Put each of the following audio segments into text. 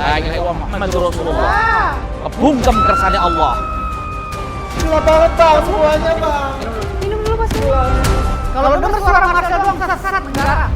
La ilaha illallah Muhammadur Rasulullah. Kebungkam kersane Allah. Gila banget bang semuanya bang. Minum dulu bos. Kalau denger suara Marsha doang sesat negara.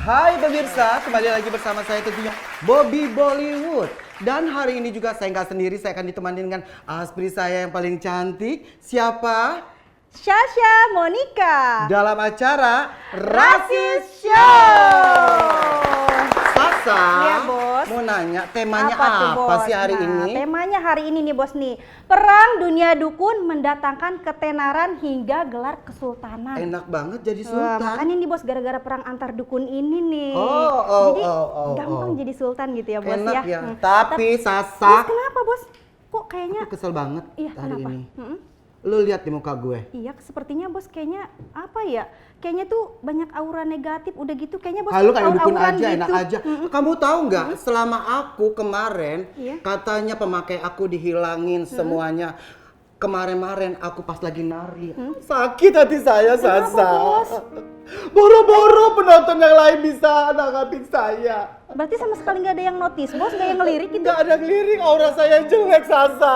Hai pemirsa, kembali lagi bersama saya tentunya Bobby Bollywood. Dan hari ini juga saya nggak sendiri, saya akan ditemani dengan aspri saya yang paling cantik. Siapa? Sasha Monica. Dalam acara Rasis Show. Sasa, Iya, Bos. mau nanya temanya Apa tuh, apa Bos? sih hari Nah, ini? Temanya hari ini nih bos nih. Perang dunia dukun mendatangkan ketenaran hingga gelar kesultanan. Enak banget jadi Wah, sultan. makanya nih bos gara-gara perang antar dukun ini nih. Oh, Jadi oh. gampang jadi sultan gitu ya bos Enak ya. ya. Hmm. Tapi Bos, Sasa, kenapa bos? Kok kayaknya aku kesel banget iya hari kenapa? ini. Mm-mm. Lu lihat di muka gue. Iya, sepertinya bos kayaknya apa ya? Kayaknya tuh banyak aura negatif udah gitu. Kayaknya bos Halo kayak dukun aura-auran aja, gitu. enak aja. Kamu tahu nggak? Selama aku kemarin, Iya. katanya pemakai aku dihilangin semuanya. Kemarin-kemarin aku pas lagi nari, sakit hati saya, Kenapa, Sasa. Bos? Boro-boro penonton yang lain bisa nanggapin saya. Berarti sama sekali nggak ada yang notice, bos, nggak yang ngelirik gitu. Nggak ada ngelirik, aura saya jelek, Sasa.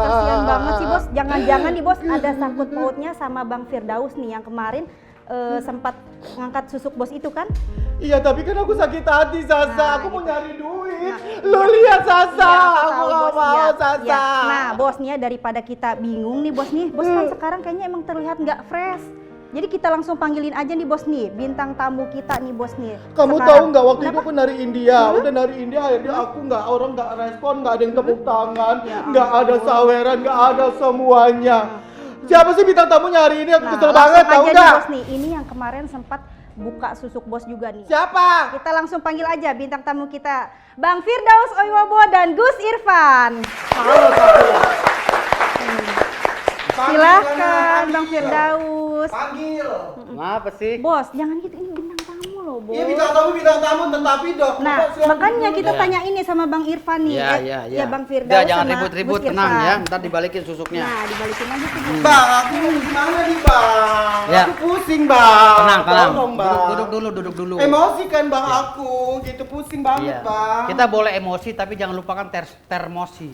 Kasihan banget sih bos. Jangan-jangan nih bos ada sangkut pautnya sama Bang Firdaus nih yang kemarin sempat ngangkat susuk bos itu kan? Iya, tapi kan aku sakit hati, Sasa. Nah, aku mau gitu. nyari duit. Nah, Lu iya. lihat, Sasa. Iya, aku tahu, nggak bos, mau, iya, Sasa. iya. Nah bos nih ya, daripada kita bingung nih bos nih, bos kan sekarang kayaknya emang terlihat nggak fresh. Jadi kita langsung panggilin aja nih bos nih, bintang tamu kita nih bos nih. Kamu Sekarang. tahu nggak waktu itu Kenapa? aku nari India, udah nari India akhirnya aku nggak, orang nggak respon, nggak ada yang tepuk tangan, nggak ada saweran, nggak ada semuanya. Siapa sih bintang tamunya hari ini? Aku kesel langsung banget, tahu aja nih nggak? bos nih, ini yang kemarin sempat buka susuk bos juga nih. Siapa? Kita langsung panggil aja bintang tamu kita, Bang Firdaus Oiwobo dan Gus Irfan. Halo, Silahkan Bang Firdaus. Panggil. Ngapa sih? Bos, jangan gitu, ini bintang tamu loh bos. Iya bintang tamu, tetapi dok. Nah, makanya kita tanya ini sama Bang Irfan nih. Ya Bang Firdaus Udah, jangan sama ribut-ribut, Gus tenang Irfan. ya. Ntar dibalikin susuknya. Nah, dibalikin aja tuh. Bos. Bang, aku gimana nih bang? Ya. Aku pusing bang. Tenang. Tolong, bang. Duduk dulu. Emosi kan bang aku, gitu pusing banget Iya. bang. Kita boleh emosi tapi jangan lupakan termosi.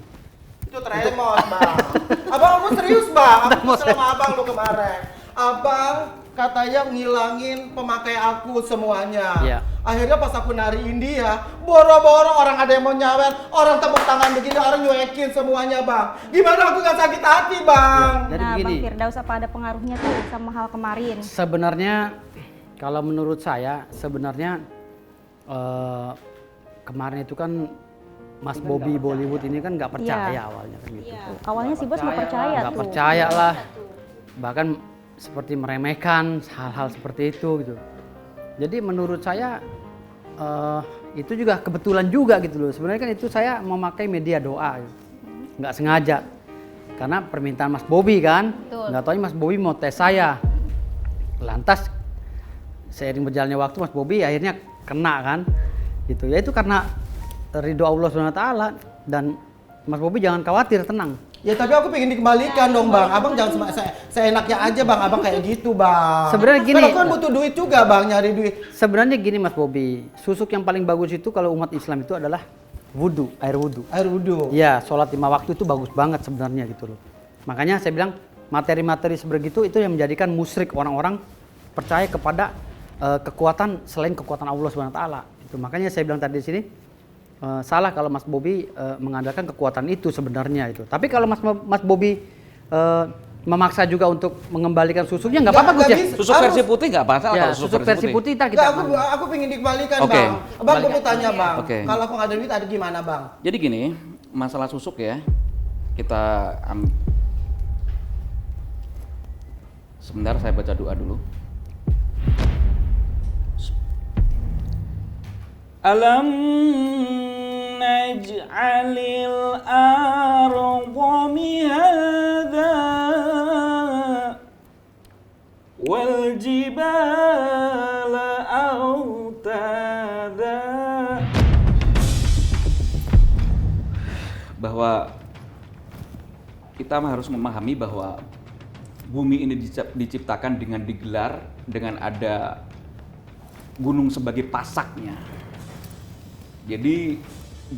Itu tremor bang. Abang aku serius bang, aku kesel sama abang lo kemarin. Abang katanya ngilangin pemakai aku semuanya. Iya. Akhirnya pas aku nari India, boro-boro orang ada yang mau nyawer, orang tepuk tangan begini, orang nyuekin semuanya bang. Gimana aku gak sakit hati bang? Jadi Nah, begini. Bang Firdaus apa ada pengaruhnya tuh sama hal kemarin? Sebenarnya kalau menurut saya sebenarnya kemarin itu kan Mas Bobby Bollywood ini kan nggak percaya Iya. awalnya kan gitu. Awalnya sih bos nggak percaya Nggak tuh. percaya lah, bahkan seperti meremehkan hal-hal seperti itu gitu. Jadi menurut saya itu juga kebetulan juga gitu loh. Sebenarnya kan itu saya memakai media doa, gitu. Nggak sengaja karena permintaan Mas Bobby kan. Betul. Nggak tahu Mas Bobby mau tes saya. Lantas seiring berjalannya waktu Mas Bobby akhirnya kena kan, gitu. Ya itu karena ridho Allah SWT dan Mas Bobby jangan khawatir, tenang. Ya tapi aku pengen dikembalikan dong bang. Abang jangan seenaknya aja bang. Abang kayak gitu bang. Sebenarnya gini. Kan aku kan butuh duit juga bang, nyari duit. Sebenarnya gini Mas Bobby, susuk yang paling bagus itu kalau umat Islam itu adalah wudhu, air wudhu. Air wudhu. Iya, sholat 5 waktu itu bagus banget sebenarnya gitu loh. Makanya saya bilang materi-materi sebegitu itu yang menjadikan musyrik orang-orang percaya kepada kekuatan selain kekuatan Allah SWT. Itu makanya saya bilang tadi di sini salah kalau Mas Bobby mengandalkan kekuatan itu sebenarnya itu. Tapi kalau Mas Bobby memaksa juga untuk mengembalikan susuknya nggak apa-apa Gus ya. bisa. Susuk versi putih nggak masalah Ya, kalau susuk versi putih ntar Enggak, kita. aku pengen dikembalikan Oke. bang. Bang, aku mau tanya bang. Oke. Kalau aku nggak ada duit ada gimana bang? Jadi gini, masalah susuk ya, kita sebentar saya baca doa dulu. Alam naj'alil arda mihada wal jibala autada. Bahwa kita harus memahami bahwa bumi ini diciptakan dengan digelar, dengan ada gunung sebagai pasaknya. Jadi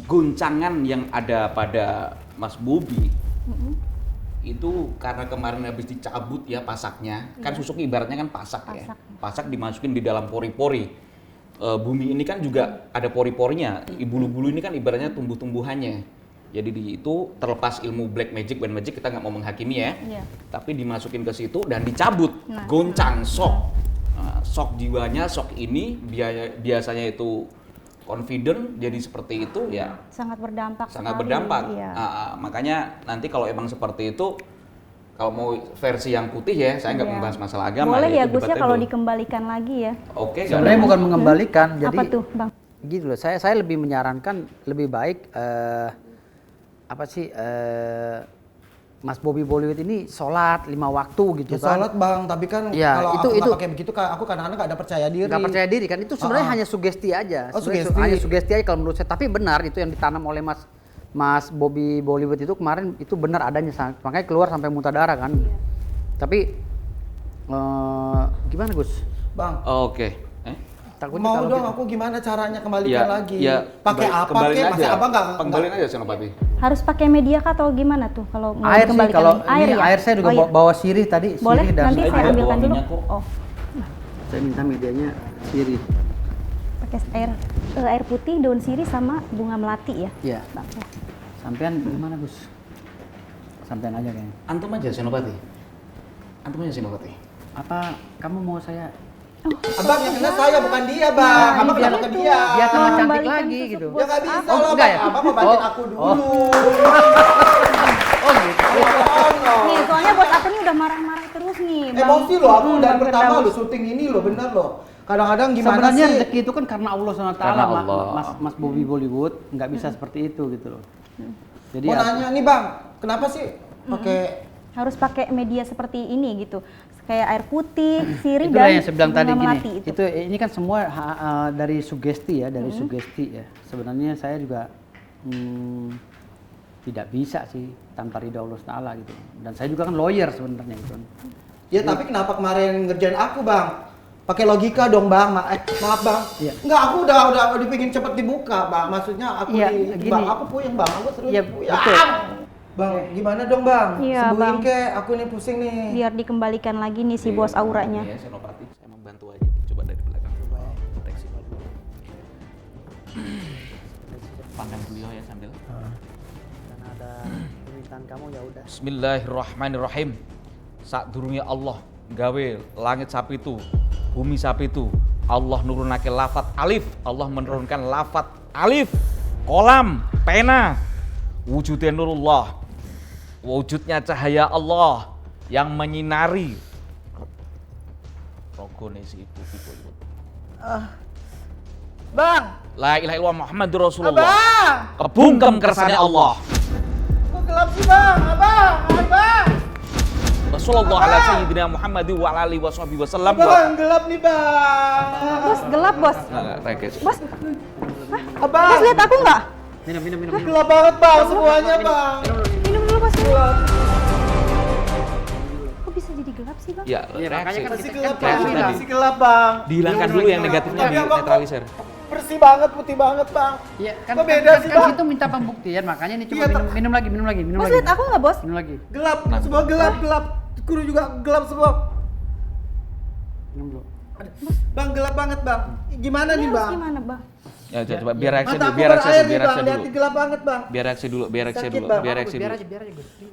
goncangan yang ada pada Mas Bobi itu karena kemarin habis dicabut ya pasaknya, kan susuk ibaratnya kan pasak ya. Pasak dimasukin di dalam pori-pori. Bumi ini kan juga ada pori-porinya. Bulu-bulu ini kan ibaratnya tumbuh-tumbuhannya. Jadi itu terlepas ilmu black magic, white magic kita nggak mau menghakimi ya. Tapi dimasukin ke situ dan dicabut, goncang, shock. Shock jiwanya, shock ini biasanya itu confident, jadi seperti itu ya. Sangat berdampak. Sangat sekali. berdampak. Iya. Makanya nanti kalau emang seperti itu, kalau mau versi yang putih ya, saya nggak membahas masalah agama. Boleh ya itu Gus ya kalau debatable. dikembalikan lagi ya. Oke, Sebenarnya bukan mengembalikan, jadi Apa tuh Bang? gitu loh. Saya lebih menyarankan lebih baik Mas Bobi Bollywood ini sholat 5 waktu gitu Ya kan. sholat bang, tapi kan Ya, kalau itu- aku nggak itu- pakai begitu, aku kadang-kadang nggak ada percaya diri. Nggak percaya diri kan, itu sebenarnya hanya sugesti aja. Oh, Sebenarnya sugesti. hanya sugesti aja kalau menurut saya. Tapi benar itu yang ditanam oleh Mas Bobi Bollywood itu kemarin itu benar adanya, makanya keluar sampai muntah darah kan. Tapi gimana Gus? Bang, Oke. Takutnya mau kalau dong kita- aku gimana caranya kembalikan lagi? Ya, Pakai apa kembaliin kek? aja. Masih apa nggak? Kembaliin aja Senopati. Harus pakai media kah atau gimana tuh kalau mau air sih, dikembalikan? kalau air ini ya? air saya juga Oh, iya. bawa sirih tadi, Boleh, sirih dan nanti Saya saya juga ambilkan bawa dulu. minyak kok. Oh, saya minta medianya sirih. pakai air putih, daun sirih sama bunga melati ya. Iya. Bang, ya. Sampean gimana Gus? Sampean aja kayaknya. Antum aja Senopati. Antum aja Senopati. Apa kamu mau saya? Abang yang kena saya bukan dia bang. Abang kenapa ke dia? Dia tambah cantik Mengembalikan lagi tusuk gitu. bos. Ya nggak bisa Oh, lah enggak bang. ya? Abang mau bantuin Oh. aku dulu. Oh. Oh gitu. Nih, soalnya bos aku nih udah marah-marah terus nih. Bang. Emosi loh aku dari Bang pertama Firdaus. lo syuting ini loh, bener loh. Kadang-kadang gimana Sebenarnya sih? rezeki itu kan karena Allah SWT, Karena Allah. Mas Bobi Bollywood nggak bisa seperti itu gitu loh. Jadi Mau ya- nanya nih bang, kenapa sih pakai Harus pakai media seperti ini gitu. Kayak air putih, sirih itulah dan yang saya bilang tadi bunga gini. melati Itu ini kan semua dari sugesti ya, dari sugesti ya. Sebenarnya saya juga tidak bisa sih tanpa ridha Allah Taala gitu. Dan saya juga kan lawyer sebenarnya gitu. Ya tapi kenapa kemarin ngerjain aku bang? Pakai logika dong bang, maaf bang. Iya. Enggak, aku udah dipingin cepet dibuka bang. Maksudnya aku Iya, di gini. bang, aku puyeng bang, aku serius Iya, puyeng. betul. Bang, gimana dong bang? Iya, Sembuhin Bang. kek, aku nih pusing nih. biar dikembalikan lagi nih si bos auranya. Ya Senopati, saya membantu aja. Coba dari belakang. Deteksi dulu. Pandang beliau ya sambil. Karena ada permintaan kamu ya udah. Bismillahirrahmanirrahim. Sak durungnya Allah gawe langit sapi itu, bumi sapi itu. Allah nurunake lafat alif, Allah menurunkan lafat alif, kolam, pena. Wujudnya nurullah, wujudnya cahaya Allah yang menyinari rogone si ibu. Bang, La ilaha illallah Muhammadur Rasulullah. abang, Kebungkem kersane Allah. kok gelap sih bang, abang. Rasulullah ala sayyidina Muhammad wa ala alihi washabihi wasallam. Bang, gelap nih bang. Bos, gelap bos. Enggak, Rekes. Bos, Abang, bos lihat aku nggak? Minum. gelap banget bang semuanya bang. Minum dulu bos. Kok bisa jadi gelap sih bang? Ya, Iya, makanya reaksi. kan Masih kita gelap kan bang, reaksi tadi. masih gelap bang. Dihilangkan dulu yang negatifnya, Tapi abang kok dinetralisir. bersih banget, putih banget bang. Iya, kan Kok beda sih, Bang? itu minta pembuktian, makanya ini coba Iya, minum lagi. Bos lihat aku nggak bos? Minum lagi. Gelap, semua gelap. Kru juga gelap semua. Minum dulu. Bang, gelap banget bang. Gimana Ini nih harus bang? gimana bang? Ya, coba biar reaksi Mata dulu, aku biar reaksi berair dulu, nih biar bang, reaksi lihat dulu. gelap banget bang. Biar reaksi dulu, biar reaksi Sakit, dulu, Bang. biar reaksi Biar dulu. aja.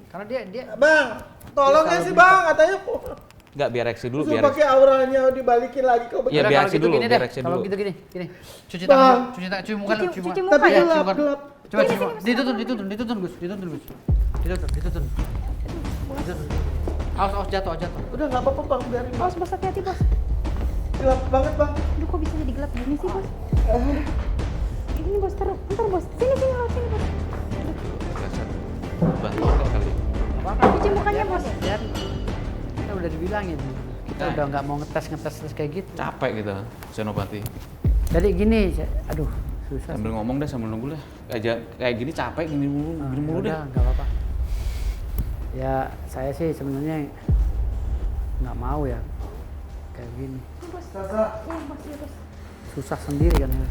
Karena dia Bang, tolong ya sih bang, katanya Enggak, biar reaksi dulu, suruh biar reaksi. pakai auranya dibalikin lagi ke Iya, Udah, biar kalau reaksi gitu dulu, gini biar deh. reaksi Kalau dulu. gitu gini. Cuci Bang. tangan, cuci muka lu, Cuci muka. muka Tapi ya. gelap, Coba. gelap. Coba. Dituntun Gus. Dituntun. Awas jatuh. Udah nggak apa-apa bang, biarin bang. Bos, bos hati-hati bos. Gelap banget bang. Aduh kok bisa jadi gelap gini sih bos? Ini bos, ntar bos. Sini bos. Bantu enggak kali? Cuci mukanya bos. Kita udah dibilangin. Kita udah nggak mau ngetes kayak gitu. Capek gitu, Senopati. Jadi gini, aduh susah. Sambil ngomong deh, sambil nunggu deh. Kayak gini capek, gini mulu deh. Udah, nggak apa-apa. Ya saya sih sebenarnya nggak mau ya kayak gini. Susah sendiri kan ya.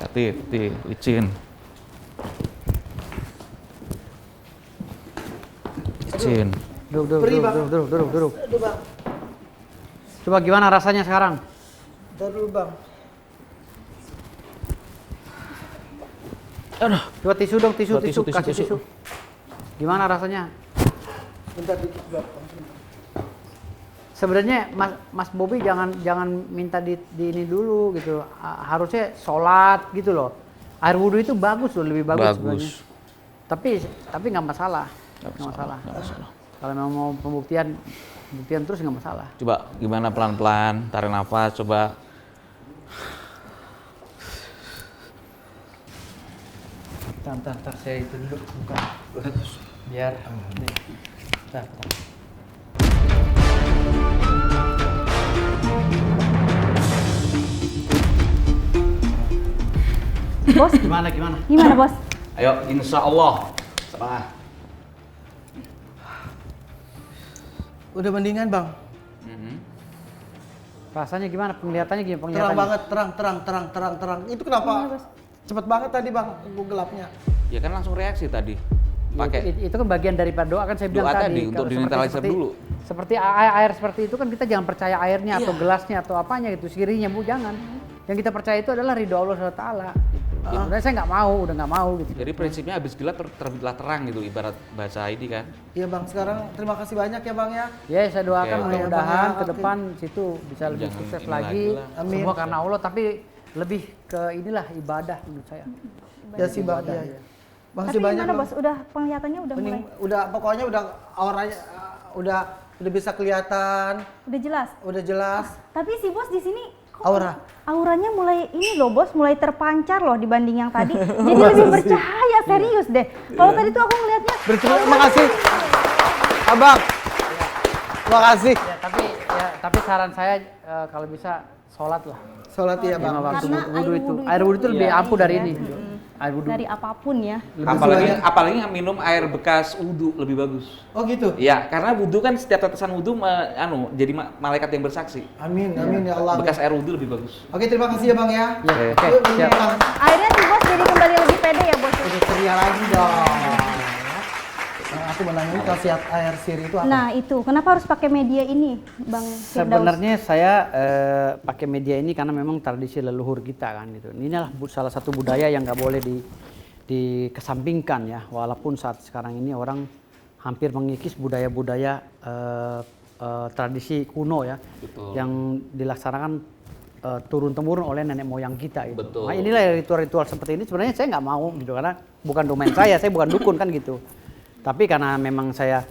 Hati, licin. Licin. Duduk. Coba gimana rasanya sekarang? Dulu bang. Coba tisu dong, tisu, Tisu. kasih tisu. Gimana rasanya? Bentar dikit bang. Sebenarnya Mas Bobi jangan minta di ini dulu gitu. Harusnya sholat gitu loh. Air wudhu itu bagus loh, lebih bagus sebenarnya. Tapi nggak masalah. Nggak masalah. Kalau memang mau pembuktian terus nggak masalah. Coba gimana pelan-pelan, tarik nafas, coba. Bentar, saya itu dulu buka. Biar. Bentar. Bos, Gimana? gimana bos? Ayo, insya Allah. Salah. Udah mendingan bang. Rasanya gimana? Penglihatannya gimana? Terang banget, terang. Itu kenapa? Gimana, Bos? Cepet banget tadi bang, gelapnya. Ya kan langsung reaksi tadi. Pakai Itu kan bagian daripada doa kan saya bilang doa tadi. tadi untuk Kalau dinetralisir dulu. Seperti air seperti itu kan kita jangan percaya airnya atau gelasnya atau apanya gitu, sirinya Bu, jangan. Yang kita percaya itu adalah ridho Allah SWT gitu. Sebenarnya saya udah nggak mau gitu. Jadi prinsipnya habis gelap terbitlah terang gitu, ibarat bahasa ini kan. Iya bang, sekarang terima kasih banyak ya bang ya. Ya saya doakan Oke. mudah-mudahan Oke. ke depan situ bisa lebih Jangan sukses ini lagi. lagi lah. Amin. Semua karena Allah, tapi lebih ke inilah ibadah menurut saya. Ya sih bang. Ibadah, Ya. ya. Makasih Tapi banyak gimana Bang. bos? Udah penglihatannya udah Mending, mulai, udah pokoknya udah auranya udah bisa kelihatan, udah jelas. udah jelas. Tapi si bos di sini kok Aura. auranya mulai ini loh bos, mulai terpancar loh dibanding yang tadi. Jadi lebih bercahaya, serius deh. Kalau tadi tuh aku ngelihatnya. Terima kasih. Abang. Makasih. Tapi saran saya kalau bisa sholat lah. Sholat ya bang. Lima waktu Karena wudhu itu. air Air wudhu itu lebih iya. ampuh dari Iya. ini. Air wudhu. Dari apapun ya. Apalagi minum air bekas wudhu lebih bagus. Oh gitu. Iya, karena wudhu kan setiap tetesan wudhu jadi malaikat yang bersaksi. Amin, amin ya Allah. Bekas air wudhu lebih bagus. Oke, terima kasih ya bang ya. Ya, oke, Yuk, siap. Bang. Akhirnya si bos jadi kembali lebih pede ya bos. Udah ceria lagi dong. Aku mau nanya khasiat air siri itu apa? Nah itu, kenapa harus pakai media ini Bang Firdaus? Sebenarnya saya pakai media ini karena memang tradisi leluhur kita kan gitu. Inilah salah satu budaya yang nggak boleh dikesampingkan ya. Walaupun saat sekarang ini orang hampir mengikis budaya-budaya tradisi kuno ya, Betul. yang dilaksanakan turun temurun oleh nenek moyang kita gitu. Betul. Nah inilah ritual-ritual seperti ini sebenarnya saya nggak mau gitu karena bukan domain saya bukan dukun kan gitu. Tapi karena memang saya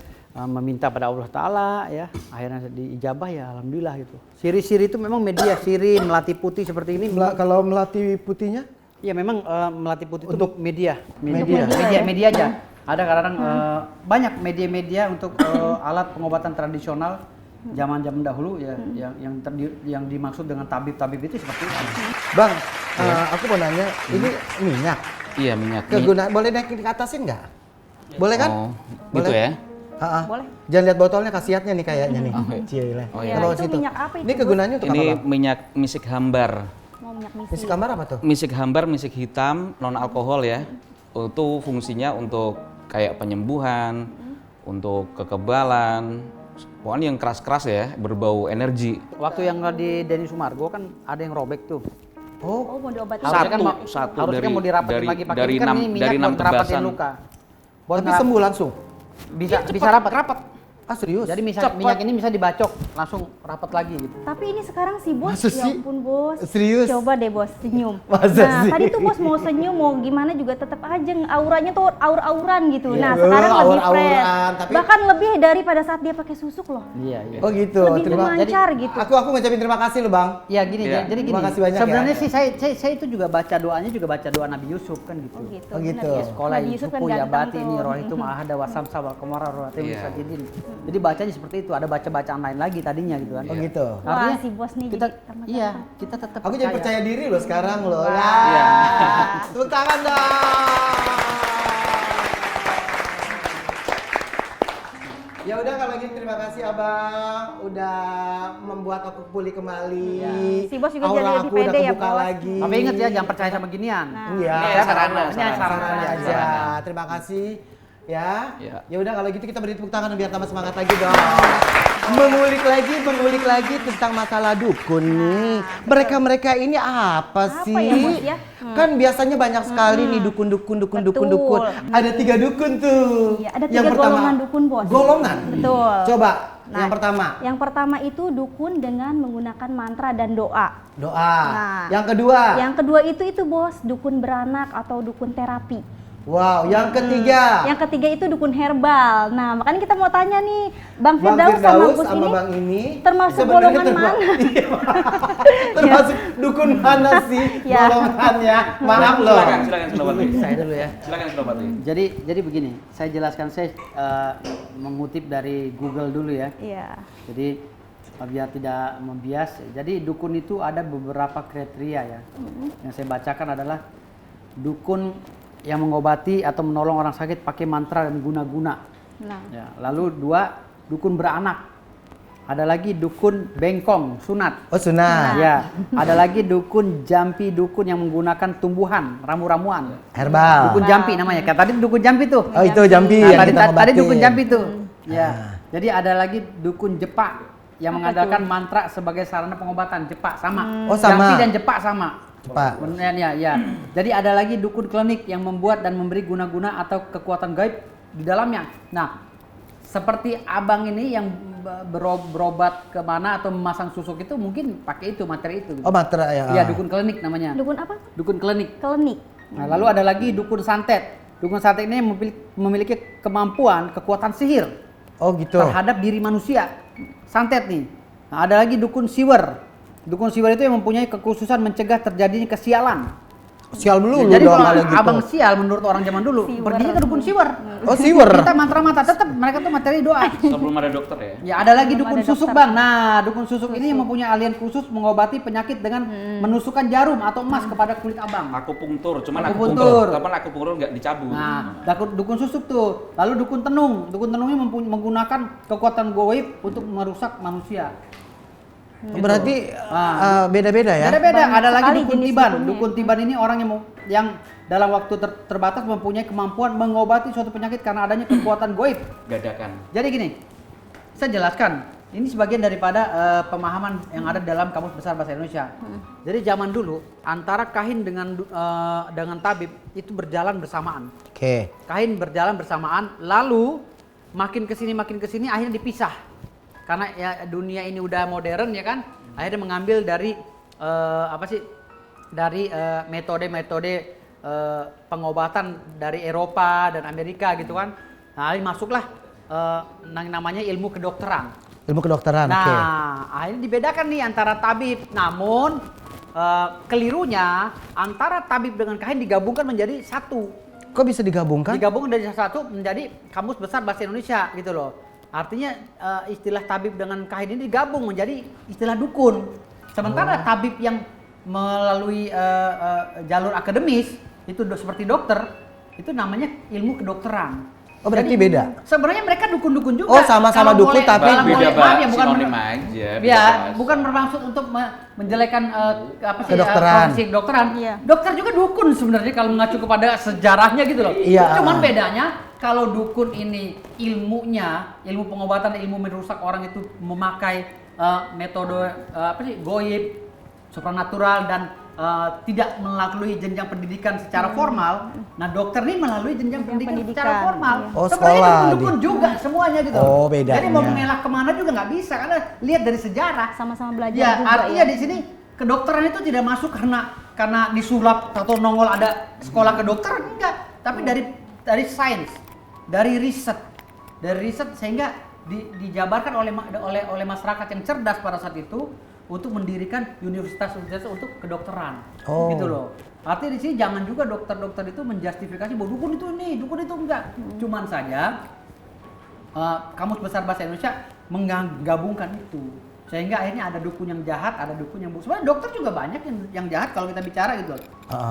meminta pada Allah Ta'ala ya, akhirnya diijabah ya alhamdulillah gitu. Siri-siri itu memang media, siri, melati putih seperti ini. Kalau melati putihnya? Ya memang melati putih itu Untuk media media. media aja. Ada kadang banyak media-media untuk alat pengobatan tradisional zaman-zaman dahulu ya, yang dimaksud dengan tabib-tabib itu seperti itu. Bang, aku mau nanya, ini minyak. Iya, minyak. Kegunaan boleh naikin ke atasin nggak? Boleh kan? Oh, Boleh. gitu ya. Ha-ha. Boleh. Jangan lihat botolnya, khasiatnya nih kayaknya nih. Oke. Cile. Oh, iya. Kalau Itu situ. minyak apa itu, Ini Bos? kegunaannya untuk Ini apa, Bang? minyak misik hambar. Mau minyak misi. Isi kamar apa tuh? Misik hambar, misik hitam, non alkohol ya. Itu fungsinya untuk kayak penyembuhan, untuk kekebalan. Pokoknya yang keras-keras ya, berbau energi. Waktu yang di Denny Sumargo kan ada yang robek tuh. Oh, Oh mau diobatin. Satu harusnya kan mau dirapatin lagi pakai dari kan ini minyak enam buat ngerapatin tebasan. luka. Buat tapi sembuh langsung. bisa rapat. Ah serius? Jadi minyak ini bisa dibacok langsung rapat lagi gitu. Tapi ini sekarang si bos, Masa ya sih? ampun bos. Serius? Coba deh bos senyum. Masa Nah sih? tadi tuh bos mau senyum mau gimana juga tetap aja auranya tuh aur-auran gitu. Iya. Nah sekarang lebih Aur-auran, fresh. tapi- Bahkan lebih daripada saat dia pakai susuk loh. Iya, iya. Oh gitu. Lebih memancar gitu. Aku ngucapin terima kasih loh Bang. Ya gini, Iya. jadi gini. Terima kasih banyak sebenarnya ya. sih saya itu juga baca doanya juga baca doa Nabi Yusuf kan gitu. Oh gitu. Oh, gitu. bener Ya, Sekolah Nabi Yusuf kan Yusufu ya ganteng bati tuh. ini roh itu ahada wasam sabal kemara rohatim Iya. sajidin. Jadi bacanya seperti itu, ada baca-bacaan lain lagi tadinya gitu kan. Oh gitu. Wah, si bos nih kita jadi tambah iya, ganteng. kita tetap Aku jadi percaya diri loh sekarang loh. Wah. Ya. Tepuk tangan dong. Ya udah kalau gitu terima kasih Abang udah membuat aku pulih kembali. Si bos juga Aura jadi lebih aku udah pede ya, kebuka Bos. lagi. Tapi ingat ya jangan percaya sama ginian. Nah. Iya. Ini sarana, Ini Saran aja. Sarana. Terima kasih. Ya. Ya. Ya udah kalau gitu kita beri tepuk tangan biar tambah semangat lagi dong. Mengulik lagi tentang masalah dukun nih. Mereka ini apa sih? ya, Bos, ya? Kan biasanya banyak sekali nih dukun. Betul. Ada 3 dukun tuh. Iya, ada 3 golongan dukun, Bos. Golongan? Betul. Coba Nah, yang pertama. Yang pertama itu dukun dengan menggunakan mantra dan doa. Doa. Nah. Yang kedua. Yang kedua itu bos, dukun beranak atau dukun terapi. Wow, yang ketiga. Yang ketiga itu dukun herbal. Nah, makanya kita mau tanya nih, Bang Bang Firdaus sama Firdaus Gus sama ini Bang ini termasuk sebenarnya golongan mana? Iya. Termasuk dukun mana sih Ya. golongannya? Maaf loh. Silakan Senopati. Saya dulu ya. Silakan Senopati. Jadi begini, saya jelaskan saya mengutip dari Google dulu ya. Iya. Jadi biar tidak membias. Jadi dukun itu ada beberapa kriteria ya. Yang saya bacakan adalah dukun yang mengobati atau menolong orang sakit pakai mantra dan guna-guna. Nah, Ya, lalu 2 dukun beranak. Ada lagi dukun bengkong, sunat. Oh, sunat. Ya, ada lagi dukun jampi, dukun yang menggunakan tumbuhan, ramu-ramuan. Herbal. Dukun jampi namanya. Kayak tadi dukun jampi tuh. Oh, itu jampi Nah, yang tadi, kita tadi ngobatin. dukun jampi tuh. Ya. Ah. Jadi ada lagi dukun jepak yang Apa mengandalkan mantra sebagai sarana pengobatan. Jepak sama. Oh, sama. Jampi dan jepak sama. Cepat. Ya. Jadi ada lagi dukun klinik yang membuat dan memberi guna-guna atau kekuatan gaib di dalamnya. Nah, seperti abang ini yang berobat kemana atau memasang susuk itu mungkin pakai itu materi itu. Oh, mantra ya. Iya, dukun klinik namanya. dukun apa? Dukun klinik. Klinik. Nah, lalu ada lagi dukun santet. Dukun santet ini memiliki kemampuan, kekuatan sihir Oh, gitu. terhadap diri manusia. Santet nih. Nah, ada lagi dukun siwer. Dukun siwer itu yang mempunyai kekhususan mencegah terjadinya kesialan. Sial dulu Jadi dong kalau kalau gitu. abang sial menurut orang zaman dulu, Siwer. perginya ke dukun siwer. Oh, siwer. Kita mantra-mantra, tetap mereka tuh materi doa. Sebelum ada dokter ya. Ya ada lagi Belum dukun ada susuk dokter. bang. Nah dukun susuk ini mempunyai ahlian khusus mengobati penyakit dengan menusukkan jarum atau emas kepada kulit abang. Akupunktur, cuman Akupunktur. akupunktur nggak dicabut. Nah, dukun susuk tuh. Lalu dukun tenung. Dukun tenung ini menggunakan kekuatan goib untuk merusak manusia. Berarti Ah. beda-beda ya? Beda-beda. Banyak Ada lagi sekali dukun jenis tiban. dukunnya. Dukun tiban ini orang yang dalam waktu terbatas mempunyai kemampuan mengobati suatu penyakit karena adanya kekuatan goib. Dadakan. Jadi gini, saya jelaskan. Ini sebagian daripada pemahaman yang ada dalam Kamus Besar Bahasa Indonesia. Jadi zaman dulu antara kahin dengan tabib itu berjalan bersamaan. Oke. Kahin berjalan bersamaan, lalu makin kesini akhirnya dipisah. Karena ya dunia ini udah modern ya kan, akhirnya mengambil dari dari metode-metode pengobatan dari Eropa dan Amerika gitu kan. Nah, masuklah namanya ilmu kedokteran. Ilmu kedokteran, Nah, oke. akhirnya dibedakan nih antara tabib. Namun kelirunya antara tabib dengan kahin digabungkan menjadi satu. Kok bisa digabungkan? Digabung dari satu menjadi Kamus Besar Bahasa Indonesia gitu loh. Artinya istilah tabib dengan kahin ini digabung menjadi istilah dukun. Sementara tabib yang melalui jalur akademis itu seperti dokter, itu namanya ilmu kedokteran. Oh, berarti Jadi, beda? Sebenarnya mereka dukun-dukun juga. Oh, sama-sama Kalau dukun, boleh- tapi kalau boleh, beda maaf ya, bukan sinonim aja. beda Ya, bahasa. bukan bermaksud untuk menjelekan Kedokteran. profesi kedokteran. Iya. Dokter juga dukun sebenarnya kalau mengacu kepada sejarahnya gitu loh. Iya. Cuman bedanya kalau dukun ini ilmunya, ilmu pengobatan, ilmu merusak orang itu memakai metode goib, supranatural dan tidak melalui jenjang pendidikan secara formal. Nah, dokter ini melalui jenjang pendidikan secara formal. Iya. Oh, sebenarnya sekolah, dukun-dukun juga semuanya gitu. Oh, bedanya. Jadi mau mengelak kemana juga nggak bisa karena lihat dari sejarah. Sama-sama belajar Ya, juga artinya ya. di sini kedokteran itu tidak masuk karena disulap atau nongol ada sekolah kedokteran, enggak. Tapi dari sains, dari riset sehingga dijabarkan oleh masyarakat yang cerdas pada saat itu untuk mendirikan universitas untuk kedokteran. Oh. Gitu loh. Artinya di sini jangan juga dokter-dokter itu menjustifikasi bahwa dukun itu ini, dukun itu enggak. Cuman saja Kamus Besar Bahasa Indonesia menggabungkan itu. Sehingga akhirnya ada dukun yang jahat, ada dukun yang baik. Sebenarnya dokter juga banyak yang jahat kalau kita bicara gitu.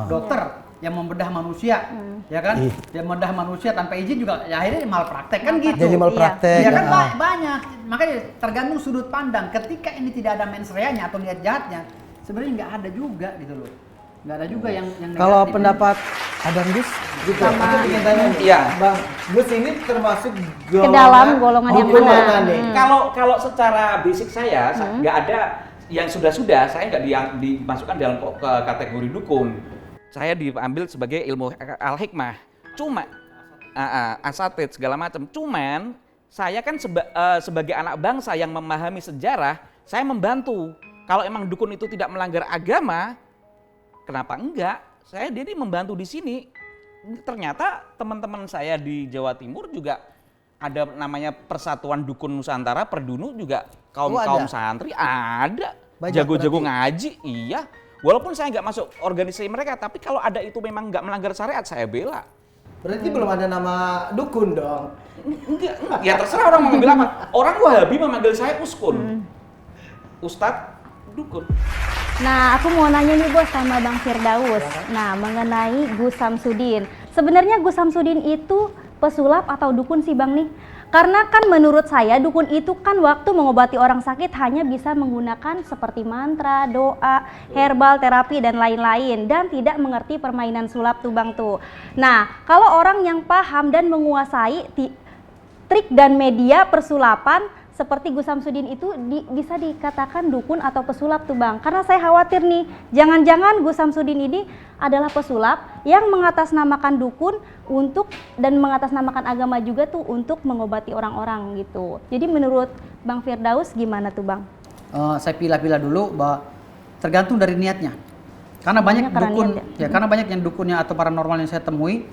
Dokter yang membedah manusia, ya kan? Yang membedah manusia tanpa izin juga ya akhirnya malpraktek kan gitu. Jadi malpraktek. Ya kan banyak. Makanya tergantung sudut pandang. Ketika ini tidak ada mens rea-nya atau niat jahatnya, sebenarnya nggak ada juga gitu loh. Nggak ada juga yang Kalau negatif. pendapat Abang Gus gitu. Sama. Aku ingin tanya nih. Iya. Bang, Gus ini termasuk Ke dalam golongan yang dukun mana? mana nih? Kalau secara basic saya nggak ada yang sudah saya nggak dimasukkan dalam kategori dukun. Saya diambil sebagai ilmu al-hikmah. Cuma asatid segala macam. Cuman saya kan sebagai anak bangsa yang memahami sejarah, saya membantu. Kalau emang dukun itu tidak melanggar agama, kenapa enggak? Saya jadi membantu di sini. Ternyata teman-teman saya di Jawa Timur juga ada namanya Persatuan Dukun Nusantara, Perdunu juga kaum santri ada. Banyak Jago-jago berarti. ngaji, iya. Walaupun saya nggak masuk organisasi mereka, tapi kalau ada itu memang nggak melanggar syariat, saya bela. Berarti belum ada nama dukun dong. Enggak. Ya terserah orang mau ngambil apa. Orang Wahabi memanggil saya Uskun. Ustadz dukun. Nah, aku mau nanya nih Bos sama Bang Firdaus. Nah, mengenai Gus Samsudin. Sebenarnya Gus Samsudin itu pesulap atau dukun sih Bang nih? Karena kan menurut saya dukun itu kan waktu mengobati orang sakit hanya bisa menggunakan seperti mantra, doa, herbal, terapi dan lain-lain dan tidak mengerti permainan sulap tuh Bang tuh. Nah, kalau orang yang paham dan menguasai trik dan media persulapan seperti Gus Samsudin itu bisa dikatakan dukun atau pesulap tuh Bang. Karena saya khawatir nih, jangan-jangan Gus Samsudin ini adalah pesulap yang mengatasnamakan dukun dan mengatasnamakan agama juga tuh untuk mengobati orang-orang gitu. Jadi menurut Bang Firdaus gimana tuh Bang? Saya pilah-pilah dulu bahwa tergantung dari niatnya. Karena banyak dukun, karena banyak yang dukunnya atau paranormal yang saya temui,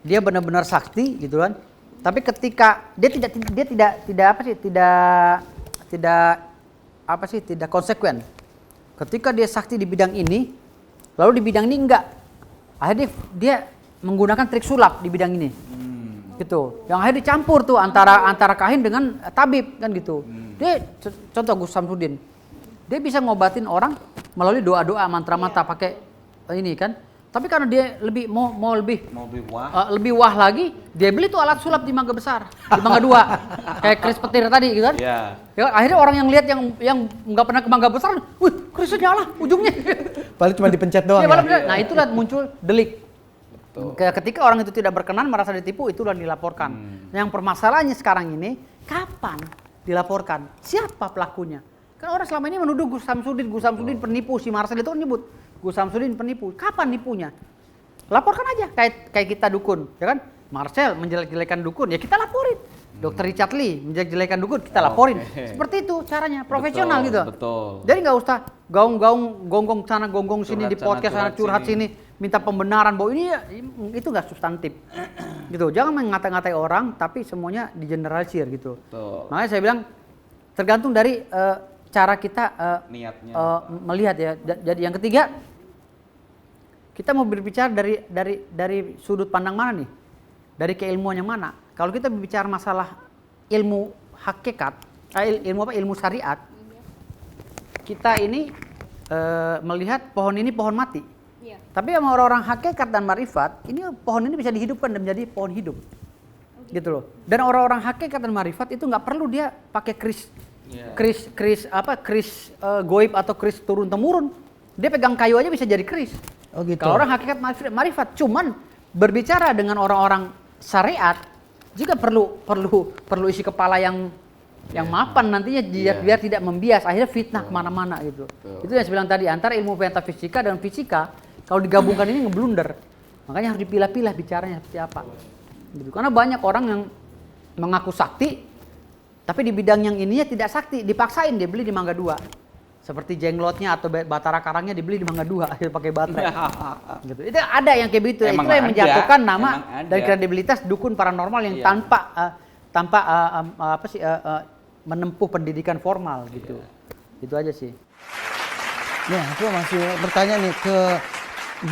dia benar-benar sakti gitu kan. Tapi ketika dia tidak konsekuen. Ketika dia sakti di bidang ini, lalu di bidang ini enggak. Akhirnya dia menggunakan trik sulap di bidang ini. Gitu. Yang akhirnya dicampur tuh antara kahin dengan tabib kan gitu. Dia contoh Gus Samsudin. Dia bisa ngobatin orang melalui doa-doa, mantra-mantra pakai ini kan. Tapi karena dia lebih mau lebih wah lagi, dia beli tuh alat sulap di Mangga Besar, di Mangga 2. Kayak keris petir tadi gitu kan. Iya. Ya, akhirnya orang yang lihat yang nggak pernah ke Mangga Besar, wih, kerisnya nyala ujungnya. Paling cuma dipencet doang ya. Nah, itulah muncul delik. Ketika orang itu tidak berkenan, merasa ditipu, itulah dilaporkan. Yang permasalahannya sekarang ini, kapan dilaporkan? Siapa pelakunya? Kan orang selama ini menuduh Gus Samsudin penipu, si Marcel itu kan nyebut Gus Samsudin penipu. Kapan nipunya? Laporkan aja kayak kita dukun, ya kan? Marcel menjelek-jelekan dukun, ya kita laporin. Dr. Richard Lee menjelek-jelekan dukun, kita laporin. Seperti itu caranya, profesional gitu. Betul. Jadi nggak usah gonggong sana, gonggong sini di podcast sana, curhat sini, minta pembenaran bahwa ini ya, itu nggak substantif. Gitu. Jangan mengata-ngatai orang, tapi semuanya digeneralisir gitu. Betul. Makanya saya bilang tergantung dari cara kita Niatnya. melihat ya. Jadi yang ketiga, kita mau berbicara dari sudut pandang mana nih? Dari keilmuan yang mana? Kalau kita berbicara masalah ilmu hakikat, ilmu syariat, kita ini melihat pohon ini pohon mati. Iya. Tapi sama orang-orang hakikat dan marifat, ini pohon ini bisa dihidupkan dan menjadi pohon hidup. Gitu loh. Dan orang-orang hakikat dan marifat itu nggak perlu dia pakai kris goib atau kris turun temurun. Dia pegang kayu aja bisa jadi kris. Oh gitu. Kalau orang hakikat marifat, cuman berbicara dengan orang-orang syariat juga perlu isi kepala yang yang mapan nantinya biar tidak membias, akhirnya fitnah kemana-mana gitu. Itu yang saya bilang tadi, antara ilmu metafisika dan fisika kalau digabungkan ini ngeblunder. Makanya harus dipilah-pilah bicaranya seperti apa. Gitu. Karena banyak orang yang mengaku sakti, tapi di bidang yang ininya tidak sakti, dipaksain dia beli di Mangga 2. Seperti jenglotnya atau batara karangnya dibeli di Mangga 2, akhirnya pakai baterai. Gitu. Itu ada yang kayak begitu. Itulah yang menjatuhkan nama dan kredibilitas dukun paranormal yang tanpa menempuh pendidikan formal gitu. Itu aja sih. Ya, aku masih bertanya nih ke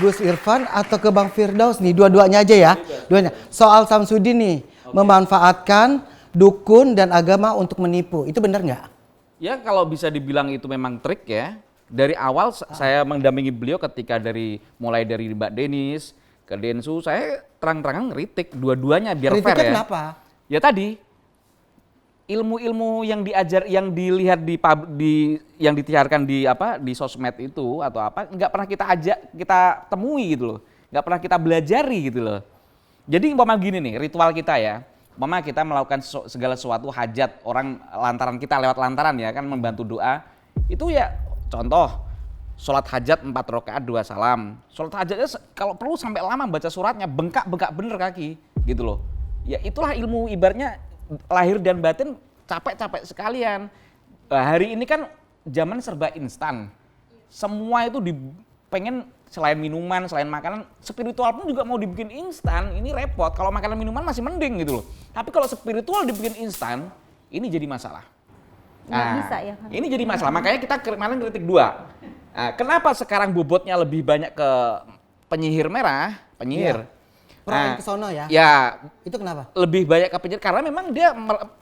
Gus Irfan atau ke Bang Firdaus nih, dua-duanya aja ya. Duanya. Soal Samsudin nih, memanfaatkan dukun dan agama untuk menipu. Itu benar nggak? Ya kalau bisa dibilang itu memang trik ya. Dari awal saya mendampingi beliau ketika mulai dari Mbak Denis ke Densu, saya terang-terangan ngeritik dua-duanya biar fair ya. Kenapa? Ya tadi ilmu-ilmu yang dilihat yang ditiarkan di sosmed itu atau apa nggak pernah kita temui gitu loh. Nggak pernah kita belajari gitu loh. Jadi umpama gini nih, ritual kita ya. Umpama kita melakukan segala sesuatu hajat orang lewat lantaran ya kan membantu doa. Itu ya contoh sholat hajat 4 rakaat 2 salam. Sholat hajatnya kalau perlu sampai lama baca suratnya bengkak bener kaki gitu loh. Ya itulah ilmu ibaratnya lahir dan batin capek-capek sekalian. Hari ini kan zaman serba instan. Semua itu pengen selain minuman, selain makanan, spiritual pun juga mau dibikin instan, ini repot. Kalau makanan minuman masih mending gitu loh. Tapi kalau spiritual dibikin instan, ini jadi masalah. Nggak bisa ya. Ini jadi masalah, makanya kita kemarin kritik 2. Nah, kenapa sekarang bobotnya lebih banyak ke penyihir merah, penyihir? Pro ke sono ya? Ya. Itu kenapa? Lebih banyak ke penyihir, karena memang dia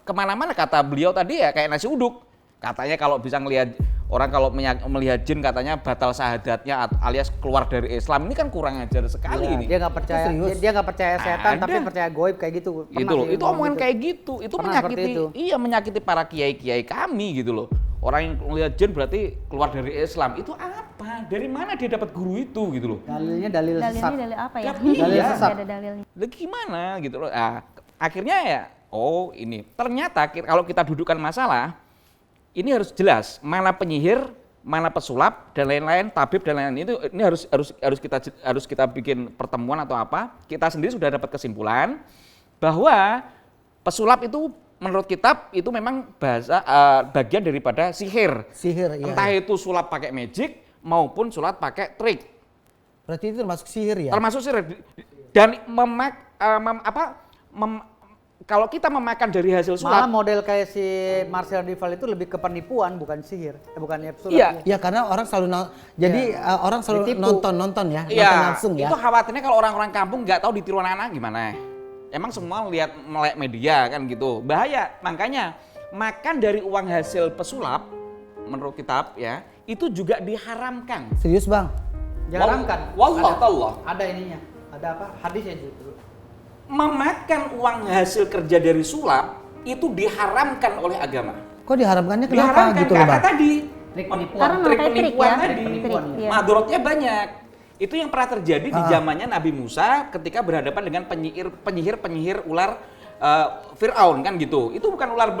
kemana-mana kata beliau tadi ya kayak nasi uduk. Katanya kalau bisa ngelihat orang kalau melihat jin katanya batal syahadatnya alias keluar dari Islam. Ini kan kurang ajar sekali ini. Dia nggak percaya, dia nggak percaya setan tapi percaya goib kayak gitu. Gitu loh. Itu omongan kayak gitu. Itu menyakiti para kiai-kiai kami gitu loh. Orang yang melihat jin berarti keluar dari Islam. Itu apa? Dari mana dia dapat guru itu gitu loh? Dalilnya dalil sesat. Dalil apa ya? Dalil sesat. Ada dalilnya. Gimana gitu loh. Nah, akhirnya ya ini. Ternyata kalau kita dudukkan masalah ini harus jelas mana penyihir, mana pesulap dan lain-lain, tabib dan lain-lain itu ini harus kita bikin pertemuan atau apa. Kita sendiri sudah dapat kesimpulan bahwa pesulap itu menurut kitab itu memang bagian daripada sihir. Sihir, iya. Entah itu sulap pakai magic maupun sulap pakai trik. Berarti itu termasuk sihir ya? Termasuk sihir. Dan kalau kita memakan dari hasil sulap, malah model kayak si Marcel Duval itu lebih ke penipuan bukan sihir, bukan sulap. Iya, ya karena orang selalu orang selalu nonton ya, iya, nonton langsung ya. Itu khawatirnya kalau orang-orang kampung nggak tahu di tiruan anak gimana. Emang semua melek media kan gitu, bahaya. Makanya makan dari uang hasil pesulap menurut kitab ya itu juga diharamkan. Serius bang? Diharamkan. Wallah. Ada ininya, ada apa? Hadisnya itu. Memakan uang hasil kerja dari sulap itu diharamkan oleh agama. Kok diharamkannya kenapa Diharamkan gitu loh karena bang? tadi Trik penipuan. Karena trik makanya penipuan trik ya. tadi, Iya. madorotnya banyak. Itu yang pernah terjadi di zamannya Nabi Musa ketika berhadapan dengan penyihir ular Fir'aun kan gitu. Itu bukan ular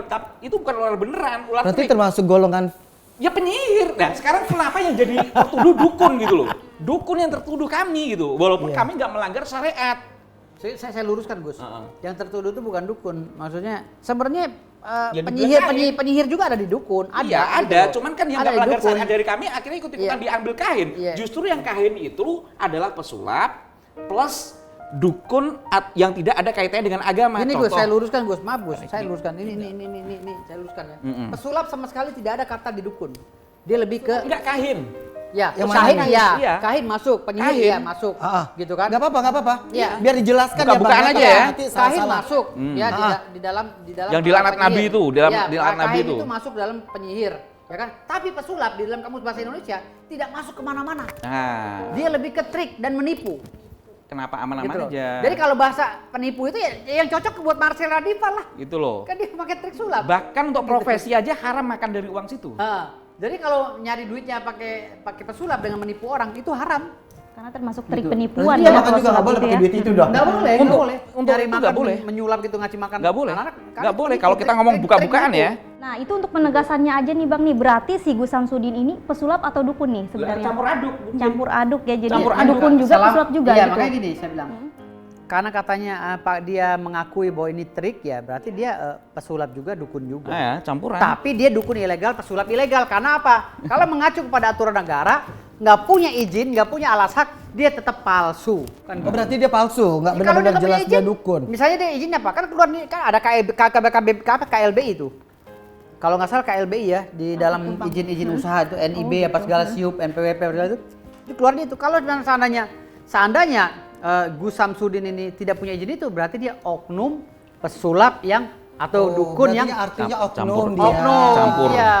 beneran, ular Berarti trik. termasuk golongan Ya penyihir. Nah sekarang kenapa yang jadi tertuduh dukun gitu loh? Dukun yang tertuduh kami gitu, walaupun kami nggak melanggar syariat. Saya luruskan Gus. Yang tertuduh itu bukan dukun. Maksudnya sebenarnya Ya, penyihir juga ada di dukun. Iya gitu ada, loh. cuman kan yang Ada nggak di melanggar dukun. syariat dari kami akhirnya ikut-ikutan diambil kahin. Iya. Justru yang kahin itu adalah pesulap plus dukun yang tidak ada kaitannya dengan agama. Ini Gus, Contoh. saya luruskan Gus, maaf Gus, saya luruskan. Ini, saya luruskan ya. Pesulap sama sekali tidak ada kata di dukun. Dia lebih ke Enggak kahin. ya, Yang kahin mana? iya, Iya. kahin masuk, penyihir Kahin. iya masuk. Gitu kan? Nggak apa-apa. Iya. Biar dijelaskan Buka-bukaan ya bang. aja ya. Nanti Kahin salah-salah. masuk ya di dalam Yang dilaknat penyihir. Nabi itu, di laknat Nabi kahin itu. itu masuk dalam penyihir, ya kan? Tapi pesulap di dalam kamus bahasa Indonesia tidak masuk kemana-mana. Nah, Dia lebih ke trik dan menipu. kenapa aman-aman Gitu loh. aja? Jadi kalau bahasa penipu itu ya yang cocok buat Marcel Radival lah. Gitu loh. Kan dia pakai trik sulap. Bahkan untuk profesi aja haram makan dari uang situ. Jadi kalau nyari duitnya pakai pesulap dengan menipu orang itu haram. Karena termasuk trik Gitu. penipuan Iya, ya, makan kalau juga nggak sulap boleh gitu pakai ya. duit itu dong. Nggak boleh, Untuk nggak boleh. itu Nyari makan, nggak boleh. menyulap gitu ngasih makan. Nggak boleh. anak-anak, Nggak boleh. itu Kalau kita ngomong trik buka-bukaan nipu. ya, Nah, itu untuk penegasannya aja nih Bang nih, berarti si Gus Samsudin ini pesulap atau dukun nih sebenarnya? Campur aduk. Campur aduk ya, jadi Campur aduk. dukun juga, pesulap juga Iya, gitu. makanya gini saya bilang. Karena katanya Pak dia mengakui bahwa ini trik ya, berarti dia pesulap juga, dukun juga. Nah ya, campuran. Tapi dia dukun ilegal, pesulap ilegal. Karena apa? Kalau mengacu kepada aturan negara, nggak punya izin, nggak punya alas hak, dia tetap palsu. Kan Oh, berarti dia palsu, nggak kalau benar-benar nggak punya jelas dia izin, dukun. Misalnya dia izinnya apa? Kan keluar nih, kan ada KLBI itu. Kalau nggak salah KLBI ya, di dalam izin-izin usaha itu NIB apa segala SIUP, NPWP itu keluar itu. Kalau seandainya Gus Samsudin ini tidak punya izin itu, berarti dia oknum pesulap yang atau dukun yang artinya campur. oknum dia. Campur. Iya,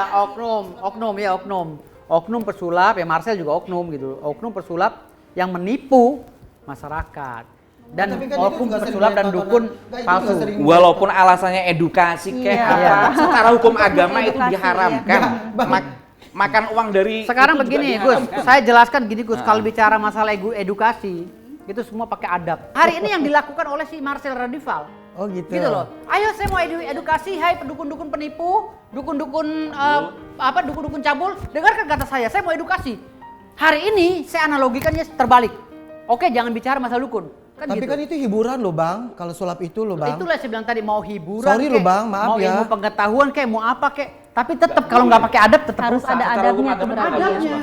oknum pesulap ya, Marcel juga oknum gitu. Oknum pesulap yang menipu masyarakat. Dan Tapi kan itu oknum juga sering pesulap dan ditonton, dukun itu juga palsu. sering- Walaupun alasannya edukasi kayak Iya. apa, secara hukum agama itu Edukasi, diharamkan. iya. Makan uang dari Sekarang itu juga begini Gus, diharamkan. saya jelaskan gini Gus, kalau bicara masalah edukasi, itu semua pakai adab. Hari ini yang dilakukan oleh si Marcel Radival. Oh gitu. Gitu loh. Ayo saya mau edukasi, hai dukun-dukun penipu, dukun-dukun dukun-dukun cabul, dengarkan kata saya mau edukasi. Hari ini saya analogikannya terbalik. Oke, jangan bicara masalah dukun. Kan Tapi gitu. kan itu hiburan loh Bang, kalau sulap itu loh Bang. Itulah saya bilang tadi, mau hiburan Sorry loh, Bang, maaf mau ya. ilmu pengetahuan kayak mau apa kayak, tapi tetap kalau nggak pakai adab tetap Harus rusak. ada Secara hukum adabnya tuh agama berarti. ada ya.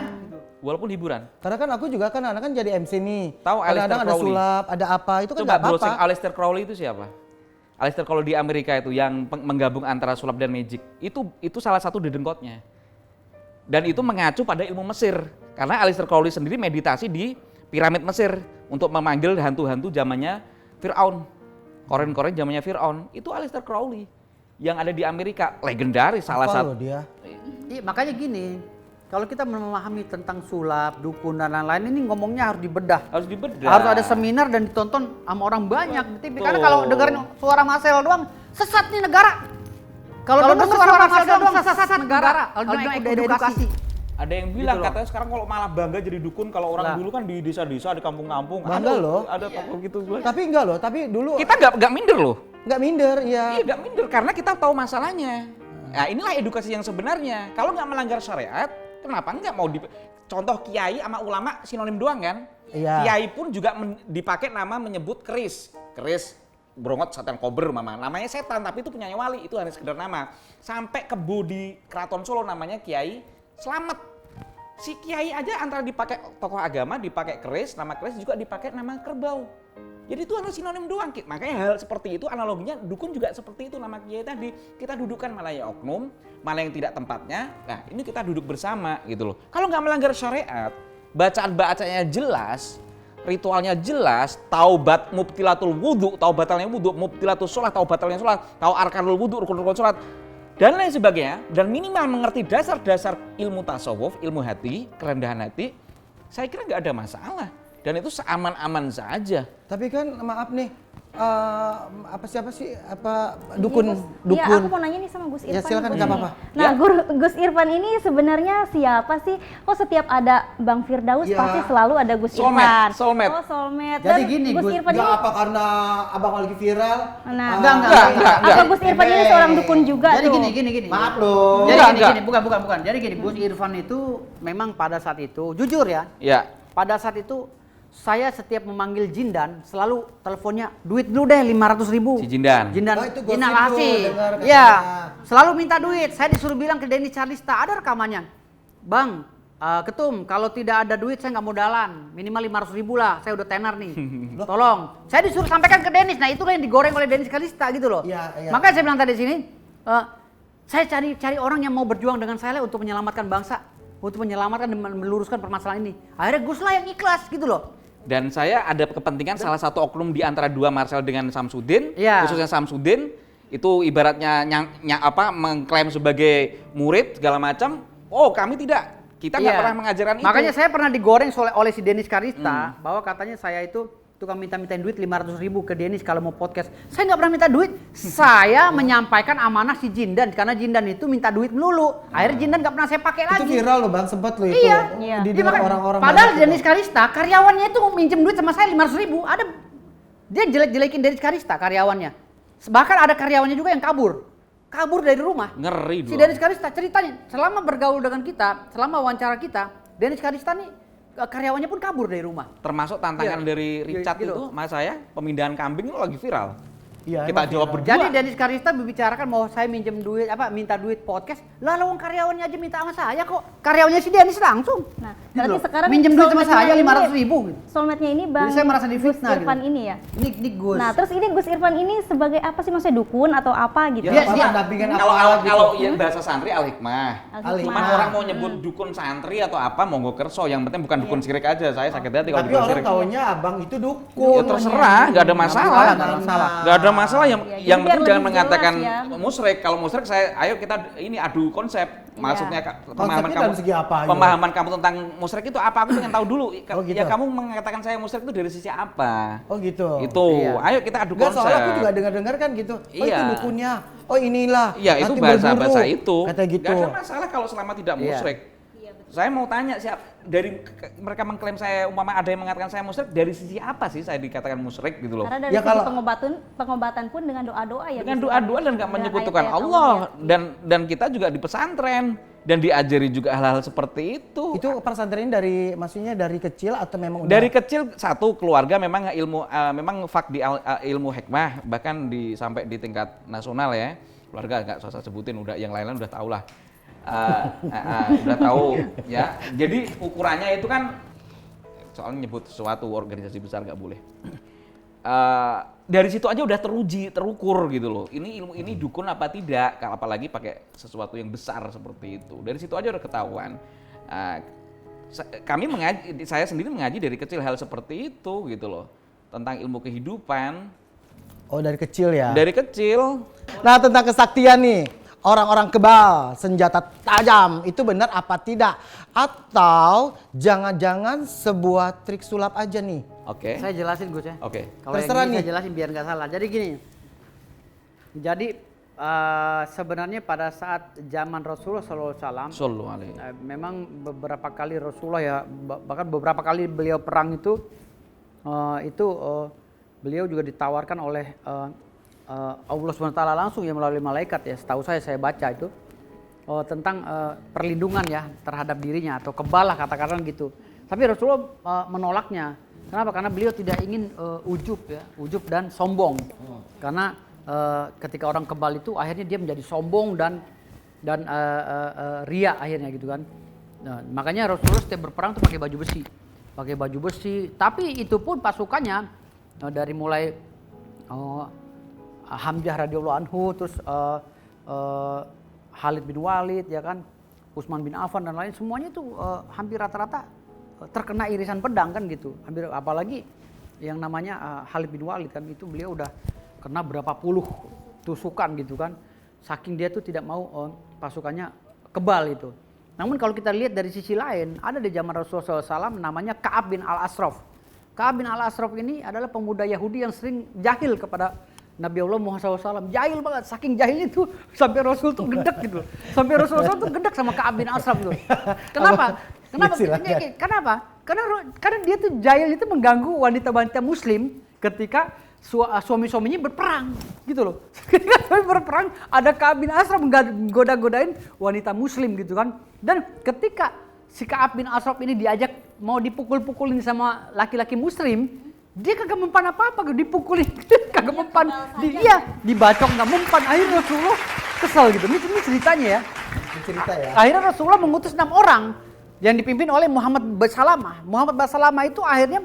Walaupun hiburan. Karena kan aku juga kan anak kan jadi MC nih. Tahu Aleister Kadang-kadang ada Crowley? sulap, ada apa, itu kan Coba nggak apa-apa. browsing Aleister Crowley itu siapa? Aleister Crowley di Amerika itu yang menggabung antara sulap dan magic. Itu salah satu dedengkotnya. Dan itu mengacu pada ilmu Mesir. Karena Aleister Crowley sendiri meditasi di piramid Mesir untuk memanggil hantu-hantu zamannya Fir'aun. Koren-koren zamannya Fir'aun. Itu Aleister Crowley yang ada di Amerika, legendaris salah Apa satu. loh dia. Iya, makanya gini, kalau kita memahami tentang sulap, dukun dan lain-lain, ini ngomongnya harus dibedah. Harus dibedah. Harus ada seminar dan ditonton sama orang banyak di TV. Karena kalau dengerin suara Marcel doang, sesat nih negara. Kalau denger suara Marcel doang, sesat negara. Kalau dengar edukasi. Ada yang bilang Gitu loh. katanya sekarang kalau malah bangga jadi dukun kalau orang Lah. dulu kan di desa-desa, di kampung-kampung. Bangga Ada- loh. Ada tokoh gitu. Tapi enggak loh, tapi dulu Kita nggak minder loh. nggak minder ya. Iya nggak minder karena kita tahu masalahnya. Nah inilah edukasi yang sebenarnya. Kalau nggak melanggar syariat, kenapa nggak mau contoh kiai sama ulama sinonim doang kan? Iya. Kiai pun juga dipakai nama menyebut keris, Brongot Setan Kober namanya setan tapi itu punyanya wali, itu hanya sekedar nama. Sampai kebo di Keraton Solo namanya Kiai Slamet. Si kiai aja antara dipakai tokoh agama, dipakai keris, nama keris juga dipakai nama kerbau. Jadi itu hanya sinonim doang. Makanya hal seperti itu analoginya dukun juga seperti itu, nama kiai tadi. Kita dudukkan malah ya oknum, malah yang tidak tempatnya. Nah ini kita duduk bersama gitu loh. Kalau nggak melanggar syariat, bacaan-bacaannya jelas, ritualnya jelas, taubat mubtilatul wudhu, tahu batalnya wudhu, mubtilatul sholat, tahu batalnya sholat, tahu arkanul wudhu, rukun-rukun sholat, dan lain sebagainya, dan minimal mengerti dasar-dasar ilmu tasawuf, ilmu hati, kerendahan hati, saya kira nggak ada masalah. Dan itu seaman-aman saja. Tapi kan maaf nih, dukun. Iya, aku mau nanya nih sama Gus Irfan. Ya, silakan, nih, nggak Gus. apa-apa. Nah, Gus Irfan ini sebenarnya siapa sih? Kok setiap ada Bang Firdaus Ya. pasti selalu ada Gus Soulmate, Irfan? soulmate. Oh, soulmate. Jadi Dan gini, Gus Gus, Irfan Nggak ini apa karena abang lagi viral. Nah, Enggak. apa Gus Irfan ini seorang dukun juga Jadi tuh? gini. Maaf loh. Jadi Enggak. gini, bukan. Jadi gini, Gus Irfan itu memang pada saat itu, jujur ya, Ya, pada saat itu saya setiap memanggil Jindan selalu teleponnya duit dulu deh 500.000. Si Jindan. Oh, itu gosip Jindan tuh, Lahasi. dengar katanya. Iya, selalu minta duit. Saya disuruh bilang ke Denny Charlista, ada rekamannya. Bang, Ketum, kalau tidak ada duit saya nggak modalan, minimal 500.000 lah. Saya udah tenar nih. Tolong. Saya disuruh sampaikan ke Dennis. Nah itulah yang digoreng oleh Dennis Charlista gitu loh. Iya. Makanya saya bilang tadi di sini, saya cari orang yang mau berjuang dengan saya untuk menyelamatkan bangsa, untuk menyelamatkan dan meluruskan permasalahan ini. Akhirnya Gus lah yang ikhlas gitu loh. dan saya ada kepentingan salah satu oknum di antara dua Marcel dengan Samsudin, Iya. khususnya Samsudin, itu ibaratnya mengklaim sebagai murid segala macam. Oh kami tidak, kita nggak Iya. pernah mengajarkan itu. Makanya saya pernah digoreng oleh si Dennis Charlista bahwa katanya saya itu tukang minta-mintain duit 500.000 ke Dennis kalau mau podcast. Saya nggak pernah minta duit. Saya menyampaikan amanah si Jindan karena Jindan itu minta duit melulu. Akhirnya Jindan nggak pernah saya pakai Itu lagi. viral loh bang, sempat loh itu. Iya. Iya. Di Dia makanya- orang-orang. padahal banyak Dennis Charlista karyawannya itu minjem duit sama saya 500.000. Ada dia jelek-jelekin Dennis Charlista karyawannya. Bahkan ada karyawannya juga yang kabur. kabur dari rumah. Ngeri Si dulu. Dennis Karista ceritanya selama bergaul dengan kita, selama wawancara kita, Dennis Karista nih karyawannya pun kabur dari rumah. Termasuk tantangan Iya. dari Richard Gitu. itu, mas saya, pemindahan kambing itu lagi viral. Iya, Kita emang jawab viral. berdua. Jadi Dennis Karista membicarakan mau saya minjem duit minta duit podcast. Lah lawang karyawannya aja minta sama saya kok. Karyawannya si Dennis langsung. Nah, Gitu berarti loh. sekarang minjem duit sama soulmate-nya saya ini- 500.000 gitu. Soulmate-nya ini Bang Jadi saya merasa Gus difitnah Irfan gitu. ini ya. Ini Gus. Nah, terus ini Gus Irfan ini sebagai apa sih, maksudnya dukun atau apa gitu? Dia- Apa dia- pendampingan Kalau apa gitu. kalau yang bahasa santri al-hikmah. Al-hikmah. Cuman orang mau nyebut dukun santri atau apa monggo kerso, yang penting bukan dukun sirik aja. Saya sakit hati kalau Tapi dukun orang sirik. taunya abang itu Ya dukun. terserah, nggak ada masalah. nggak ada masalah. Nggak ada masalah, yang Iya, yang jadi biar penting jangan lebih mengatakan jelas ya. musyrik. Kalau musyrik ayo kita ini adu konsep. Maksudnya pemahaman Konsepnya kamu dari segi apa, ayo? pemahaman kamu tentang musyrik itu apa? Aku pengen tahu dulu. Oh, gitu. Ya kamu mengatakan saya musyrik itu dari sisi apa? Oh gitu. Itu. Iya. Ayo kita adu Enggak, konsep. soalnya aku juga dengar-dengar kan gitu. Oh itu Iya. dukunnya. Oh inilah. Iya, itu nanti bahasa-bahasa berburu. itu. Kata gitu. Gak ada masalah kalau selama tidak Iya. musyrik. Saya mau tanya mereka mengklaim saya umpama ada yang mengatakan saya musyrik, dari sisi apa sih saya dikatakan musyrik gitu loh? Karena dari Ya, segi kalau- pengobatan pun dengan doa-doa ya. Dengan Gus. doa-doa dan nggak Dengan menyekutukan ayat-ayat Allah, ya. dan kita juga di pesantren dan diajari juga hal-hal seperti itu. Itu pesantren ini maksudnya dari kecil atau memang udah? Dari kecil satu keluarga memang memang fak di ilmu hikmah, bahkan sampai di tingkat nasional ya. Keluarga nggak usah sebutin, udah yang lain-lain udah tahu lah. Udah tahu ya. Jadi ukurannya itu kan soalnya nyebut suatu organisasi besar nggak boleh. Dari situ aja udah terukur gitu loh. Ini ilmu ini dukun apa tidak? Kalau apalagi pakai sesuatu yang besar seperti itu. Dari situ aja udah ketahuan. Kami mengaji, saya sendiri mengaji dari kecil hal seperti itu gitu loh, tentang ilmu kehidupan Oh dari kecil ya. dari kecil. Nah tentang kesaktian nih, orang-orang kebal, senjata tajam, itu benar apa tidak? Atau jangan-jangan sebuah trik sulap aja nih? Oke. Saya jelasin Gus ya. Oke. Kalau yang Terserah ini nih. saya jelasin biar nggak salah. Jadi gini. Jadi sebenarnya pada saat zaman Rasulullah SAW, Sallu alaihi. memang beberapa kali Rasulullah ya, bahkan beberapa kali beliau perang itu beliau juga ditawarkan oleh Allah SWT langsung ya melalui malaikat ya. Setahu saya baca itu tentang perlindungan ya terhadap dirinya atau kebal lah katakanlah gitu. Tapi Rasulullah menolaknya. Kenapa? Karena beliau tidak ingin ujub dan sombong. Karena ketika orang kebal itu akhirnya dia menjadi sombong dan ria akhirnya gitu kan. Nah, makanya Rasulullah setiap berperang tuh pakai baju besi. Tapi itu pun pasukannya dari mulai Hamzah radhiyallahu anhu, terus Khalid bin Walid ya kan, Utsman bin Affan dan lain semuanya itu hampir rata-rata terkena irisan pedang kan gitu. Hampir apalagi yang namanya Khalid bin Walid kan itu beliau udah kena berapa puluh tusukan gitu kan. Saking dia tuh tidak mau pasukannya kebal itu. Namun kalau kita lihat dari sisi lain, ada di zaman Rasulullah SAW namanya Ka'ab bin Al-Ashraf. Ka'ab bin Al-Ashraf ini adalah pemuda Yahudi yang sering jahil kepada Nabi Allah Muhammad SAW. Jahil banget, saking jahilnya itu sampai Rasul tuh gedek gitu. Sampai Rasulullah SAW tuh gedek sama Ka'ab bin Al-Ashraf itu. Kenapa? Ya, silakan. Kenapa? Karena dia tuh jahil itu mengganggu wanita-wanita muslim ketika suami-suaminya berperang gitu loh. Ketika suami berperang ada Ka'ab bin Ashraf menggoda-godain wanita muslim gitu kan. Dan ketika si Ka'ab bin Ashraf ini diajak mau dipukul-pukulin sama laki-laki muslim, dia kagak mempan apa-apa, dipukulin kagak mempan. Dibacok nggak mempan. Akhirnya Rasulullah kesel gitu. Ini ceritanya ya. Cerita ya. Akhirnya Rasulullah mengutus 6 orang yang dipimpin oleh Muhammad Basalamah. Muhammad Basalamah itu akhirnya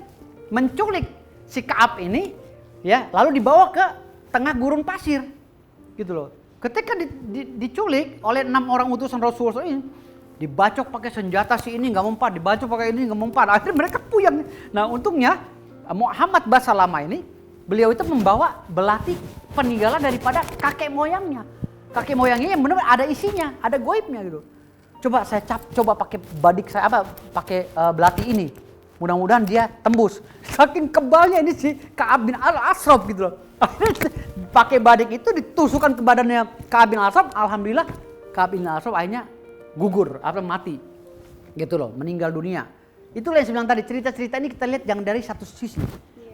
menculik si Ka'ab ini, ya, lalu dibawa ke tengah gurun pasir, gitu loh. Ketika diculik oleh 6 orang utusan Rasulullah ini, dibacok pakai senjata si ini nggak mempan, dibacok pakai ini nggak mempan. Akhirnya mereka puyeng. Nah untungnya Muhammad Basalamah ini, beliau itu membawa belati peninggalan daripada kakek moyangnya. Kakek moyangnya yang benar ada isinya, ada goibnya gitu. Coba saya coba pakai badik saya pakai belati ini. Mudah-mudahan dia tembus. Saking kebalnya ini si Ka'ab bin Al-Ashraf gitu loh. Pakai badik itu ditusukkan ke badannya Ka'ab bin Al-Ashraf. Alhamdulillah Ka'ab bin Al-Ashraf akhirnya gugur atau mati. Gitu loh, meninggal dunia. Itulah yang saya bilang tadi, cerita-cerita ini kita lihat jangan dari satu sisi.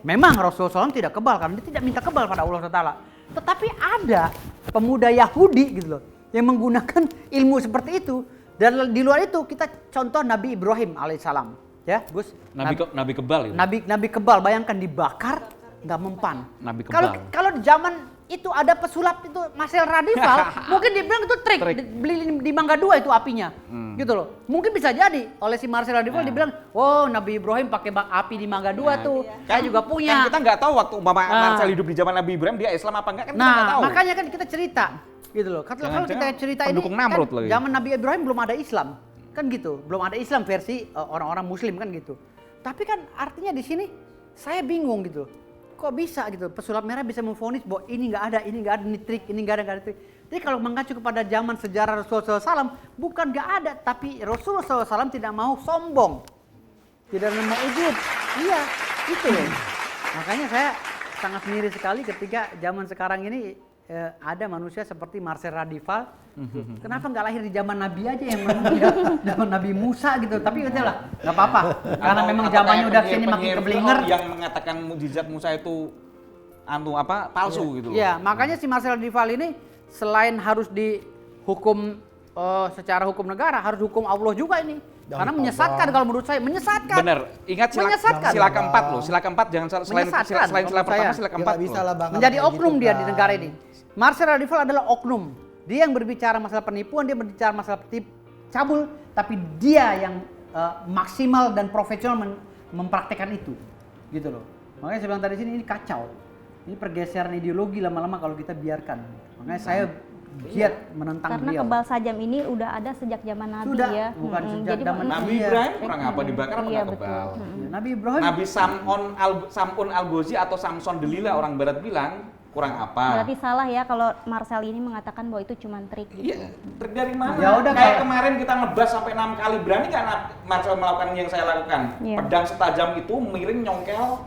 Memang Rasulullah SAW tidak kebal karena dia tidak minta kebal pada Allah SWT. Tetapi ada pemuda Yahudi gitu loh yang menggunakan ilmu seperti itu. Dan di luar itu kita contoh Nabi Ibrahim alaihissalam, ya Gus. Nabi kebal itu. Nabi kebal, bayangkan dibakar nggak mempan. Nabi kebal. Kalau di zaman itu ada pesulap itu Marcel Radival, mungkin dia bilang itu trik. Beli di Mangga 2 itu apinya, gitu loh. Mungkin bisa jadi oleh si Marcel Radival dibilang, oh Nabi Ibrahim pakai api di Mangga 2 tuh, saya juga punya. Kan kita nggak tahu waktu Marcel hidup di zaman Nabi Ibrahim dia Islam apa enggak kan kita nggak tahu. Makanya kan kita cerita, gitu loh. Kalau kita cerita ini, kan zaman Nabi Ibrahim belum ada Islam, kan gitu, belum ada Islam versi orang-orang Muslim kan gitu. Tapi kan artinya di sini saya bingung gitu. Kok bisa gitu pesulap merah bisa memvonis bahwa ini nggak ada, ini trik, ini nggak ada trik. Jadi kalau mengacu kepada zaman sejarah Rasulullah SAW, bukan nggak ada, tapi Rasulullah SAW tidak mau sombong, tidak mau ujub. Iya, itu loh. Makanya saya sangat miris sekali ketika zaman sekarang ini ada manusia seperti Marcel Radival. Kenapa nggak lahir di zaman Nabi aja yang zaman Nabi Musa gitu? Tapi udah lah, nggak apa-apa. Karena memang zamannya udah sini makin keblinger. Yang mengatakan mukjizat Musa itu palsu gitu. Iya, makanya si Marcel Radival ini selain harus dihukum secara hukum negara, harus hukum Allah juga ini. Karena menyesatkan kalau menurut saya, menyesatkan. Bener, ingat sila keempat loh, sila keempat jangan selain sila pertama, sila keempat menjadi oknum dia di negara ini. Marcel Radival adalah oknum. Dia yang berbicara masalah penipuan, dia berbicara masalah cabul, tapi dia yang maksimal dan profesional mempraktekkan itu, gitu loh. Makanya saya bilang tadi sini ini kacau, ini pergeseran ideologi lama-lama kalau kita biarkan. Makanya saya giat menentang karena beliau. Kebal sajam ini udah ada sejak zaman Nabi Sudah, ya. bukan sejak zaman Nabi Ibrahim kurang apa dibakar apa kebal. Nabi Ibrahim. Nabi Sam'un Al-Ghazi atau Samson Delila orang barat bilang kurang apa. Berarti salah ya kalau Marcel ini mengatakan bahwa itu cuma trik gitu. Iya, trik dari mana? Ya udah, kayak kemarin kita ngebahas sampai 6 kali, berani nggak Marcel melakukan yang saya lakukan? Iya. Pedang setajam itu miring nyongkel,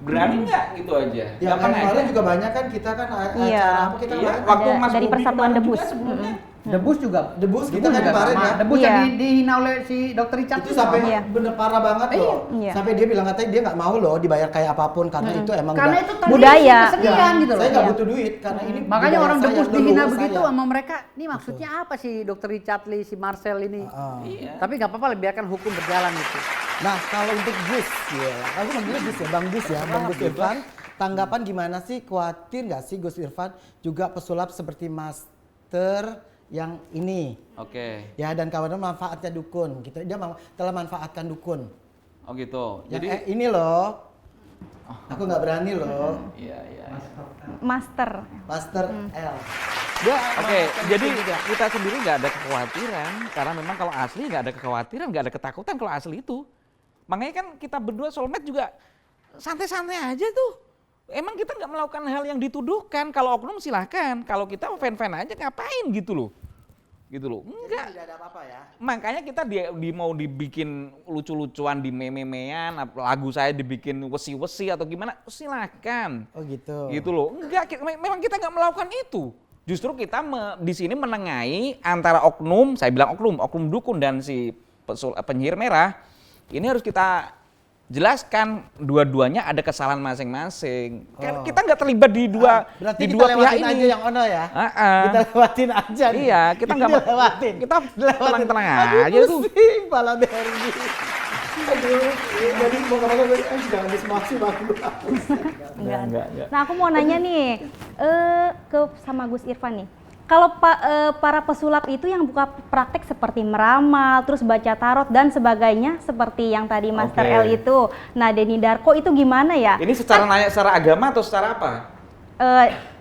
berani nggak gitu aja? Ya kan kemarin juga banyak kan kita kan Iya. acara apa kita Iya, kemarin? waktu Mas dari Bobi Persatuan kemarin Debus. juga sebenarnya. Debus juga. Debus kita kan kemarin ya. Debus Iya. yang dihina oleh si Dr. Richard Itu sampai Iya. bener parah banget loh. Iya. Sampai dia bilang katanya dia nggak mau loh dibayar kayak apapun karena itu emang karena udah- itu tradisi budaya. kesenian gitu loh. Saya nggak Iya. butuh duit karena ini Makanya budaya orang saya, Debus leluhur dihina saya. begitu sama mereka. Ini maksudnya apa sih Dr. Richard Lee, si Marcel ini? Iya. Tapi nggak apa-apa, biarkan hukum berjalan itu. Nah kalau untuk Gus, ya, aku manggilnya Gus ya, Bang Gus ya, Bang Gus Irfan. Tanggapan gimana sih? Khawatir nggak sih Gus Irfan juga pesulap seperti Master yang ini? Oke. Ya dan kawannya manfaatnya dukun, gitu. Dia telah manfaatkan dukun. Oh gitu. Yang Jadi ini loh, aku nggak berani loh, iya. Master. Master L. Oke, jadi kita sendiri nggak ada kekhawatiran karena memang kalau asli nggak ada kekhawatiran, nggak ada ketakutan kalau asli itu. Makanya kan kita berdua soulmate juga santai-santai aja tuh. Emang kita nggak melakukan hal yang dituduhkan. Kalau oknum silahkan, kalau kita fan-fan aja ngapain gitu loh. Gitu loh. Enggak. Tidak ada apa-apa ya. Makanya kita mau dibikin lucu-lucuan di meme-memean, lagu saya dibikin wesi-wesi atau gimana, silahkan. Oh gitu. Gitu loh. Enggak, memang kita nggak melakukan itu. Justru kita di sini menengahi antara oknum, saya bilang oknum dukun dan si penyihir merah. Ini harus kita jelaskan dua-duanya ada kesalahan masing-masing. Kan kita nggak terlibat di dua Berarti di kita dua pihak lewatin ini. aja yang ono ya. Kita lewatin aja. nih. Iya, kita nggak mau lewatin. kita tenang-tenang aja tuh. Pusing, pala Berdi. Aduh, jadi mau kemana gue? Jangan dismasi bagus. Enggak. Nah aku mau nanya nih sama Gus Irfan nih. Kalau para pesulap itu yang buka praktek seperti meramal, terus baca tarot dan sebagainya seperti yang tadi Master Oke. L itu. Nah Denny Darko itu gimana ya? Ini secara nanya secara agama atau secara apa?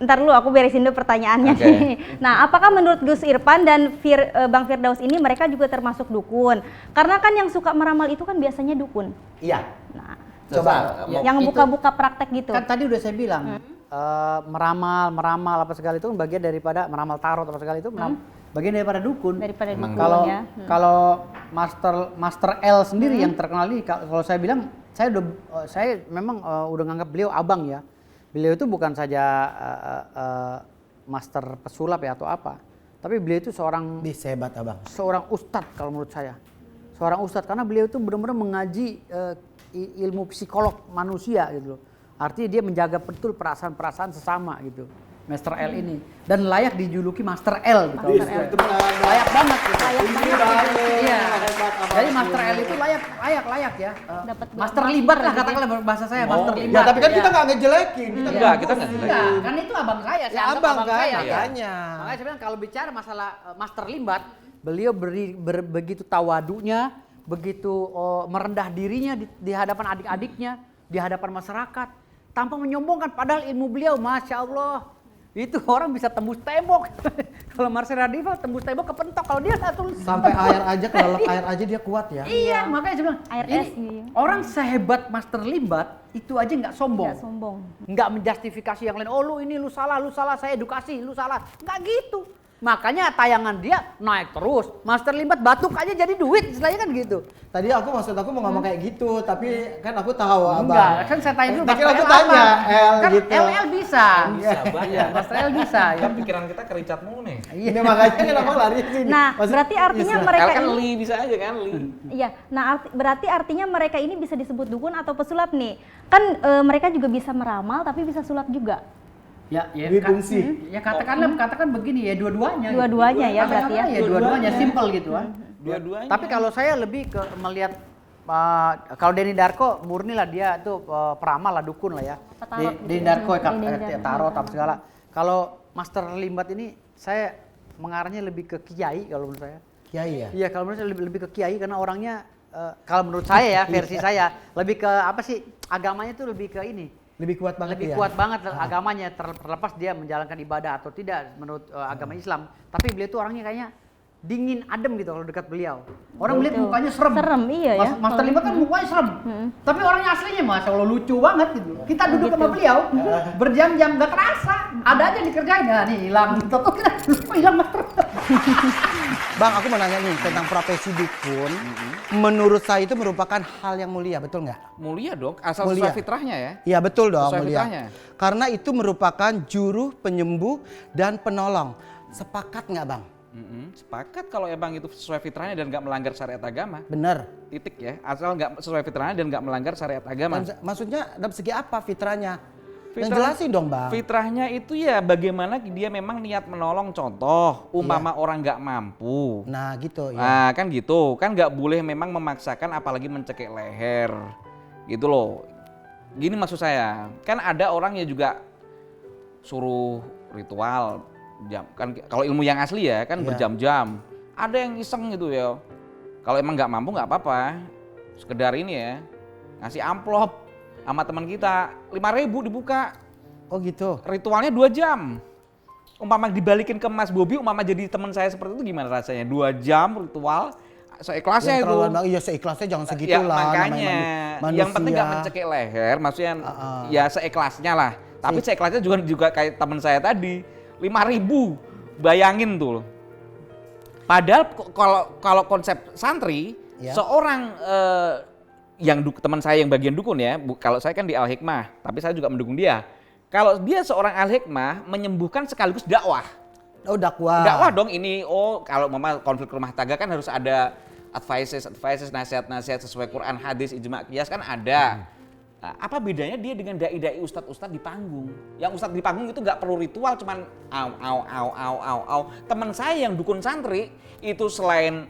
Ntar dulu aku beresin dulu pertanyaannya Oke. nih. Nah, apakah menurut Gus Irfan dan Bang Firdaus ini mereka juga termasuk dukun? Karena kan yang suka meramal itu kan biasanya dukun. Iya. Nah, Coba. yang buka-buka praktek gitu. Kan tadi udah saya bilang, meramal apa segala itu kan bagian daripada meramal tarot apa segala itu bagian daripada dukun. Daripada dukun Kalau ya. kalau Master L sendiri yang terkenal ini, kalau saya bilang saya memang udah nganggap beliau abang ya. Beliau itu bukan saja master pesulap ya atau apa, tapi beliau itu seorang Hebat abang. ustadz kalau menurut saya. Seorang ustadz karena beliau itu benar-benar mengaji ilmu psikolog manusia gitu loh. Artinya dia menjaga betul perasaan-perasaan sesama gitu. Master L ini, dan layak dijuluki Master L gitu. Itu benar. Layak banget gitu. Layak banget. Iya. Jadi Master L itu layak ya. Dapat Master gelar Limbat lah gitu ya. katakanlah bahasa saya, Master Ya Limbat. tapi kan ya. kita nggak ngejelekin. Kita Enggak, kita nggak Enggak, kan itu abang saya. Ya anggap abang kan, saya. makanya. Makanya saya bilang kalau bicara masalah Master Limbat, beliau begitu tawadunya, begitu merendah dirinya di hadapan adik-adiknya, di hadapan masyarakat, tanpa menyombongkan. Padahal ilmu beliau, masya Allah, itu orang bisa tembus tembok. Kalau Marcel Radival tembus tembok kepentok, kalau dia satu Sampai air aja, kelelep air aja dia kuat ya. Iya, makanya saya bilang, Air ini es nih. orang sehebat Master Limbat itu aja nggak sombong. Nggak sombong. Nggak menjustifikasi yang lain. Oh lu ini lu salah, saya edukasi, lu salah. Nggak gitu. Makanya tayangan dia naik terus. Master Limbat batuk aja jadi duit, istilahnya kan gitu. Tadi aku mau ngomong kayak gitu, tapi kan aku tahu abang. Enggak, kan saya tanya dulu Tapi Master aku L tanya apa? L Kan gitu. LL bisa. Bisa banyak. Master L bisa. Ya. Kan pikiran kita kericat mulu nih. Ini makanya kenapa lari ke sini. Nah, Maksud- berarti artinya Isra. mereka L kan ini Li bisa aja kan Li. Iya, nah berarti artinya mereka ini bisa disebut dukun atau pesulap nih. Kan mereka juga bisa meramal tapi bisa sulap juga. Ya, Bifungsi. Ya katakan begini ya dua-duanya. Dua-duanya ya berarti ya. Ya dua-duanya simple gitu kan. Dua-duanya. Tapi kalau saya lebih ke melihat kalau Denny Darko murni lah dia itu peramal lah, dukun lah ya. Petarot gitu Denny ya. Darko Denny Darko. tarot apa segala. Kalau Master Limbat ini saya mengarahnya lebih ke kiai kalau menurut saya. Kiai ya. Iya, kalau menurut saya lebih ke kiai karena orangnya kalau menurut saya ya versi saya lebih ke apa sih, agamanya tuh lebih ke ini. Lebih kuat banget Lebih ya. kuat banget agamanya, terlepas dia menjalankan ibadah atau tidak menurut agama Islam. Tapi beliau tuh orangnya kayaknya dingin, adem gitu kalau dekat beliau. Orang melihat Betul. mukanya serem. Serem, iya ya. Master Limbat kan mukanya serem. Tapi orangnya aslinya masya Allah lucu banget gitu. Kita duduk sama beliau berjam-jam nggak kerasa. Ada aja dikerjain, ya nih hilang. Toto kita hilang Master. Bang, aku mau nanya nih tentang profesi dukun. Menurut saya itu merupakan hal yang mulia, betul nggak? Mulia dong, asal Mulia. sesuai fitrahnya ya. Iya betul dong, Sesuai mulia. fitrahnya. Karena itu merupakan juru penyembuh dan penolong. Sepakat nggak bang? Sepakat kalau emang itu sesuai fitrahnya dan nggak melanggar syariat agama. Bener. Titik ya, asal nggak sesuai fitrahnya dan nggak melanggar syariat agama. Maksudnya dalam segi apa fitranya? Yang Fitrah- jelasin dong bang. Fitrahnya itu ya bagaimana dia memang niat menolong, contoh umpama orang nggak mampu. Nah gitu ya. Nah kan gitu, kan nggak boleh memang memaksakan apalagi mencekik leher gitu loh. Gini maksud saya, kan ada orang yang juga suruh ritual, kan kalau ilmu yang asli ya kan Iya. berjam-jam. Ada yang iseng gitu ya, kalau emang nggak mampu nggak apa-apa, sekedar ini ya, ngasih amplop sama teman kita, 5.000 dibuka, Oh gitu. ritualnya 2 jam. Umpama dibalikin ke Mas Bobi, umpama jadi teman saya seperti itu gimana rasanya? 2 jam ritual, seikhlasnya Yang itu. terlaluan bang. Iya seikhlasnya jangan Ya segitulah. makanya, namanya yang penting nggak manusia. mencekik leher, maksudnya ya seikhlasnya lah. Tapi seikhlasnya juga kayak teman saya tadi, 5.000, bayangin tuh. Padahal kalau konsep santri, Ya. seorang teman saya yang bagian dukun ya, kalau saya kan di Al Hikmah, tapi saya juga mendukung dia. Kalau dia seorang Al Hikmah menyembuhkan sekaligus dakwah. Oh dakwah. Dakwah dong ini, kalau mama konflik rumah tangga kan harus ada advices, nasihat-nasihat sesuai Quran, hadis, ijma, qiyas kan ada. Nah, apa bedanya dia dengan dai-dai ustadz-ustadz di panggung? Yang ustadz di panggung itu nggak perlu ritual, cuman au. Teman saya yang dukun santri itu selain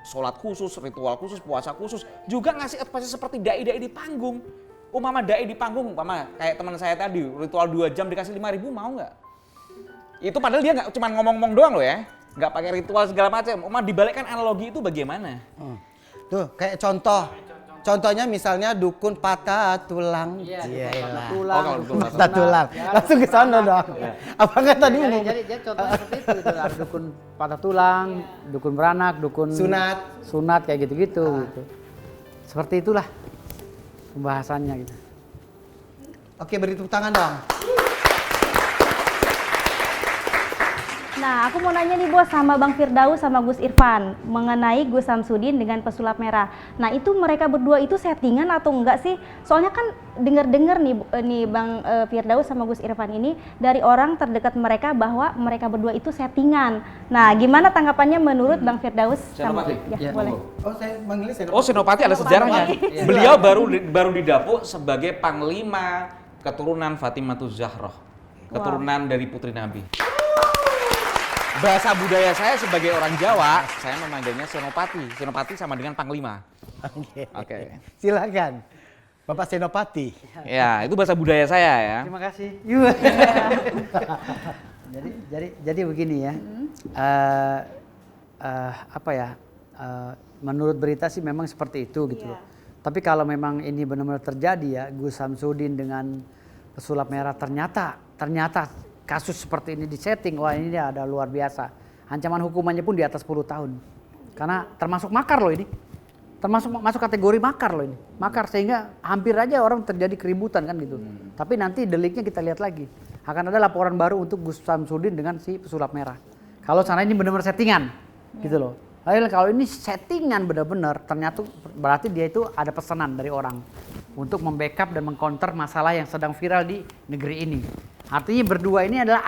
sholat khusus, ritual khusus, puasa khusus, juga ngasih advice seperti dai-dai di panggung. Umpama dai di panggung, umpama kayak teman saya tadi, ritual 2 jam dikasih 5.000 mau nggak? Itu padahal dia nggak cuma ngomong-ngomong doang loh ya, nggak pakai ritual segala macam. Umpama dibalikkan analogi itu bagaimana? Tuh kayak contohnya misalnya dukun patah tulang. Iya, lah. tulang. kalau dukun Patah tulang. Langsung ke sana dong. Apakah tadi Jadi, mau jadi contohnya seperti itu, gitu. Ada dukun patah tulang, dukun beranak, dukun sunat kayak gitu-gitu. Gitu. Seperti itulah pembahasannya gitu. Oke, beri tepuk tangan dong. Nah, aku mau nanya nih bos sama Bang Firdaus sama Gus Irfan mengenai Gus Samsudin dengan pesulap merah. Nah, itu mereka berdua itu settingan atau enggak sih? Soalnya kan dengar-dengar nih Bang Firdaus sama Gus Irfan ini dari orang terdekat mereka bahwa mereka berdua itu settingan. Nah, gimana tanggapannya menurut Bang Firdaus sama Senopati. ya, Ya, boleh. Oh, saya manggilnya Oh, Senopati ada sejarahnya. Beliau baru didapuk sebagai panglima keturunan Fatimah Zahroh. keturunan dari putri Nabi. Bahasa budaya saya sebagai orang Jawa, saya memanggilnya Senopati. Senopati sama dengan Panglima. Oke. Silakan. Bapak Senopati. Ya, itu bahasa budaya saya ya. Terima kasih. jadi begini ya. Apa ya? Menurut berita sih memang seperti itu gitu loh. Tapi kalau memang ini benar-benar terjadi ya, Gus Samsudin dengan pesulap merah ternyata kasus seperti ini disetting, wah ini ada luar biasa. Ancaman hukumannya pun di atas 10 tahun. Karena termasuk makar loh ini. Masuk kategori makar loh ini. Makar sehingga hampir aja orang terjadi keributan kan gitu. Tapi nanti deliknya kita lihat lagi. Akan ada laporan baru untuk Gus Samsudin dengan si pesulap merah. Kalau sana ini benar-benar settingan gitu loh. Kalau ini settingan benar-benar, ternyata berarti dia itu ada pesanan dari orang untuk membackup dan mengcounter masalah yang sedang viral di negeri ini. Artinya berdua ini adalah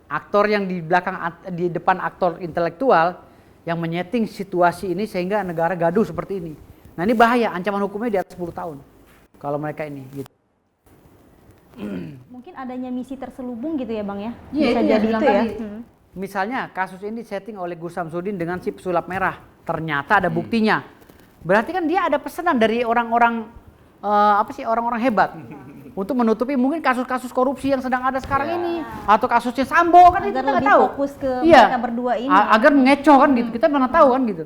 aktor yang di belakang, di depan aktor intelektual yang menyeting situasi ini sehingga negara gaduh seperti ini. Nah ini bahaya, ancaman hukumnya di atas 10 tahun kalau mereka ini. Gitu. Mungkin adanya misi terselubung gitu ya Bang ya? Iya, Bisa itu jadi yang itu ya. tadi. Misalnya kasus ini setting oleh Gus Samsudin dengan si pesulap merah, ternyata ada buktinya. Berarti kan dia ada pesanan dari orang-orang orang-orang hebat untuk menutupi mungkin kasus-kasus korupsi yang sedang ada sekarang ini atau kasusnya Sambo kan itu Agar kita nggak lebih tahu. fokus ke mereka berdua ini. Agar mengecoh kan gitu, kita mana tahu kan gitu.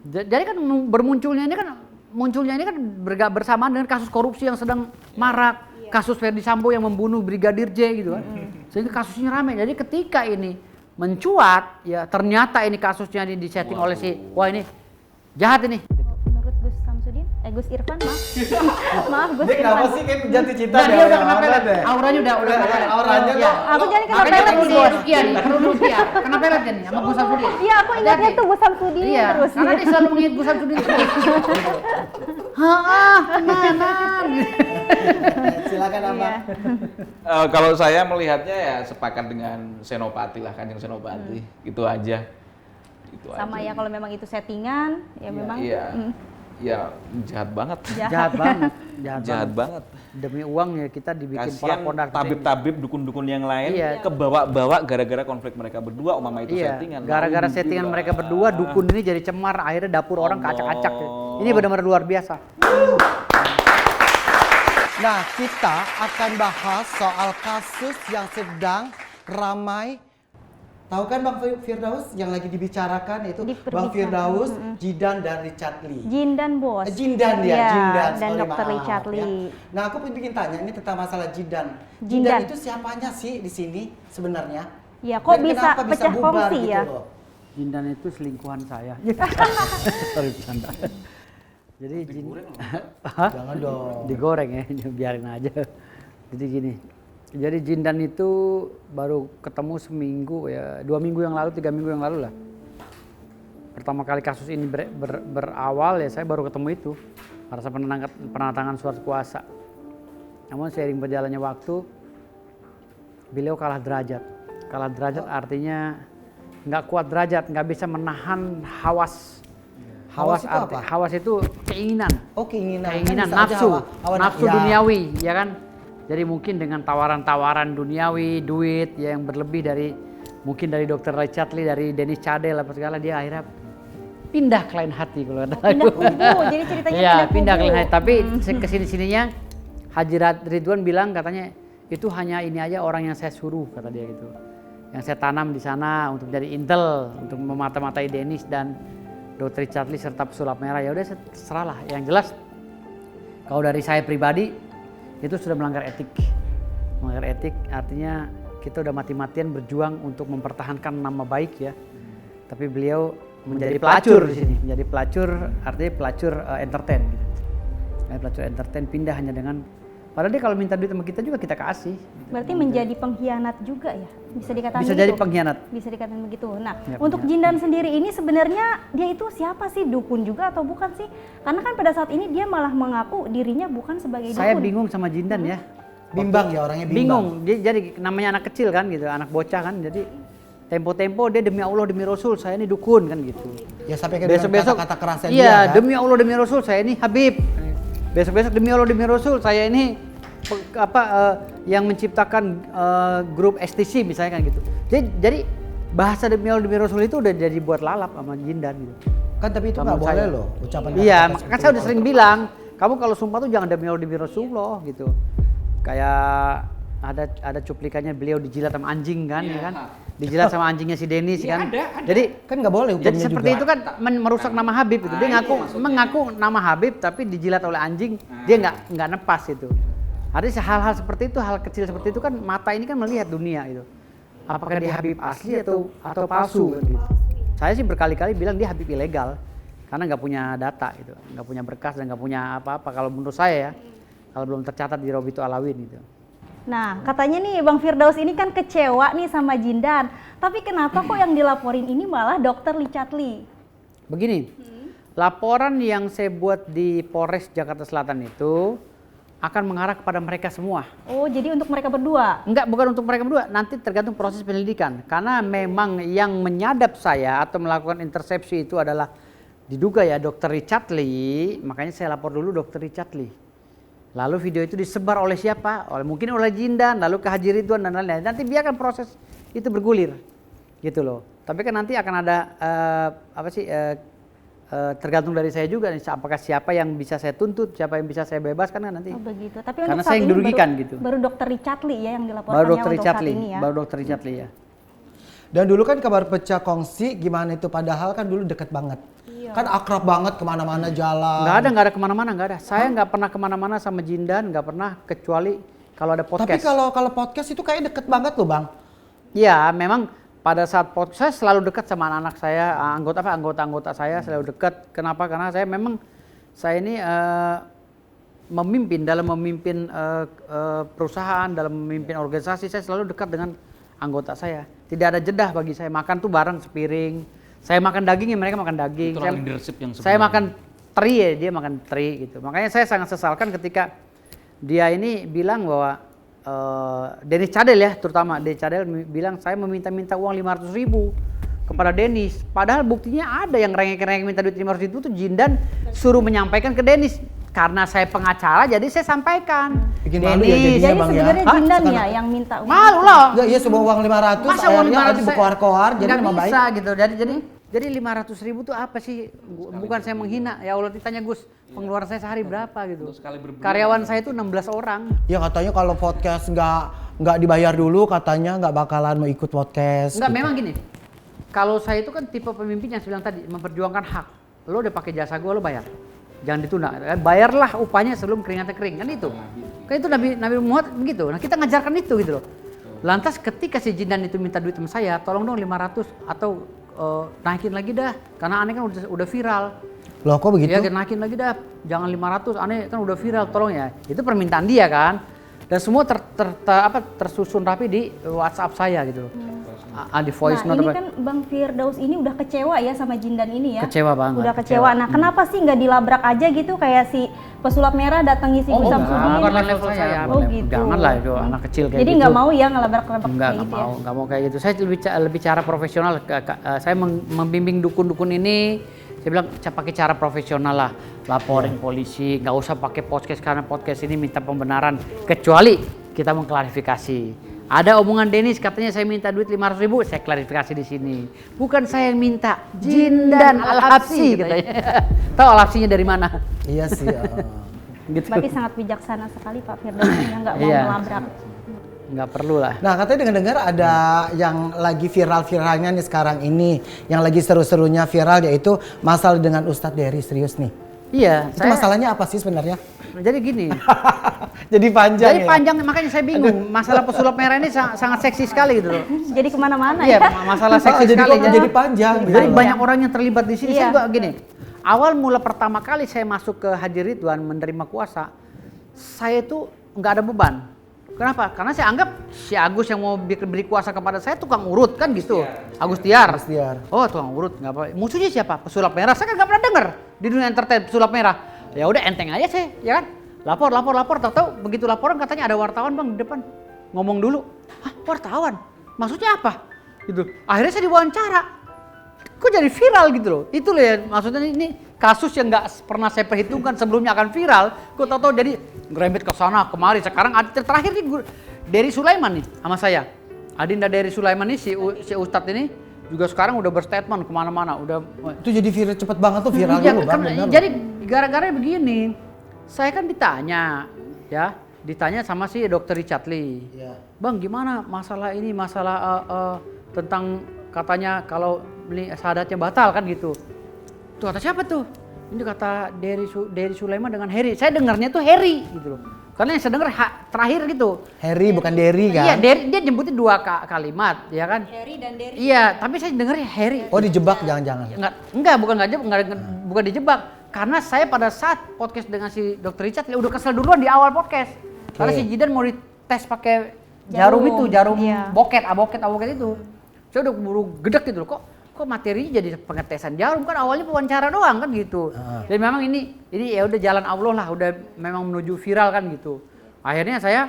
Jadi kan munculnya ini kan bersamaan dengan kasus korupsi yang sedang marak, kasus Ferdi Sambo yang membunuh Brigadir J gitu kan. Sehingga kasusnya ramai. Jadi ketika ini mencuat, ya ternyata ini kasusnya ini disetting oleh wah ini jahat ini. Menurut Gus Samsudin, Gus Irfan maaf. Maaf Gus Dia Irfan. kenapa sih kayak jatuh cinta Nah, deh dia udah orang kena orang pelet, deh. auranya udah Auranya ya. Aku jadi kena Makanya pelet perlu nih, Bos. Rukia nih, perlu Rukia. Kena pelet dia nih sama Gus Samsudin. Iya, aku ingatnya tuh Gus Samsudin Iya, terus. karena dia selalu mengingat Gus Samsudin terus. Tenanan. Silakan Abang. Kalau saya melihatnya ya sepakat dengan Senopati lah, Kanjeng Senopati. Gitu aja. Sama ya kalau memang itu settingan, ya memang. Iya. Ya jahat banget. Jahat banget. Jahat banget. Demi uang ya kita dibikin Kasihan porak-porak. tabib-tabib, dukun-dukun yang lain Iya. kebawa-bawa gara-gara konflik mereka berdua, umpama itu Iya, settingan. gara-gara Nauzubillah. settingan mereka berdua, dukun ini jadi cemar, akhirnya dapur orang Allah. kacak-kacak. Ini benar-benar luar biasa. Nah, kita akan bahas soal kasus yang sedang ramai. Tahu kan Bang Firdaus yang lagi dibicarakan itu Bang Firdaus, Jidan dan Richard Lee. Jindan Bos. Jindan ya, Iya, Jindan. dan Sorry, Dr. maaf, Richard ya. Lee. Nah, aku bikin tanya ini tentang masalah Jidan. Jindan. Jidan itu siapanya sih di sini sebenarnya? Ya, kok Dan bisa kenapa pecah bubar kongsi gitu ya? loh? Jindan itu selingkuhan saya. Sorry bercanda. Jadi Jangan dong. digoreng ya, biarin aja. Jadi gini. Jadi Jindan itu baru ketemu seminggu ya, 2 minggu yang lalu, 3 minggu yang lalu lah. Pertama kali kasus ini berawal ya saya baru ketemu itu. Pada penandatangan surat kuasa. Namun seiring berjalannya waktu, beliau kalah derajat. Kalah derajat artinya nggak kuat derajat, nggak bisa menahan hawas. Hawas itu apa? Hawas itu keinginan. Oh, keinginan. Keinginan, Kan bisa aja nafsu, hawa nafsu ya. duniawi, ya kan? Jadi mungkin dengan tawaran-tawaran duniawi, duit ya yang berlebih dari mungkin dari Dr. Richard Lee, dari Dennis Cadel apa segala, dia akhirnya pindah ke lain hati kalau kata Pindah aku. kubu, jadi ceritanya Iya, pindah pindah ke kubu. lain hati. Tapi kesini-sininya Haji Ridwan bilang katanya itu hanya ini aja orang yang saya suruh kata dia gitu. Yang saya tanam di sana untuk jadi intel, untuk memata-matai Dennis dan Dr. Richard Lee serta pesulap merah. Ya udah serahlah. Yang jelas kalau dari saya pribadi itu sudah melanggar etik. Melanggar etik artinya kita udah mati-matian berjuang untuk mempertahankan nama baik ya. Tapi beliau menjadi pelacur di sini. Menjadi pelacur artinya pelacur entertain gitu. Pelacur entertain pindah hanya dengan padahal dia kalau minta duit sama kita juga kita kasih. Berarti menjadi pengkhianat juga ya? Bisa dikatakan Bisa begitu? jadi pengkhianat. Bisa dikatakan begitu. Nah, Ya, untuk pengkhianat. Jindan sendiri ini sebenarnya dia itu siapa sih? Dukun juga atau bukan sih? Karena kan pada saat ini dia malah mengaku dirinya bukan sebagai Saya dukun. bingung sama Jindan ya. Bimbang ya orangnya bimbang. Bingung. Jadi namanya anak kecil kan gitu, anak bocah kan. Jadi tempo-tempo dia demi Allah demi Rasul saya ini dukun kan gitu. Ya sampai ke Besok-besok kata-kata kerasnya iya, dia kan. demi Allah demi Rasul saya ini Habib. Besok-besok demi Allah demi Rasul saya ini yang menciptakan grup STC misalnya kan gitu. Jadi bahasa demi Allah demi Rasul itu udah jadi buat lalap sama jindan gitu. Kan tapi itu Sama nggak boleh saya. loh ucapan. Iya, kata-kata kan saya udah sering bilang, kamu kalau sumpah tuh jangan demi Allah demi Rasulullah gitu. Kayak ada cuplikannya beliau dijilat sama anjing kan, ya kan? Dijilat sama anjingnya si Denis Iya, kan. ada. Jadi kan nggak boleh jadi hukumnya seperti juga. itu kan merusak nama Habib gitu. Dia mengaku nama Habib tapi dijilat oleh anjing, dia nggak nepas itu. Ada hal-hal seperti itu, hal kecil seperti itu kan mata ini kan melihat dunia itu. Apakah dia Habib asli atau palsu kan gitu. Saya sih berkali-kali bilang dia Habib ilegal karena nggak punya data gitu, nggak punya berkas dan nggak punya apa-apa kalau menurut saya ya, kalau belum tercatat di Robitu Alawin gitu. Nah, katanya nih Bang Firdaus ini kan kecewa nih sama jindan. Tapi kenapa kok yang dilaporin ini malah Dokter Lichatli? Begini, laporan yang saya buat di Polres Jakarta Selatan itu akan mengarah kepada mereka semua. Oh, jadi untuk mereka berdua? Enggak, bukan untuk mereka berdua, nanti tergantung proses penyelidikan. Karena memang yang menyadap saya atau melakukan intersepsi itu adalah diduga ya Dokter Lichatli, makanya saya lapor dulu Dokter Lichatli. Lalu video itu disebar oleh siapa? Mungkin oleh jindan, lalu ke Haji Ridwan dan lain-lain. Nanti biarkan proses itu bergulir, gitu loh. Tapi kan nanti akan ada tergantung dari saya juga nih, apakah siapa yang bisa saya tuntut, siapa yang bisa saya bebaskan kan nanti. Oh begitu. Tapi Karena untuk saya saat yang ini dirugikan gitu. baru Dokter Lichatli ya yang dilaporkannya Baru Dokter untuk saat Lichatli, ini ya. baru Dokter Lichatli ya. Dan dulu kan kabar pecah kongsi gimana itu, padahal kan dulu deket banget. Iya. Kan akrab banget kemana-mana jalan. Nggak ada kemana-mana, nggak ada. Saya nggak pernah kemana-mana sama jindan, nggak pernah kecuali kalau ada podcast. Tapi kalau podcast itu kayak deket banget loh Bang. Iya, memang pada saat podcast saya selalu dekat sama anak-anak saya, anggota-anggota saya selalu dekat. Kenapa? Karena saya memang ini dalam memimpin perusahaan, dalam memimpin organisasi, saya selalu dekat dengan anggota saya. Tidak ada jeda bagi saya, makan tuh bareng sepiring. Saya makan daging, ya mereka makan daging. Itulah leadership yang Saya sebenarnya. makan teri, ya dia makan teri gitu. Makanya saya sangat sesalkan ketika dia ini bilang bahwa Denis Cadel ya, terutama Denis Cadel bilang saya meminta uang 500.000 kepada Denis. Padahal buktinya ada yang rengek-rengek minta duit 500.000 itu jindan suruh menyampaikan ke Denis. Karena saya pengacara jadi saya sampaikan. Bikin malu ya jadinya, Jadi Bang, ya? sebenarnya Hah? jindan Sekarang- ya yang minta uang. Malu loh. Enggak, iya sebuah uang 500, Masa uang akhirnya 500 nanti berkoar-koar, jadi nggak nama baik. bisa gitu. Jadi 500.000 itu apa sih? Bukan saya menghina. Ya Allah ditanya Gus, pengeluaran saya sehari berapa gitu. Untuk sekali berbulan. Karyawan saya itu 16 orang. Ya katanya kalau podcast nggak dibayar dulu, katanya nggak bakalan mau ikut podcast. Enggak, gitu. memang gini. Kalau saya itu kan tipe pemimpin yang saya bilang tadi, memperjuangkan hak. Lo udah pakai jasa gue, lo bayar. Jangan ditunda. Bayarlah upahnya sebelum keringatnya kering, kan itu. Kan itu Nabi Muhammad begitu. Nah, kita ngajarkan itu gitu loh. Lantas ketika si jindan itu minta duit sama saya, tolong dong 500 atau naikin lagi dah. Karena aneh kan udah viral. Loh kok begitu? Ya naikin lagi dah. Jangan 500, aneh kan udah viral, tolong ya. Itu permintaan dia kan. Dan semua tersusun rapi di WhatsApp saya gitu loh. Di voice Nah note ini apa. kan Bang Firdaus ini udah kecewa ya sama jindan ini ya. Kecewa banget. Udah kecewa. Nah kenapa sih nggak dilabrak aja gitu kayak si pesulap merah datang ngisi Gus Samsudin? bukan level saya. Oh gitu. Janganlah itu anak kecil kayak Jadi gitu. nggak mau ya ngelabrak-labrak Enggak kayak gitu mau, ya? nggak mau kayak gitu. Saya lebih cara profesional. Saya membimbing dukun-dukun ini. Saya bilang pakai cara profesional lah, laporin polisi, nggak usah pakai podcast karena podcast ini minta pembenaran. Kecuali kita mengklarifikasi. Ada omongan Denis katanya saya minta duit 500.000, saya klarifikasi di sini. Bukan saya yang minta, jindan Al-Habsyi katanya. Tahu Al-Habsyinya dari mana? Iya sih. Gitu. Berarti sangat bijaksana sekali Pak Firdaus yang nggak mau Iya. melabrak. Nggak perlu lah. Nah katanya dengar-dengar ada yang lagi viral-viralnya nih sekarang ini, yang lagi seru-serunya viral yaitu masalah dengan Ustadz Dery, serius nih. Iya. Itu masalahnya apa sih sebenarnya? Jadi gini. Jadi panjang. Jadi ya? panjang, makanya saya bingung. Masalah pesulap merah ini sangat seksi sekali gitu loh. Jadi kemana-mana Iya, ya. masalah seksi jadi sekali. kok jadi panjang. gitu Jadi loh. banyak orang yang terlibat di sini. Iya. Saya juga gini. Awal mula pertama kali saya masuk ke Haji Ridwan menerima kuasa, saya itu nggak ada beban. Kenapa? Karena saya anggap si Agus yang mau beri kuasa kepada saya tukang urut kan gitu. Agus Tiar. Agus Tiar. Oh tukang urut nggak apa. Musuhnya siapa? Pesulap merah. Saya kan nggak pernah dengar di dunia entertain pesulap merah. Ya udah enteng aja saya, ya kan? Lapor. Tahu begitu laporan katanya ada wartawan bang di depan. Ngomong dulu. Hah wartawan? Maksudnya apa? Gitu. Akhirnya saya diwawancara. Kok jadi viral gitu loh. Itu loh ya maksudnya ini kasus yang nggak pernah saya perhitungkan sebelumnya akan viral. Kok tahu-tahu jadi ngerembet ke sana kemari. Sekarang terakhir nih Dery Sulaiman nih sama saya. Adinda Dery Sulaiman nih si Ustadz ini juga sekarang udah berstatement kemana-mana. Itu jadi viral cepet banget tuh viralnya Iya, loh Bang. kan, bener loh. jadi gara-gara begini, saya kan ditanya sama si Dokter Richard Lee. Iya. Bang, gimana masalah ini, masalah tentang katanya kalau syahadatnya batal kan gitu. Tuh kata siapa tuh? Ini kata Dery Sulaiman dengan Harry. Saya dengarnya tuh Harry gitu loh. Karena yang saya dengar terakhir gitu. Harry bukan Dery kan? Iya, dia nyebutnya 2 kalimat, ya kan? Harry dan Dery. Iya, tapi saya dengarnya Harry. Oh dijebak jangan-jangan. Bukan dijebak. Karena saya pada saat podcast dengan si Dr. Richard udah kesel duluan di awal podcast. Karena si Jidan mau dites pakai jarum Iya. boket itu. Saya udah buru gedek gitu loh, kok materinya jadi pengetesan jarum, kan awalnya pewawancara doang kan gitu. Dan memang ini ya udah jalan Allah lah, udah memang menuju viral kan gitu. Akhirnya saya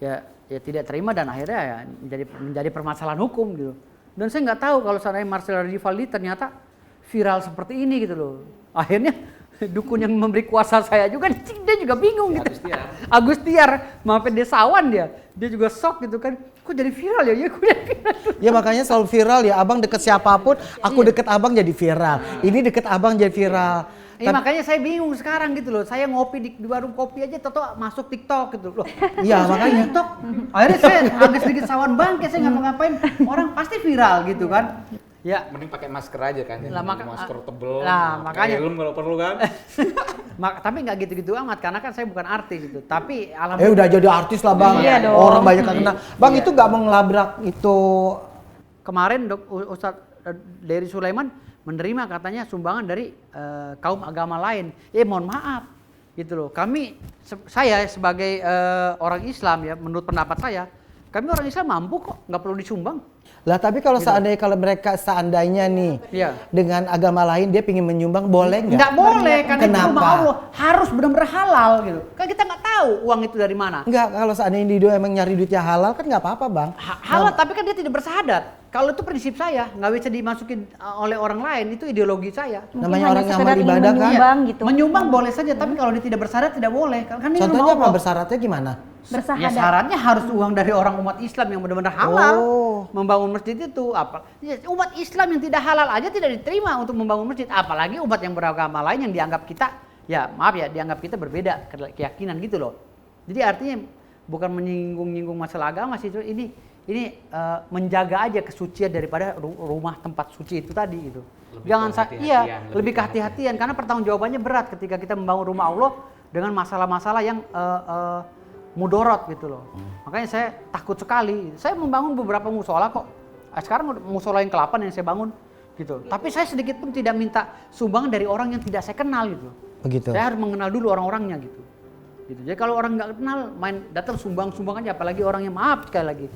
ya tidak terima dan akhirnya ya menjadi permasalahan hukum gitu. Dan saya nggak tahu kalau seandainya Marcel Rivaldi ternyata viral seperti ini gitu loh. Akhirnya dukun yang memberi kuasa saya juga dia juga bingung gitu. Agus Tiar, maafin desawan dia juga shock gitu kan. Kok jadi viral ya? Ya, Ya makanya selalu viral ya, abang deket siapapun, aku deket abang jadi viral. Ini deket abang jadi viral. Makanya saya bingung sekarang gitu loh. Saya ngopi di warung kopi aja, toto masuk TikTok gitu loh. Iya makanya. TikTok. Akhirnya saya agak sedikit sawan bangke, saya ngapa-ngapain orang pasti viral gitu kan. Ya, Mending pakai masker aja kan. Masker tebel. Lah, makanya. Helm kalau perlu kan. Tapi nggak gitu-gitu amat karena kan saya bukan artis gitu. Tapi alhamdulillah. Udah jadi artis lah bang. Iya dong. Orang banyak yang kenal. Bang itu nggak mau ngelabrak itu. Kemarin Ustadz Dery Sulaiman menerima katanya sumbangan dari kaum agama lain. Mohon maaf gitu loh. Saya sebagai orang Islam ya, menurut pendapat saya, kami orang Islam mampu kok, nggak perlu disumbang. Lah tapi kalau mereka seandainya nih Iya. dengan agama lain dia pingin menyumbang boleh nggak? Nggak boleh karena itu Kenapa? rumah Allah, harus benar-benar halal gitu. Kan kita nggak tahu uang itu dari mana. Enggak, kalau seandainya dia emang nyari duitnya halal kan nggak apa-apa bang. Halal tapi kan dia tidak bersahadat. Kalau itu prinsip saya, nggak bisa dimasukin oleh orang lain, itu ideologi saya. Mungkin Namanya hanya orang yang sekedar amal ingin ibadah kan? menyumbang gitu. Menyumbang boleh saja, tapi kalau dia tidak bersahadat tidak boleh. Kan ini Contohnya rumah apa Allah. bersyaratnya gimana? Ya Bersahadat. syaratnya harus uang dari orang umat Islam yang benar-benar halal. Oh. Membangun masjid itu apa? Ya, umat Islam yang tidak halal aja tidak diterima untuk membangun masjid, apalagi umat yang beragama lain yang dianggap kita, ya maaf ya, dianggap kita berbeda keyakinan gitu loh. Jadi artinya bukan menyinggung-nyinggung masalah agama sih, ini menjaga aja kesucian daripada rumah tempat suci itu tadi gitu. Lebih kehati-hatian karena pertanggungjawabannya berat ketika kita membangun rumah Allah dengan masalah-masalah yang mudorot gitu loh. Makanya saya takut sekali. Saya membangun beberapa musola kok. Sekarang musola yang ke-8 yang saya bangun gitu. Tapi saya sedikit pun tidak minta sumbangan dari orang yang tidak saya kenal gitu. Begitu. Saya harus mengenal dulu orang-orangnya gitu. Jadi kalau orang nggak kenal main datang sumbang aja, apalagi orang yang maaf sekali lagi.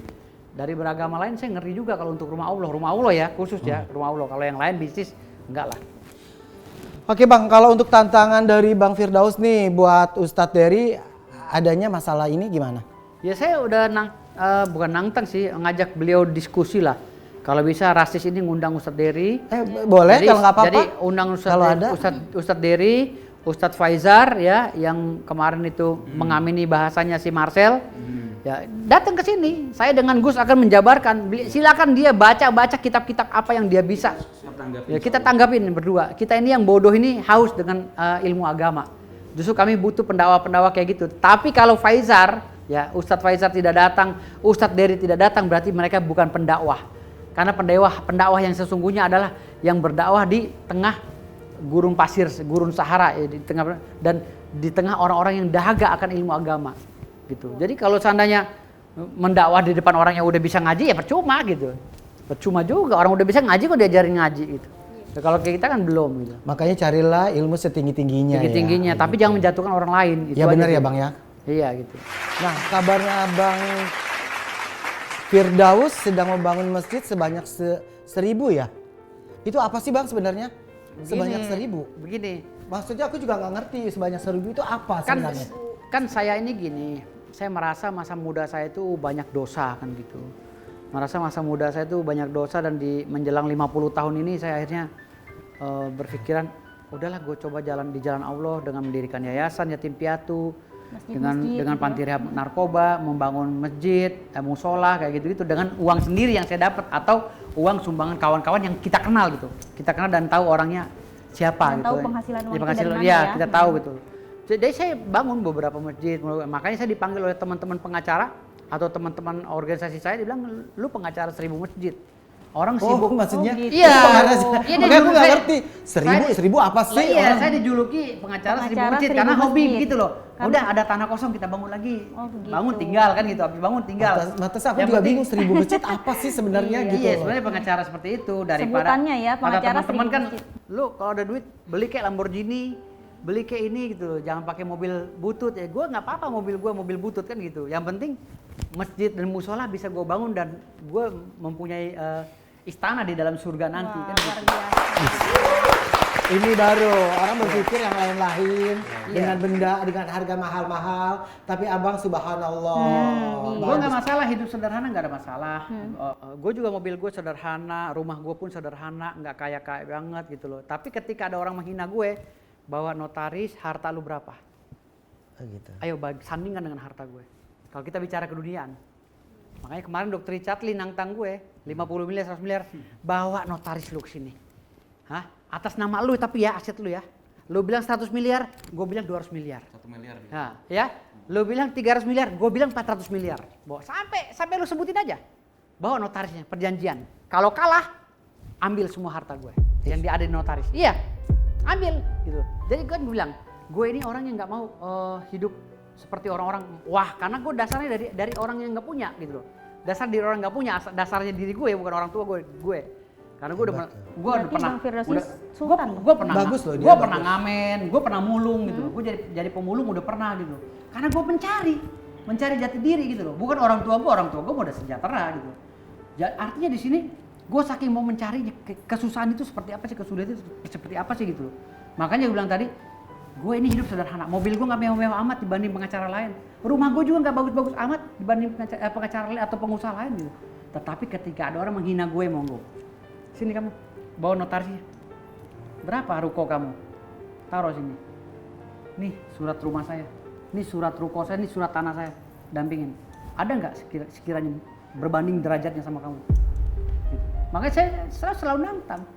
Dari beragama lain saya ngeri juga kalau untuk rumah Allah ya khusus ya, rumah Allah. Kalau yang lain bisnis enggak lah. Oke bang, kalau untuk tantangan dari Bang Firdaus nih buat Ustadz Dery adanya masalah ini gimana? Ya saya udah bukan nantang sih, ngajak beliau diskusi lah. Kalau bisa rasis ini ngundang Ustadz Dery. Boleh kalau nggak apa-apa. Jadi undang Ustadz Dery, Ustadz Faizar ya yang kemarin itu mengamini bahasanya si Marcel. Ya, datang ke sini. Saya dengan Gus akan menjabarkan. Silakan dia baca kitab-kitab apa yang dia bisa. Ya, kita tanggapin berdua. Kita ini yang bodoh ini haus dengan ilmu agama. Justru kami butuh pendakwa-pendakwa kayak gitu. Tapi kalau Faizar, ya Ustadz Faizar tidak datang, Ustadz Dery tidak datang, berarti mereka bukan pendakwah. Karena pendakwah yang sesungguhnya adalah yang berdakwah di tengah gurun pasir, gurun Sahara, ya, dan di tengah orang-orang yang dahaga akan ilmu agama. Gitu. Jadi kalau seandainya mendakwah di depan orang yang udah bisa ngaji ya percuma gitu. Percuma juga orang udah bisa ngaji kok diajarin ngaji gitu. Ya, kalau kayak kita kan belum gitu. Makanya carilah ilmu setinggi-tingginya. Tinggi-tingginya, tapi jangan menjatuhkan orang lain. Ya benar ya Bang ya. Iya gitu. Nah kabarnya Bang Firdaus sedang membangun masjid sebanyak 1.000 ya. Itu apa sih Bang sebenarnya? Sebanyak 1.000. Begini. Maksudnya aku juga nggak ngerti sebanyak 1.000 itu apa sebenarnya. Kan saya ini gini. Saya merasa masa muda saya itu banyak dosa kan gitu. Merasa masa muda saya itu banyak dosa dan di menjelang 50 tahun ini saya akhirnya berpikiran udahlah gue coba jalan di jalan Allah dengan mendirikan yayasan yatim piatu, dengan gitu panti rehab narkoba, membangun masjid, musola kayak gitu-gitu dengan uang sendiri yang saya dapat atau uang sumbangan kawan-kawan yang kita kenal gitu. Kita kenal dan tahu orangnya siapa Dan gitu. tahu penghasilan uang itu dari penghasilan, mana ya, ya. kita tahu gitu. Jadi saya bangun beberapa masjid, makanya saya dipanggil oleh teman-teman pengacara atau teman-teman organisasi saya, dibilang lu pengacara 1000 masjid. Orang sibuk. Maksudnya? gitu. Iya. Iya, makanya aku nggak ngerti. Seribu apa sih? Iya, orang? saya dijuluki pengacara 1000 Pengacara masjid 1000 karena hobi masjid. gitu loh. Karena- Udah ada tanah kosong kita bangun lagi. Oh, begitu. Bangun tinggal kan gitu. Habis bangun tinggal. Matas aku Yang juga penting- bingung 1000 masjid apa sih sebenarnya gitu. Iya, sebenarnya pengacara seperti itu daripada Sebutannya ya, kata pengacara teman-teman 1000 kan, masjid. lu kalau ada duit beli kayak Lamborghini, beli kayak ini gitu. Jangan pakai mobil butut ya. Gua nggak apa-apa mobil gua mobil butut kan gitu. Yang penting masjid dan musola bisa gua bangun dan gua mempunyai istana di dalam surga nanti Wah, kan. luar Gitu. biasa. Ini baru orang berpikir yang lain-lain Iya. dengan benda dengan harga mahal-mahal, tapi abang subhanallah. Gue nggak masalah hidup sederhana, nggak ada masalah. Gue juga mobil gue sederhana, rumah gue pun sederhana, nggak kaya banget gitu loh. Tapi ketika ada orang menghina gue, bawa notaris, harta lu berapa? Gitu. Ayo sandingkan dengan harta gue. Kalau kita bicara keduniaan, makanya kemarin Dr. Richard Lee nantang gue 50 miliar, 100 miliar, bawa notaris lu ke sini. Hah? Atas nama lu tapi ya aset lu ya. Lu bilang 100 miliar, gue bilang 200 miliar. 1 miliar. Nah, ya, lu bilang 300 miliar, gue bilang 400 miliar. Bawa sampai lu sebutin aja. Bawa notarisnya, perjanjian. Kalau kalah, ambil semua harta gue yang ada di notaris. Iya, ambil gitu. Jadi gue bilang, gue ini orang yang nggak mau hidup seperti orang-orang. Wah, karena gue dasarnya dari orang yang nggak punya gitu loh. Dasar diri orang nggak punya, dasarnya diri gue bukan orang tua gue. Karena gue udah Berarti pernah, Bang Firdaus ini sultan. gue pernah, Bagus loh, dia gue pernah bagus. ngamen, gue pernah mulung gitu loh. Gue jadi pemulung udah pernah gitu. Karena gue mencari jati diri gitu loh. Bukan orang tua gue mau udah sejahtera gitu. Artinya di sini gue saking mau mencari kesusahan itu seperti apa sih, kesulitan itu seperti apa sih gitu loh. Makanya gue bilang tadi, gue ini hidup sederhana. Mobil gue nggak mewah-mewah amat dibanding pengacara lain. Rumah gue juga nggak bagus-bagus amat dibanding pengacara lain atau pengusaha lain gitu. Tetapi ketika ada orang menghina gue, monggo. Sini kamu, bawa notarisnya. Berapa ruko kamu? Taruh sini. Nih surat rumah saya. Nih surat ruko saya, nih surat tanah saya. Dampingin. Ada nggak sekiranya berbanding derajatnya sama kamu? Gitu. Makanya saya selalu nantang.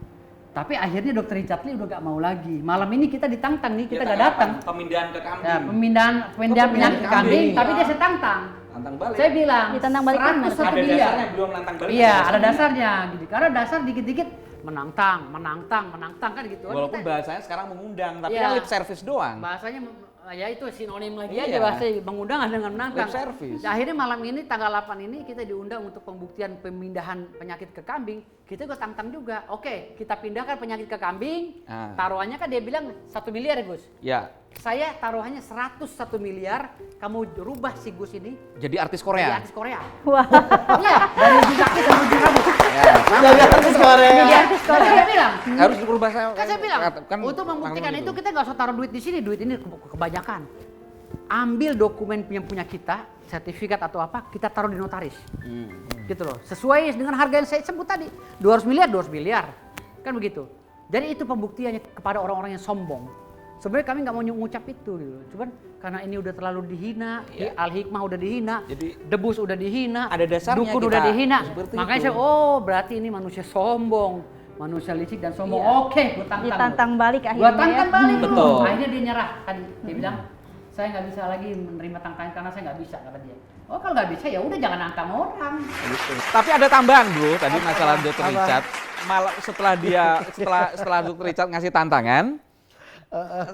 Tapi akhirnya Dr. Richard Lee udah gak mau lagi. Malam ini kita ditantang nih, kita gak datang. Pemindahan ke kambing. Ya, pemindahan penyakit ke kambing, tapi dia saya tantang. Tantang balik. Saya bilang, Ditantang balik kan, 101 ada miliar. dasarnya belum nantang balik. Iya, ada dasarnya gitu. Karena dasar dikit-dikit menantang kan gitu. Walaupun Kita- bahasanya sekarang mengundang, tapi Iya. kan lip service doang. bahasanya ya itu sinonim lagi Iya. aja bahasa mengundang dengan menantang. Lip service. Nah, akhirnya malam ini tanggal 8 ini kita diundang untuk pembuktian pemindahan penyakit ke kambing. Kita juga tantang juga. Oke, kita pindahkan penyakit ke kambing. Ah. Taruhannya kan dia bilang 1 miliar ya Gus. Ya, Saya taruhannya 101 miliar. Kamu rubah si Gus ini jadi artis jadi Korea. artis Korea. Wah, Iya, dari ujung kaki sampai ujung rambut. Ya, Jadi artis Korea. Jadi artis Korea. Saya bilang. harus dirubah saya. Kan saya bilang, kan untuk membuktikan gitu. itu kita nggak usah taruh duit di sini, duit ini kebanyakan. Ambil dokumen yang punya kita, sertifikat atau apa, kita taruh di notaris. Gitu loh, sesuai dengan harga yang saya sebut tadi. 200 miliar, kan begitu. Jadi itu pembuktiannya kepada orang-orang yang sombong. Sebenarnya kami nggak mau ngucap itu gitu. Cuman karena ini udah terlalu dihina, Iya. Al-Hikmah udah dihina, Jadi- Debus udah dihina, Ada dasarnya dukun kita udah dihina. seperti Makanya itu. saya, berarti ini manusia sombong, manusia licik dan sombong. Iya. Oke, gue tantang. ditantang balik Gue akhirnya tantang ya. balik. Betul. Akhirnya dia nyerah tadi. Dia bilang, saya nggak bisa lagi menerima tantangan karena saya nggak bisa, kata dia. Oh, kalau nggak bisa ya udah jangan nantang orang. Gitu. Tapi ada tambahan bro, tadi masalah Dr. Apa? Richard. Malah setelah Dr. Richard ngasih tantangan,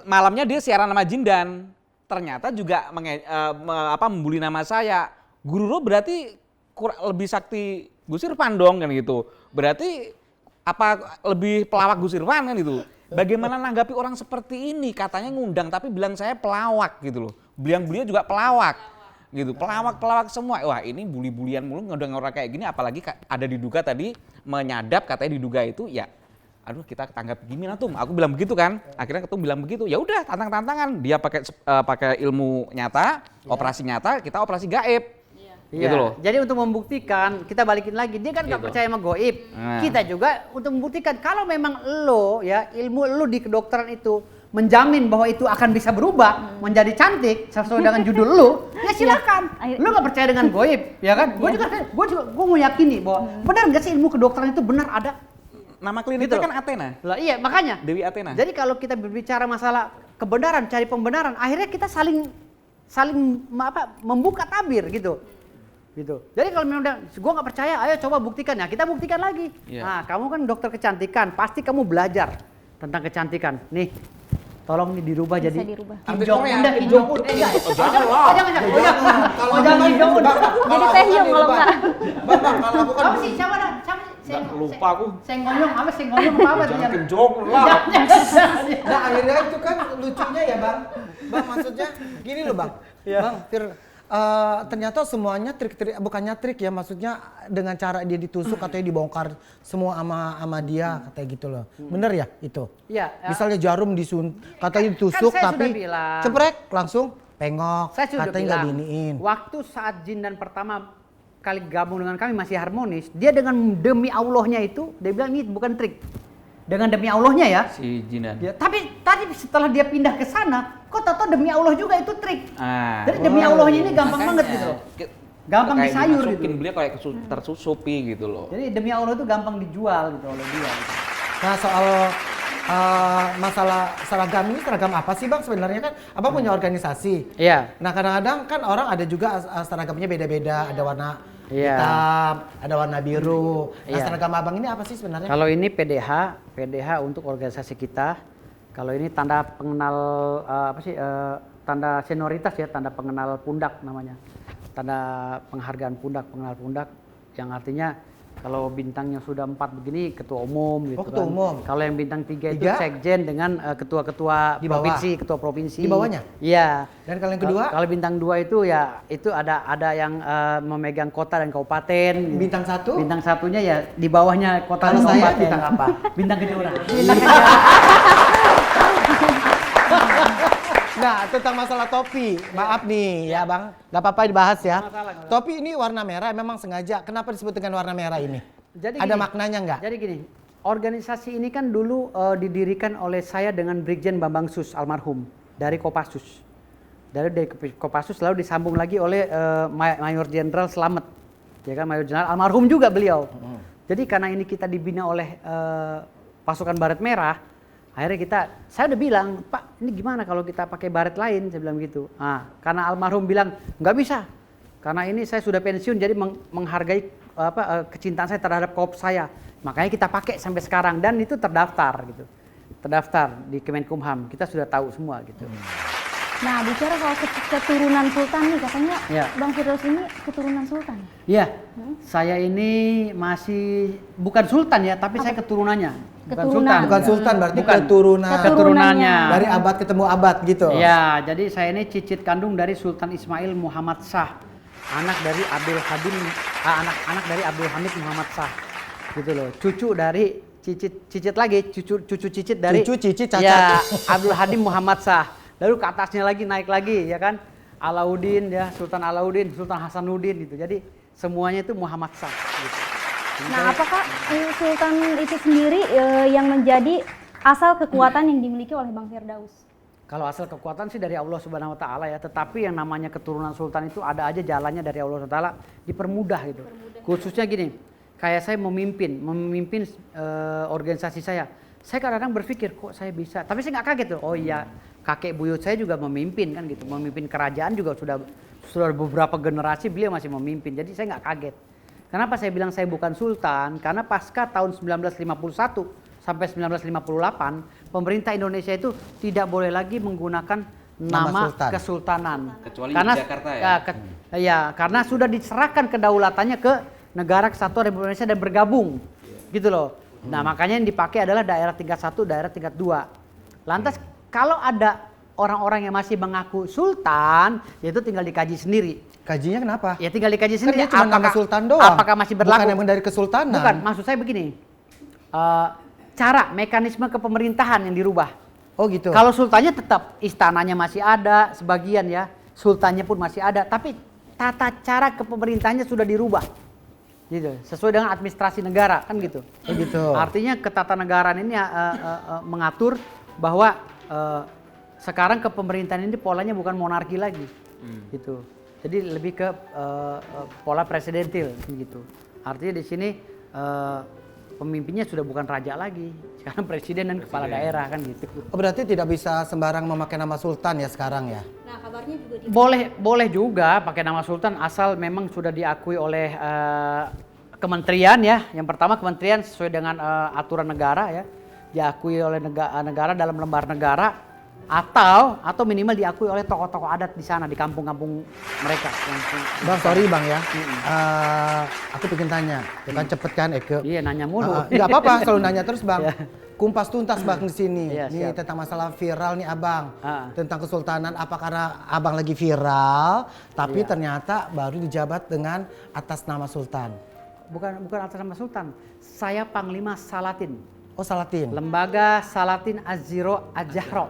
malamnya dia siaran sama Jindan. Ternyata juga membuli nama saya. Guru Ro berarti lebih sakti Gus Irfan dong kan gitu. Berarti apa lebih pelawak Gus Irfan kan gitu. Bagaimana nanggapi orang seperti ini? Katanya ngundang tapi bilang saya pelawak gitu loh. Beliau juga pelawak gitu, pelawak semua. Wah ini bully-bulian mulu ngundang orang kayak gini, apalagi ada diduga tadi menyadap katanya diduga itu ya. Aduh kita tanggap gimana tuh? Aku bilang begitu kan. Akhirnya Ketum bilang begitu. Ya udah tantangan. Dia pakai ilmu nyata, operasi nyata, kita operasi gaib. Iya. Gitu loh. Jadi untuk membuktikan, kita balikin lagi, dia kan nggak Gitu. percaya sama goib. Nah. Kita juga untuk membuktikan kalau memang lo ya ilmu lo di kedokteran itu menjamin bahwa itu akan bisa berubah menjadi cantik sesuai dengan judul lo, ya silakan. Iya. Lo nggak percaya dengan goib, ya kan? Gue mau yakini bahwa benar nggak sih ilmu kedokteran itu benar ada. Nama kliniknya Gitu loh. kan Athena. Lah iya makanya. Dewi Athena. Jadi kalau kita berbicara masalah kebenaran, cari pembenaran, akhirnya kita saling membuka tabir gitu. Jadi kalau memang gue nggak percaya, ayo coba buktikan ya. Kita buktikan lagi. Iya. Nah, kamu kan dokter kecantikan, pasti kamu belajar tentang kecantikan. Nih, tolong nih dirubah Bisa jadi dirubah. Kim Jong Un. Kim Jong Un. Jangan Kim Jong Un. Jadi Taehyung kalau enggak. Bang, kalau aku kan Apa sih? Siapa dah? Siapa sih? Lupa aku. Senggonyong apa? Senggonyong apa? Jangan Kim Jong Un lah. nah akhirnya itu kan lucunya ya bang maksudnya gini loh bang bang Fir, ternyata semuanya trik-trik bukannya trik ya maksudnya dengan cara dia ditusuk katanya dibongkar semua sama dia katanya gitu loh bener ya itu Iya. misalnya jarum katanya ditusuk Kan saya tapi sudah bilang. ceprek langsung pengok Saya sudah katanya nggak bilang, diiniin waktu saat Jin dan pertama kali gabung dengan kami masih harmonis, dia dengan demi Allahnya itu, dia bilang ini bukan trik. Dengan demi Allahnya ya. Si Jinan. Ya, tapi tadi setelah dia pindah ke sana, kok tahu demi Allah juga itu trik. Ah. Jadi demi Allahnya ini gampang banget gitu loh. Gampang Kayak disayur dimasukin, gitu. beliau kayak tersusupi gitu loh. Jadi demi Allah itu gampang dijual gitu oleh dia. Gitu. nah soal masalah seragam ini seragam apa sih bang sebenarnya kan abang punya organisasi. Iya. Nah kadang-kadang kan orang ada juga seragamnya beda-beda, ada warna Iya. hitam, ada warna biru. Nah Iya. seragam abang ini apa sih sebenarnya? Kalau ini PDH untuk organisasi kita. Kalau ini tanda pengenal tanda senioritas ya, tanda pengenal pundak namanya. Tanda penghargaan pengenal pundak yang artinya kalau bintangnya sudah 4 begini ketua umum gitu ketua kan. umum. Kalau yang bintang 3 itu Tiga? sekjen dengan ketua-ketua Di bawah? ketua provinsi. Di bawahnya? Iya. Dan kalau yang kedua? Kalau bintang 2 itu ya itu ada yang memegang kota dan kabupaten. gitu. Bintang 1? Bintang satunya ya di bawahnya kota Kalau dan saya kabupaten. bintang apa? Bintang kejora. Nah tentang masalah topi, maaf nih ya bang, gak apa-apa dibahas ya. Masalah. Topi ini warna merah memang sengaja, kenapa disebut dengan warna merah ini? Jadi Ada gini, maknanya nggak? Jadi gini, organisasi ini kan dulu didirikan oleh saya dengan Brigjen Bambang Sus almarhum dari Kopassus. Dari Kopassus lalu disambung lagi oleh Mayor Jenderal Slamet. Ya kan Mayor Jenderal almarhum juga beliau. Jadi karena ini kita dibina oleh pasukan baret merah, akhirnya saya udah bilang, Pak, ini gimana kalau kita pakai baret lain? Saya bilang gitu. Nah, karena almarhum bilang nggak bisa, karena ini saya sudah pensiun, jadi menghargai kecintaan saya terhadap korps saya. Makanya kita pakai sampai sekarang dan itu terdaftar gitu, terdaftar di Kemenkumham. Kita sudah tahu semua gitu. Nah, bicara soal keturunan sultan nih, katanya Ya. Bang Firdaus ini keturunan sultan. Iya, saya ini masih bukan sultan ya, tapi saya keturunannya. Bukan Keturunan. sultan. Bukan sultan berarti Bukan. keturunan. Keturunannya. Dari abad ketemu abad gitu. Iya, jadi saya ini cicit kandung dari Sultan Ismail Muhammad Shah, anak dari Abdul Hamid Muhammad Shah, gitu loh. Cucu dari cicit lagi, cucu cicit dari Cucu, cicit, cacat. Ya, Abdul Hadim Muhammad Shah. Lalu ke atasnya lagi naik lagi, ya kan? Alauddin ya, Sultan Alauddin, Sultan Hasanuddin gitu. Jadi semuanya itu Muhammad Shah. Gitu. Nah, apakah sultan itu sendiri yang menjadi asal kekuatan yang dimiliki oleh Bang Firdaus? Kalau asal kekuatan sih dari Allah Subhanahu Wa Taala ya, tetapi yang namanya keturunan sultan itu ada aja jalannya dari Allah Subhanahu Wa Taala, dipermudah gitu. Khususnya gini, kayak saya memimpin organisasi saya kadang-kadang berpikir kok saya bisa, tapi saya nggak kaget tuh. Oh iya, kakek buyut saya juga memimpin kan gitu, memimpin kerajaan juga sudah beberapa generasi beliau masih memimpin, jadi saya nggak kaget. Kenapa saya bilang saya bukan sultan? Karena pasca tahun 1951 sampai 1958, pemerintah Indonesia itu tidak boleh lagi menggunakan nama sultan. kesultanan. Kecuali di Jakarta ya? Karena sudah diserahkan kedaulatannya ke Negara Kesatuan Republik Indonesia dan bergabung, gitu loh. Nah makanya yang dipakai adalah daerah tingkat 1, daerah tingkat 2. Lantas kalau ada orang-orang yang masih mengaku sultan, yaitu tinggal dikaji sendiri. Kajinya kenapa? Ya tinggal dikaji Kan sendiri. dia cuma nama sultan doang. Apakah masih berlaku? Bukan emang dari kesultanan. Bukan, maksud saya begini. Cara, mekanisme kepemerintahan yang dirubah. Oh gitu. Kalau sultannya tetap, istananya masih ada, sebagian ya. Sultannya pun masih ada, tapi tata cara kepemerintahannya sudah dirubah. Gitu. Sesuai dengan administrasi negara kan gitu. Begitu. Artinya ketatanegaraan ini mengatur bahwa sekarang kepemerintahan ini polanya bukan monarki lagi. Gitu. Jadi lebih ke pola presidentil gitu. Artinya di sini pemimpinnya sudah bukan raja lagi, sekarang presiden dan kepala daerah kan gitu. Oh, berarti tidak bisa sembarang memakai nama sultan ya sekarang ya? Nah, kabarnya juga Boleh juga pakai nama sultan asal memang sudah diakui oleh kementerian ya. Yang pertama kementerian sesuai dengan aturan negara ya, diakui oleh negara dalam lembar negara atau minimal diakui oleh tokoh-tokoh adat di sana di kampung-kampung mereka. Bang, sorry Bang ya. Aku pengen tanya, bukan cepet kan Eke? Iya, nanya mulu. Nggak apa-apa selalu nanya terus Bang. Iya. Kumpas tuntas Bang di sini. Iya, Nih siap. tentang masalah viral nih Abang. Tentang Tentang kesultanan apa karena Abang lagi viral, tapi Iya. ternyata baru dijabat dengan atas nama sultan. bukan atas nama sultan. Saya Panglima Salatin. Oh, Salatin. Lembaga Salatin Az-Zahra Az-Zahra.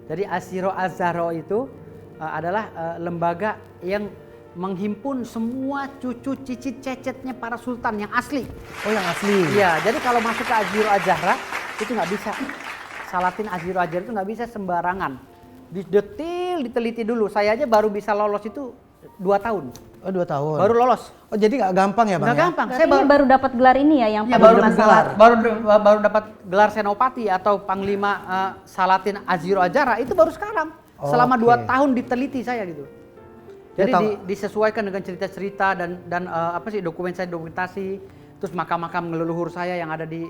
Jadi Az-Zahra Az-Zahra itu adalah lembaga yang menghimpun semua cucu cicit cecetnya para sultan yang asli. Oh, yang asli. Iya, jadi kalau masuk ke Az-Zahra Az-Zahra itu nggak bisa. Salatin Az-Zahra Az-Zahra itu nggak bisa sembarangan. Diteliti dulu. Saya aja baru bisa lolos itu 2 tahun. Oh, 2 tahun. Baru lolos. Oh, jadi nggak gampang ya Bang Nggak ya? gampang. Berarti ini baru dapat gelar ini ya yang Ya, Panglima Salat. baru dapat gelar senopati atau panglima Salatin Az-Zahra Az-Zahra itu baru sekarang. Selama 2 tahun diteliti saya gitu. Jadi disesuaikan dengan cerita-cerita dan dokumentasi, terus makam-makam leluhur saya yang ada di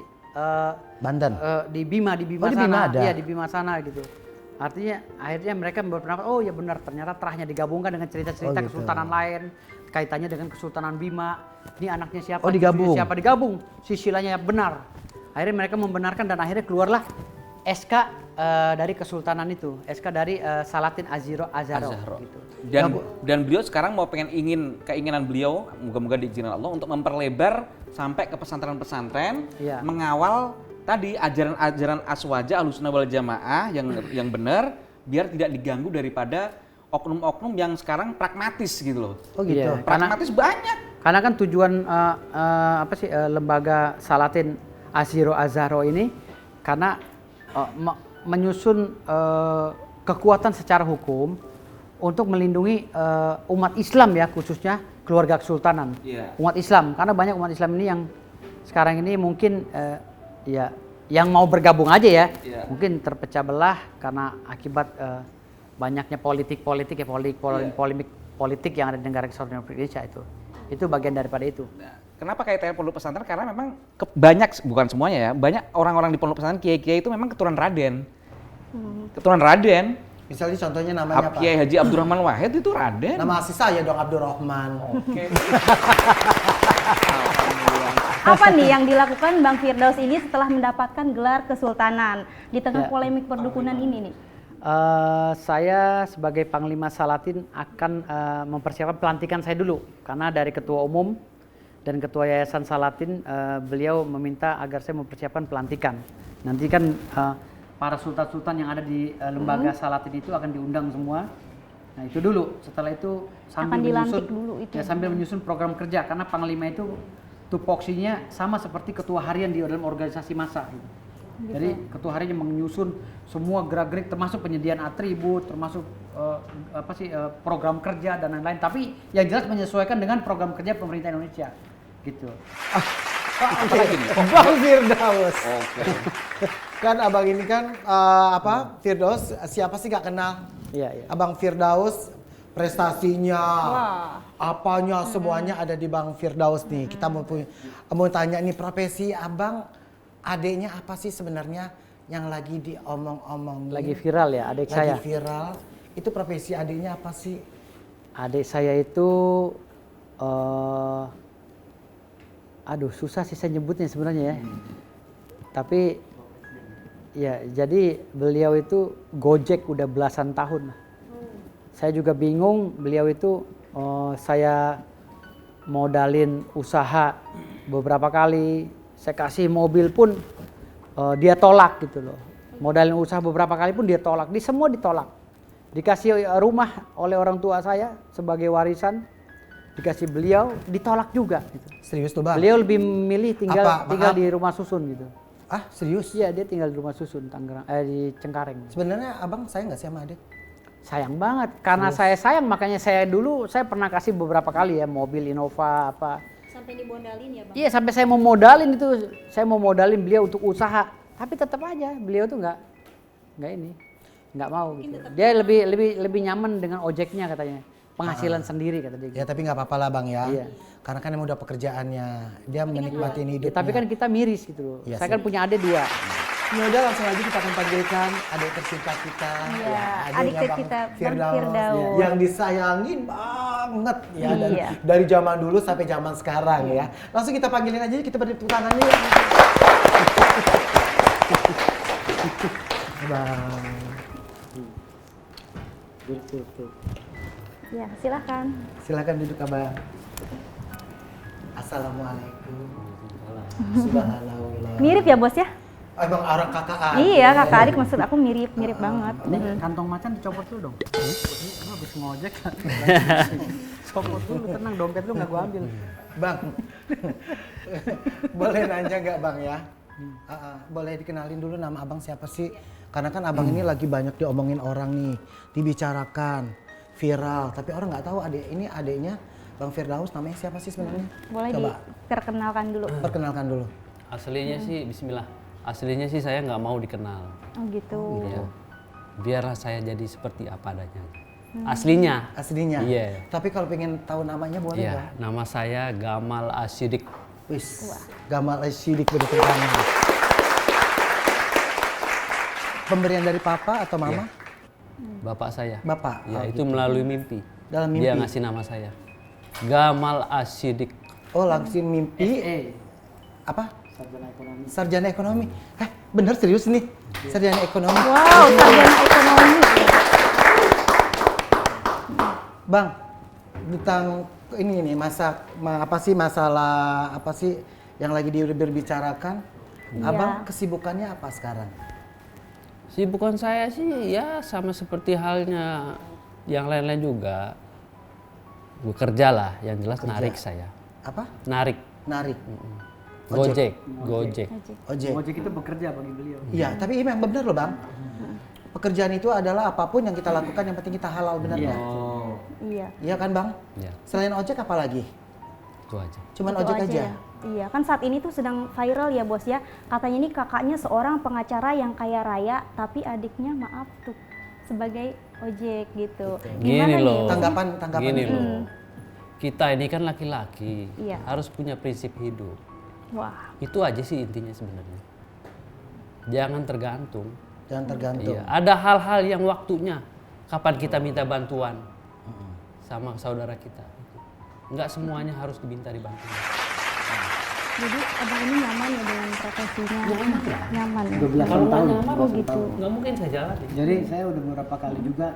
Banten. di Bima Oh, di sana. Bima ada? Iya, di Bima sana gitu. Artinya akhirnya mereka berpendapat, oh ya benar ternyata terahnya digabungkan dengan cerita-cerita Oh, gitu. kesultanan lain, kaitannya dengan Kesultanan Bima. Ini anaknya siapa? Oh, digabung. Cucunya siapa? Digabung. Silsilahnya benar. Akhirnya mereka membenarkan dan akhirnya keluarlah SK dari kesultanan itu, SK dari Salatin Az-Zahra Az-Zahra. gitu. Dan beliau sekarang mau keinginan beliau, moga-moga diizinkan Allah untuk memperlebar sampai ke pesantren-pesantren, Iya. mengawal tadi ajaran-ajaran aswaja Ahlussunnah wal Jamaah yang benar, biar tidak diganggu daripada oknum-oknum yang sekarang pragmatis gitu loh. Oh, gitu. Iya. Pragmatis banyak. Karena kan tujuan lembaga Salatin Az-Zahra Az-Zahra ini karena menyusun kekuatan secara hukum untuk melindungi umat Islam ya, khususnya keluarga kesultanan. Iya. Umat Islam, karena banyak umat Islam ini yang sekarang ini mungkin ya yang mau bergabung aja ya, Iya. mungkin terpecah belah karena akibat banyaknya polemik politik yang ada di negara kesatuan Republik Indonesia itu bagian daripada itu. Nah, kenapa kaitannya pondok pesantren? Karena memang banyak, bukan semuanya ya, banyak orang-orang di pondok pesantren, kiai-kiai itu memang keturunan Raden. Keturunan Raden. Misalnya contohnya namanya apa? Kiai Haji Abdurrahman Wahid itu Raden. Nama asli saya dong Abdurrahman. Oke. Apa nih yang dilakukan Bang Firdaus ini setelah mendapatkan gelar kesultanan di tengah Ya. polemik perdukunan ini nih? Saya sebagai Panglima Salatin akan mempersiapkan pelantikan saya dulu karena dari Ketua Umum dan Ketua Yayasan Salatin beliau meminta agar saya mempersiapkan pelantikan. Nanti kan para sultan-sultan yang ada di lembaga Salatin itu akan diundang semua. Nah itu dulu. Setelah itu Akan dilantik dulu itu. ya, sambil menyusun program kerja karena Panglima itu tupoksinya sama seperti ketua harian di dalam organisasi massa. Gitu. Jadi ketua harian yang menyusun semua gerak-gerik termasuk penyediaan atribut, termasuk program kerja dan lain-lain. Tapi yang jelas menyesuaikan dengan program kerja pemerintah Indonesia, gitu. Apalagi nih? Bang Firdaus. Oke. Kan abang ini kan Firdaus, siapa sih gak kenal? Iya, iya. Abang Firdaus prestasinya, apanya semuanya ada di Bang Firdaus nih. Kita mau tanya nih profesi abang, adiknya apa sih sebenarnya yang lagi diomong-omongin? Lagi viral ya adik Lagi saya. viral. Itu profesi adiknya apa sih? Adik saya itu aduh susah sih saya nyebutnya sebenarnya ya. Tapi ya jadi beliau itu Gojek udah belasan tahun. Saya juga bingung, beliau itu saya modalin usaha beberapa kali, saya kasih mobil pun dia tolak gitu loh. Modalin usaha beberapa kali pun dia tolak, semua ditolak. Dikasih rumah oleh orang tua saya sebagai warisan, dikasih beliau ditolak juga gitu. Serius tuh, Bang? Beliau lebih memilih tinggal Apa, tinggal maaf? di rumah susun gitu. Ah, serius? Iya, dia tinggal di rumah susun Tangerang, di Cengkareng. Sebenarnya Abang sayang nggak sih sama adik? Sayang banget, karena saya sayang makanya saya dulu saya pernah kasih beberapa kali ya mobil Innova apa. Sampai dimodalin ya, Bang? Iya, sampai saya mau modalin itu, saya mau modalin beliau untuk usaha, tapi tetap aja beliau tuh nggak ini, nggak mau gitu. Dia lebih nyaman dengan ojeknya katanya, penghasilan sendiri kata dia. Ya tapi nggak apa-apa lah Bang ya. Iya. Karena kan emang udah pekerjaannya, dia menikmati Ya, hidupnya. tapi kan kita miris gitu loh. Iya Saya sih. kan punya adik 2. Ya udah langsung aja kita akan panggilkan adik tercinta kita. Iya, adiknya adik kita, Bang Firdaus. Yang disayangin banget ya Iya. dari zaman dulu sampai zaman sekarang ya. Langsung kita panggilin aja, kita beri tepuk tangannya ya. Bang. Ya, silakan. Silakan duduk Abang. Assalamualaikum. Subhanallah. Mirip ya, Bos ya? Emang orang kakak adik. Iya, kakak adik maksud aku mirip banget. Ini kantong macan dicopot dulu dong. Lu habis ngojek. Copot dulu, tenang, dompet lu nggak gua ambil. Bang, boleh nanya nggak Bang ya? Boleh dikenalin dulu nama Abang siapa sih? Karena kan Abang ini lagi banyak diomongin orang nih, dibicarakan, viral. Tapi orang nggak tahu adiknya Bang Firdaus namanya siapa sih sebenarnya? Boleh Coba diperkenalkan dulu. perkenalkan dulu. Aslinya sih Bismillah. Aslinya sih saya nggak mau dikenal. Oh gitu. Ya. Biarlah saya jadi seperti apa adanya. Aslinya. Aslinya. Iya. Tapi kalau pengen tahu namanya boleh Iya, Bang? nama saya Gamal Asyidik. Wis, Gamal Asyidik berdiri tangan. Pemberian dari papa atau mama? Bapak saya. Bapak. Ya, Oh, itu gitu. melalui mimpi. Dalam mimpi? Dia ngasih nama saya. Gamal Asyidik. Oh, langsung mimpi. Apa? Sarjana ekonomi. Sarjana ekonomi. Bener serius nih? Sarjana ekonomi. Wow, sarjana ekonomi. Bang, tentang ini nih masalah apa sih yang lagi diberbicarakan? Iya. Abang kesibukannya apa sekarang? Sibukan saya sih ya sama seperti halnya yang lain-lain juga. Bekerja lah, yang jelas Kerja. narik saya. Apa? Narik. Narik. Gojek. Ojek. Ojek itu bekerja bagi beliau. Iya, tapi ini memang benar loh Bang. Pekerjaan itu adalah apapun yang kita lakukan yang penting kita halal benar Iya. nggak? Iya. Iya kan Bang? Ya, Selain ojek apa lagi? itu aja. Cuman Itu ojek aja. ya. Iya, kan saat ini tuh sedang viral ya, Bos ya. Katanya ini kakaknya seorang pengacara yang kaya raya, tapi adiknya maaf tuh sebagai ojek gitu. Gini loh. Tanggapan Gini dulu. loh. Kita ini kan laki-laki, Iya. harus punya prinsip hidup. Wah, Itu aja sih intinya sebenarnya. Jangan tergantung. Jangan tergantung. Iya, ada hal-hal yang waktunya kapan kita minta bantuan sama saudara kita. Enggak semuanya harus diminta dibantu. jadi abang ini nyaman ya dengan profesinya? Nyaman ya? 12 Kalau nggak tahun. nyaman, Oh gitu. nggak mungkin saya jalan. Jadi saya udah beberapa kali juga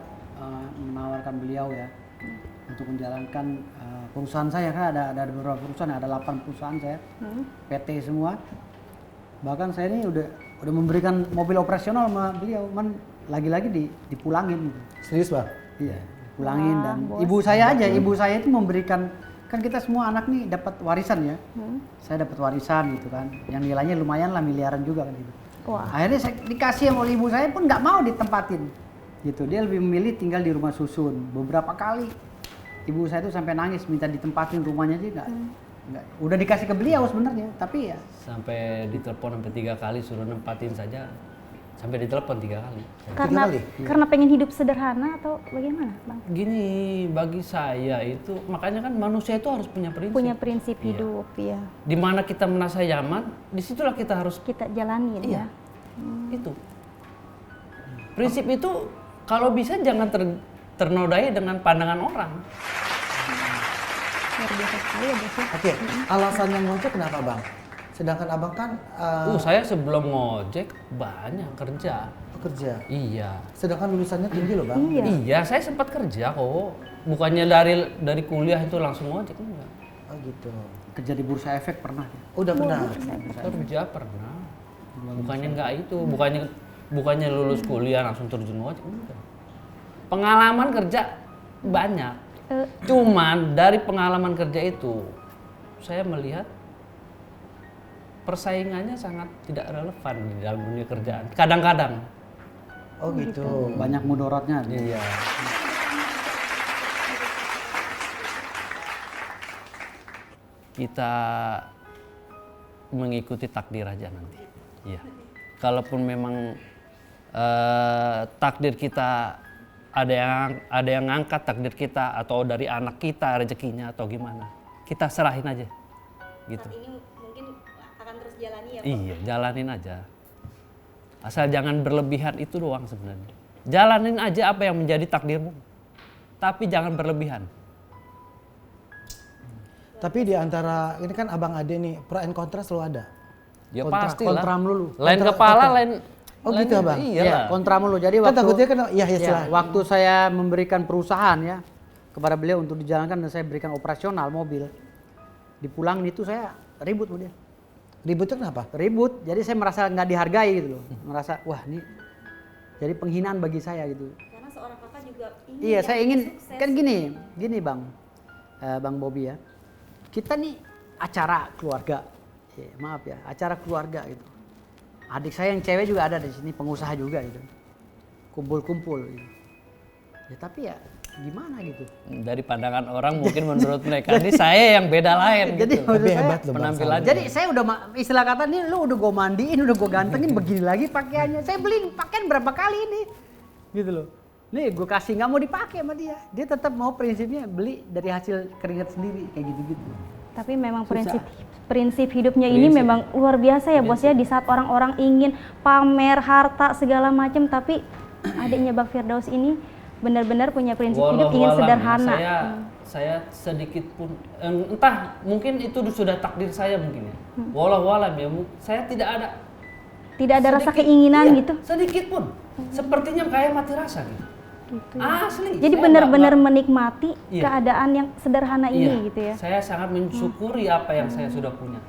menawarkan beliau ya untuk menjalankan perusahaan saya, kan ada beberapa perusahaan, ada 8 perusahaan saya, PT semua. Bahkan saya ini udah memberikan mobil operasional sama beliau, lagi-lagi dipulangin gitu. Serius Bang? Iya, pulangin. Wah, Dan bos. ibu saya aja, ibu saya itu memberikan, kan kita semua anak nih dapat warisan ya. Saya dapat warisan gitu kan, yang nilainya lumayan lah, miliaran juga kan gitu. Wah. Akhirnya saya dikasih oleh ibu saya pun nggak mau ditempatin gitu. Dia lebih memilih tinggal di rumah susun. Beberapa kali ibu saya tuh sampai nangis minta ditempatin rumahnya aja nggak. Udah dikasih ke beliau sebenarnya, tapi ya Sampai ditelepon sampai 3 kali suruh nempatin saja. Sampai ditelepon 3 kali. Karena pengen hidup sederhana atau bagaimana, Bang? Gini, bagi saya itu makanya kan manusia itu harus punya prinsip. Punya prinsip Iya. hidup ya. Di mana kita merasa nyaman, disitulah kita harus Kita jalanin Iya. ya. itu. Prinsip itu kalau bisa jangan ternodai dengan pandangan orang. Luar biasa sekali ya, Bos ya. Oke, alasannya ngojek kenapa Bang? Sedangkan Abang kan Saya sebelum ngojek banyak kerja. kerja. Iya. Sedangkan lulusannya tinggi loh Bang. Iya. Iya, saya sempat kerja kok. Bukannya dari kuliah itu langsung ngojek enggak. Oh gitu. kerja di bursa efek pernah. Udah benar. Kerja pernah. Bukannya enggak itu, bukannya lulus kuliah langsung terjun ngojek enggak. Pengalaman kerja banyak. Cuman dari pengalaman kerja itu, saya melihat persaingannya sangat tidak relevan di dalam dunia kerjaan. Kadang-kadang. Oh gitu. Banyak mudaratnya. Iya. Kita mengikuti takdir aja nanti. Iya. Kalaupun memang takdir kita ada yang ngangkat takdir kita atau dari anak kita rezekinya atau gimana, kita serahin aja. Gitu. Saat ini mungkin akan terus jalani ya Pak? Iya, jalanin aja. Asal jangan berlebihan itu doang sebenarnya. Jalanin aja apa yang menjadi takdirmu. Tapi jangan berlebihan. Tapi di antara ini kan Abang Ade nih, pro and kontra selalu ada. Ya Kontra- pastilah. kontra melulu. Lain Kontra- kepala, kontra. lain. Oh gitu, Abang? Iya. Ya, kontra mulu. Jadi Kan waktu takutnya kan ya ya, silakan. waktu saya memberikan perusahaan ya kepada beliau untuk dijalankan dan saya berikan operasional mobil. Di pulang itu saya ribut sama dia. Ributnya kenapa? Ribut. Jadi saya merasa nggak dihargai gitu loh. Merasa wah ini jadi penghinaan bagi saya gitu. Karena seorang kakak juga ingin Iya, ya saya ingin sukses. kan gini Bang, Bang Bobby ya. Kita nih acara keluarga, maaf ya, acara keluarga gitu. Adik saya yang cewek juga ada di sini, pengusaha juga gitu. Kumpul-kumpul gitu. Ya tapi ya gimana gitu. Dari pandangan orang mungkin menurut mereka ini saya yang beda lain Jadi gitu. menurut Lebih saya, hebat loh Bang. penampilannya. jadi saya udah istilah kata nih lu udah gue mandiin, udah gue gantengin begini lagi pakaiannya. Saya beliin pakaian berapa kali ini. Gitu loh. Nih gue kasih nggak mau dipakai sama dia. Dia tetap mau prinsipnya beli dari hasil keringat sendiri kayak gitu-gitu. Tapi memang prinsip hidupnya ini memang luar biasa ya bos ya. Di saat orang-orang ingin pamer harta segala macam, tapi adiknya Bang Firdaus ini benar-benar punya prinsip hidup ingin Wallahualam ya, sederhana. Saya sedikit pun entah mungkin itu sudah takdir saya mungkin ya. Wallahualam ya, saya tidak ada Tidak ada rasa sedikit- keinginan iya, gitu. sedikit pun. Sepertinya kayak mati rasa gitu. Gitu. Asli. Jadi saya benar-benar nggak- menikmati Iya. keadaan yang sederhana iya, ini gitu ya. Saya sangat mensyukuri apa yang saya sudah punya.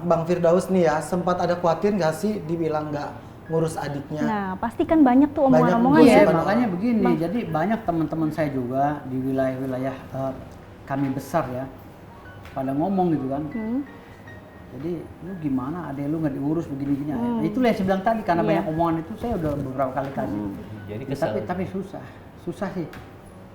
Bang Firdaus nih ya, sempat ada khawatir nggak sih dibilang nggak ngurus adiknya? Nah, pasti kan banyak tuh Banyak omongan-omongan Iya, ya. Iya, makanya begini. Jadi banyak teman-teman saya juga di wilayah-wilayah kami besar ya, pada ngomong gitu kan. Jadi lu gimana, adek lu nggak diurus begini-gini. Nah, itulah yang saya bilang tadi karena Iya. banyak omongan itu saya udah beberapa kali kasih. Jadi Ya, kesel. tapi susah sih.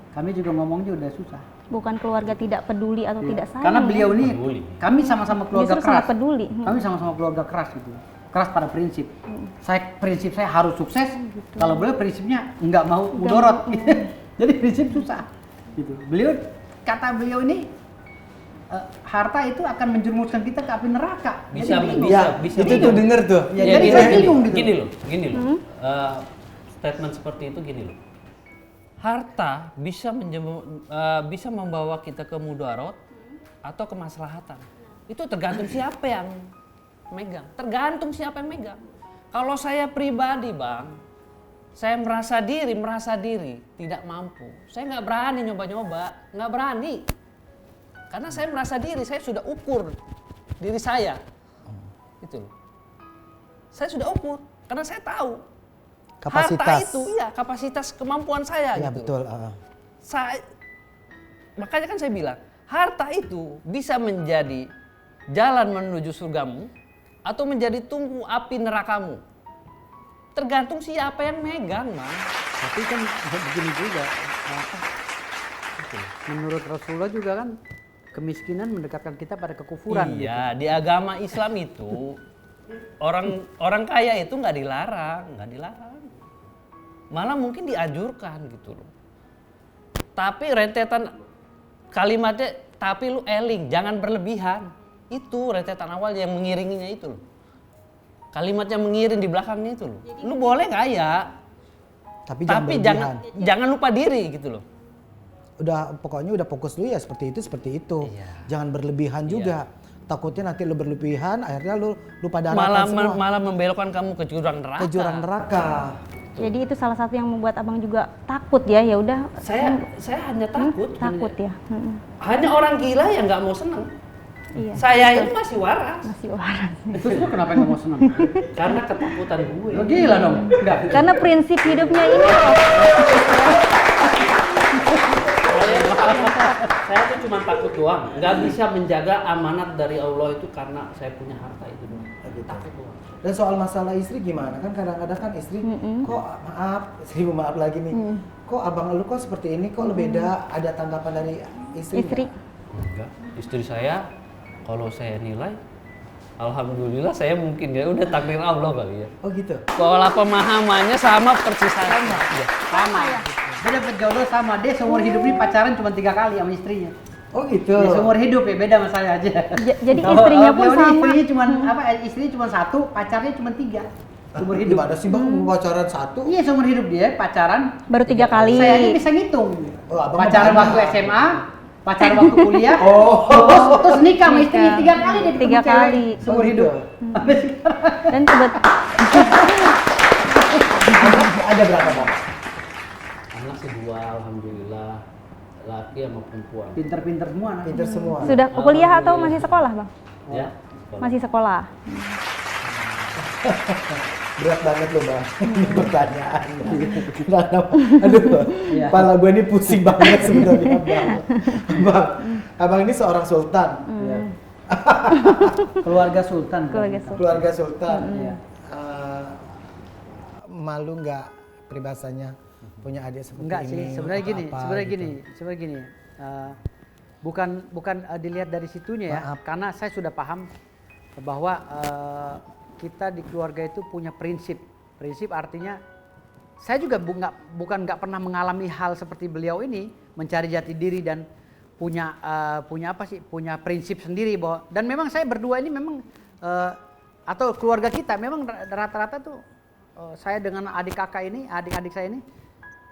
Kami juga ngomong juga udah susah. Bukan keluarga tidak peduli atau Iya. tidak sayang. Karena beliau ya. ini, Peduli. kami sama-sama keluarga Justru keras. sangat peduli. Kami sama-sama keluarga keras gitu. Keras pada prinsip. Prinsip saya harus sukses. Kalau beliau prinsipnya nggak mau mudorot. Jadi prinsip susah. Gitu. Kata beliau ini harta itu akan menjerumuskan kita ke api neraka. Bisa, Jadi bingung. bisa. Ya, itu tuh denger tuh. Ya, jadi saya bingung gitu. Gini loh. Statement seperti itu gini loh. Harta bisa membawa kita ke mudarat atau kemaslahatan. Itu tergantung siapa yang megang. Tergantung siapa yang megang. Kalau saya pribadi Bang, saya merasa diri tidak mampu. Saya nggak berani nyoba-nyoba, nggak berani. Karena saya merasa diri, saya sudah ukur diri saya. Itu loh. Saya sudah ukur karena saya tahu Kapasitas. harta itu kapasitas kemampuan saya Ya gitu. betul. Makanya kan saya bilang, harta itu bisa menjadi jalan menuju surgamu atau menjadi tungku api nerakamu. Tergantung siapa yang megang, Bang. Tapi kan begini juga. Menurut Rasulullah juga kan kemiskinan mendekatkan kita pada kekufuran. Iya, di agama Islam itu orang kaya itu nggak dilarang. Malah mungkin dianjurkan gitu loh. Tapi rentetan kalimatnya, tapi lu eling, jangan berlebihan. Itu rentetan awal yang mengiringinya itu loh. Kalimat yang mengiring di belakangnya itu loh. Lu boleh kaya, Tapi jangan lupa diri gitu loh. Pokoknya udah fokus dulu ya seperti itu. Iya. Jangan berlebihan juga. Takutnya nanti lu berlebihan, akhirnya lu lupa Malah daratan semua. malah membelokkan kamu ke jurang neraka. Ke jurang neraka. Jadi itu salah satu yang membuat abang juga takut ya. Ya udah. Saya hanya takut. Takut ya. Hanya orang gila yang nggak mau senang. Iya. Saya ini masih waras. Masih waras. Terus lu kenapa nggak mau senang? Karena ketakutan gue. Lo gila dong. Enggak. Karena prinsip hidupnya ini loh. saya tuh cuma takut doang, nggak bisa menjaga amanat dari Allah itu karena saya punya harta itu doang. Gitu. Takut doang. Dan soal masalah istri gimana? Kan kadang-kadang kan istri, kok maaf, seribu maaf lagi nih, kok abang lu kok seperti ini, kok lu beda? Ada tanggapan dari istri? Istri. Enggak, istri saya kalau saya nilai, alhamdulillah saya mungkin ya udah takdir Allah kali ya. Oh gitu? Pola pemahamannya sama persis saya. Sama ya. Dia dapat jodoh sama dia seumur hidup ini pacaran cuma 3 kali sama istrinya. Oh gitu? Ya, seumur hidup ya, beda sama saya aja. Jadi istrinya pun Beliau ini sama. Istrinya cuma istrinya cuma 1, pacarnya cuma 3. Seumur hidup. Gimana sih bang, pacaran 1? Iya, seumur hidup dia pacaran Baru 3 kali. Saya aja bisa ngitung. Oh, abang Pacaran banyak. waktu SMA, pacaran waktu kuliah, Oh. terus nikah sama istrinya 3 kali dia ketemu 3 cewek kali. seumur Oh, gitu. hidup. Sampai sekarang. Dan Ada berapa bang? Anak kedua, alhamdulillah, laki sama perempuan. Pinter-pinter semua anak. Pinter semua. sudah kuliah atau masih sekolah, Bang? Ya. Masih sekolah. Berat banget loh bang, pertanyaan. Aduh, Iya. kepala gue ini pusing banget sebenarnya bang. Bang, abang ini seorang sultan. Keluarga sultan. Keluarga sultan. Keluarga sultan. Iya. Malu nggak peribahasanya punya adik seperti Enggak ini? sih, sebenarnya apa gini, gitu? sebenarnya gini. Bukan dilihat dari situnya ya, Maaf. karena saya sudah paham bahwa kita di keluarga itu punya prinsip. Prinsip artinya saya juga bukan nggak pernah mengalami hal seperti beliau ini, mencari jati diri dan punya punya prinsip sendiri bahwa, dan memang saya berdua ini memang atau keluarga kita memang rata-rata tuh saya dengan adik-adik saya ini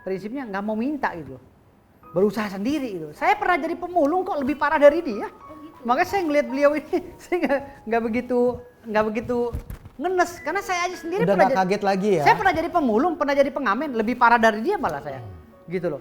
prinsipnya nggak mau minta gitu, berusaha sendiri gitu. Saya pernah jadi pemulung kok lebih parah dari dia. Makanya saya ngelihat beliau ini saya nggak begitu ngenes karena saya aja sendiri Udah pernah nggak kaget lagi ya? Saya pernah jadi pemulung, pernah jadi pengamen, lebih parah dari dia malah saya. Gitu loh.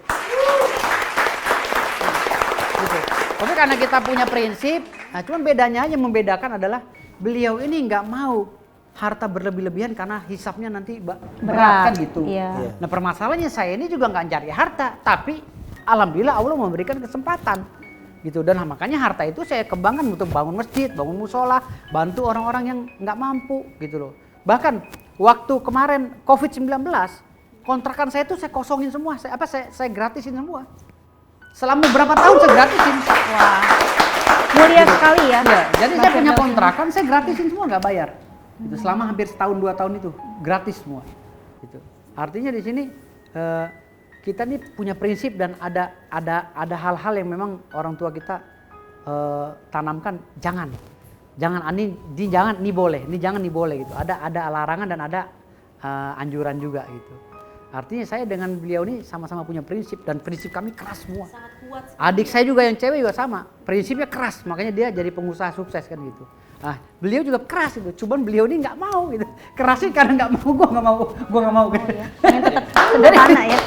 Gitu. Tapi karena kita punya prinsip, nah cuman bedanya aja membedakan adalah beliau ini nggak mau harta berlebih-lebihan karena hisapnya nanti berat kan gitu. Iya. Nah permasalahannya saya ini juga nggak cari harta, tapi alhamdulillah Allah memberikan kesempatan gitu, dan makanya harta itu saya kembangkan untuk bangun masjid, bangun musola, bantu orang-orang yang nggak mampu gitu loh. Bahkan waktu kemarin COVID-19 kontrakan saya itu saya kosongin semua, saya gratisin semua. Selama berapa tahun saya gratisin. Wah. Mulia sekali ya. Iya, jadi saya Bang punya Firdaus. kontrakan saya gratisin semua nggak bayar. Gitu, selama hampir setahun 2 tahun itu gratis semua. Gitu. Artinya di sini kita nih punya prinsip dan ada hal-hal yang memang orang tua kita tanamkan, jangan ini boleh, ini jangan ini boleh gitu. Ada larangan dan ada anjuran juga gitu. Artinya saya dengan beliau ini sama-sama punya prinsip dan prinsip kami keras semua. Adik saya juga yang cewek juga sama, prinsipnya keras, makanya dia jadi pengusaha sukses kan gitu. Ah, beliau juga keras gitu, cuman beliau ini nggak mau gitu. Kerasin karena nggak mau, gua nggak mau. Gitu. Yang tetap sederhana ya.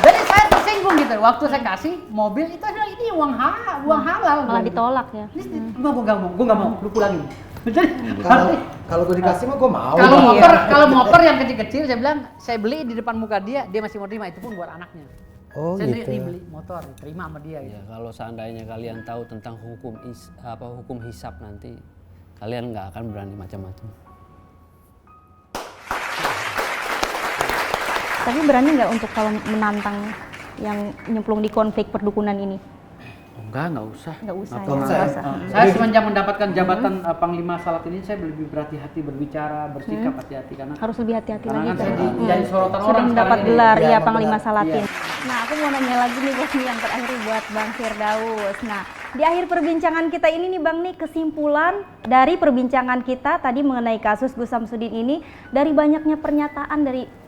Jadi saya tersinggung gitu. Waktu saya kasih mobil itu adalah ini uang halal. Malah gitu. ditolak ya. Ini gua nggak mau, lu pulangin. Jadi Kalau gue dikasih mah gue mau. kalau motor yang kecil-kecil saya bilang saya beli di depan muka dia masih mau terima, itu pun buat anaknya. Oh Saya gitu. ini beli motor, terima sama dia gitu. Ya, kalau seandainya kalian tahu tentang hukum hisab nanti, kalian nggak akan berani macam-macam. Tapi berani nggak untuk kalau menantang yang nyemplung di konflik perdukunan ini? Nggak usah. Nggak usah ya. Nggak Nggak usah. usah. Saya semenjak mendapatkan jabatan Panglima Salat ini saya lebih berhati-hati berbicara, bersikap hati-hati karena Harus lebih hati-hati karena lagi kan kan. saya jadi sorotan Sudah orang mendapat sekarang ini. gelar Iya, ya emang Panglima benar. Salatin. Iya. Nah, aku mau nanya lagi nih Bang, yang terakhir buat Bang Firdaus. Nah, di akhir perbincangan kita ini nih Bang nih, kesimpulan dari perbincangan kita tadi mengenai kasus Gus Samsudin ini, dari banyaknya pernyataan dari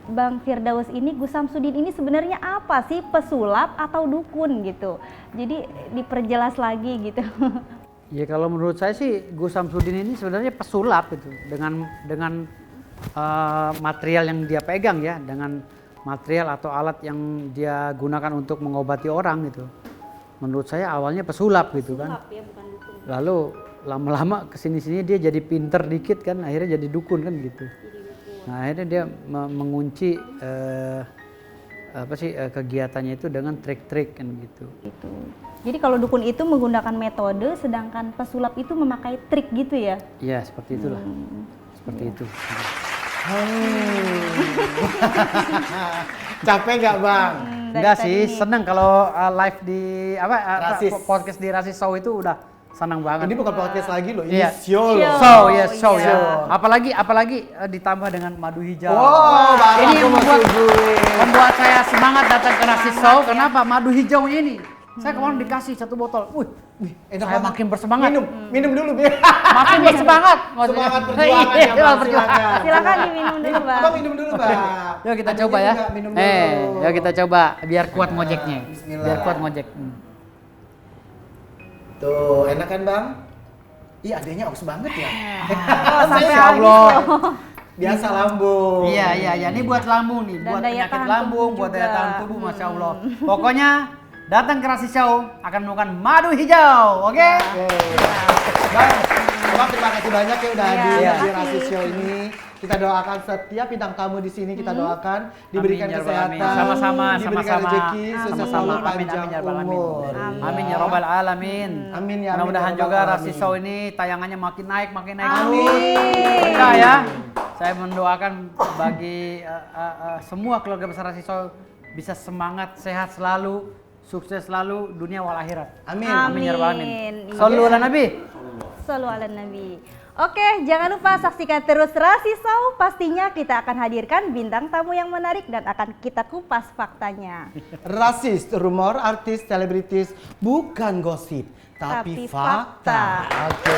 Bang Firdaus ini, Gus Samsudin ini sebenarnya apa sih, pesulap atau dukun gitu? Jadi diperjelas lagi gitu. Ya kalau menurut saya sih Gus Samsudin ini sebenarnya pesulap itu dengan material yang dia pegang ya, dengan material atau alat yang dia gunakan untuk mengobati orang gitu. Menurut saya awalnya pesulap gitu kan. Lalu lama-lama kesini-sini dia jadi pinter dikit kan, akhirnya jadi dukun kan gitu. Nah akhirnya dia mengunci kegiatannya itu dengan trik-trik kan gitu. Gitu. Jadi kalau dukun itu menggunakan metode, sedangkan pesulap itu memakai trik gitu ya? Iya, seperti itulah. Seperti itu. Capek nggak bang? Enggak sih, seneng kalau live di Rasis. podcast di Rasis Show itu udah senang banget. Ini bukan podcast lagi loh, ini Iya. show loh. Show ya, show iya. ya. Apalagi ditambah dengan madu hijau. Wow, baru ini aku yang mau suguhin. membuat saya semangat datang ke Rasis Show. Kenapa? Madu hijau ini. Saya kemarin dikasih 1 botol. Enak Saya banget. makin bersemangat. Minum dulu biar. Makin bersemangat. Semangat perjuangan ya bang, silakan. Silakan diminum dulu, Bang. Abang minum dulu bang. Yuk kita Adanya coba ya. juga minum dulu. Yuk kita coba biar kuat ngojeknya. Bismillah. Biar kuat ngojek. Tuh, enak kan bang? Ih, adanya aus banget ya. Sampai Masya habis Allah. loh. Biasa lambung. Iya, ini buat lambung nih, Dan buat daya penyakit tahan lambung, tubuh buat daya juga. tahan tubuh, Masya Allah. Pokoknya datang ke Rasis Show akan menemukan madu hijau, oke? Oke. Bang, Abang terima kasih banyak ya udah Iya, hadir di terima kasih. Rasis Show ini. Kita doakan setiap bintang tamu di sini kita doakan diberikan Amin, ya Rabbal kesehatan, Alamin. Sama-sama, diberikan sama-sama. rezeki, sukses Sama-sama. selalu Amin, panjang amin, ya Rabbal Alamin. umur. Amin ya Robbal Alamin. Amin ya. Mudah-mudahan amin, ya juga Rabbal Rasis Alamin. Show ini tayangannya makin naik Amin. terus. Berkah ya. Saya mendoakan bagi semua keluarga besar Rasis Show bisa semangat, sehat selalu, sukses selalu dunia wal akhirat. Amin. Amin ya Rabbal Alamin. Amin. Sallu ala Nabi. Shallu ala Nabi. Oke, jangan lupa saksikan terus Rasis Show. Pastinya kita akan hadirkan bintang tamu yang menarik dan akan kita kupas faktanya. Rasis, rumor, artis, selebritis, bukan gosip, Tapi tapi fakta. fakta. Oke.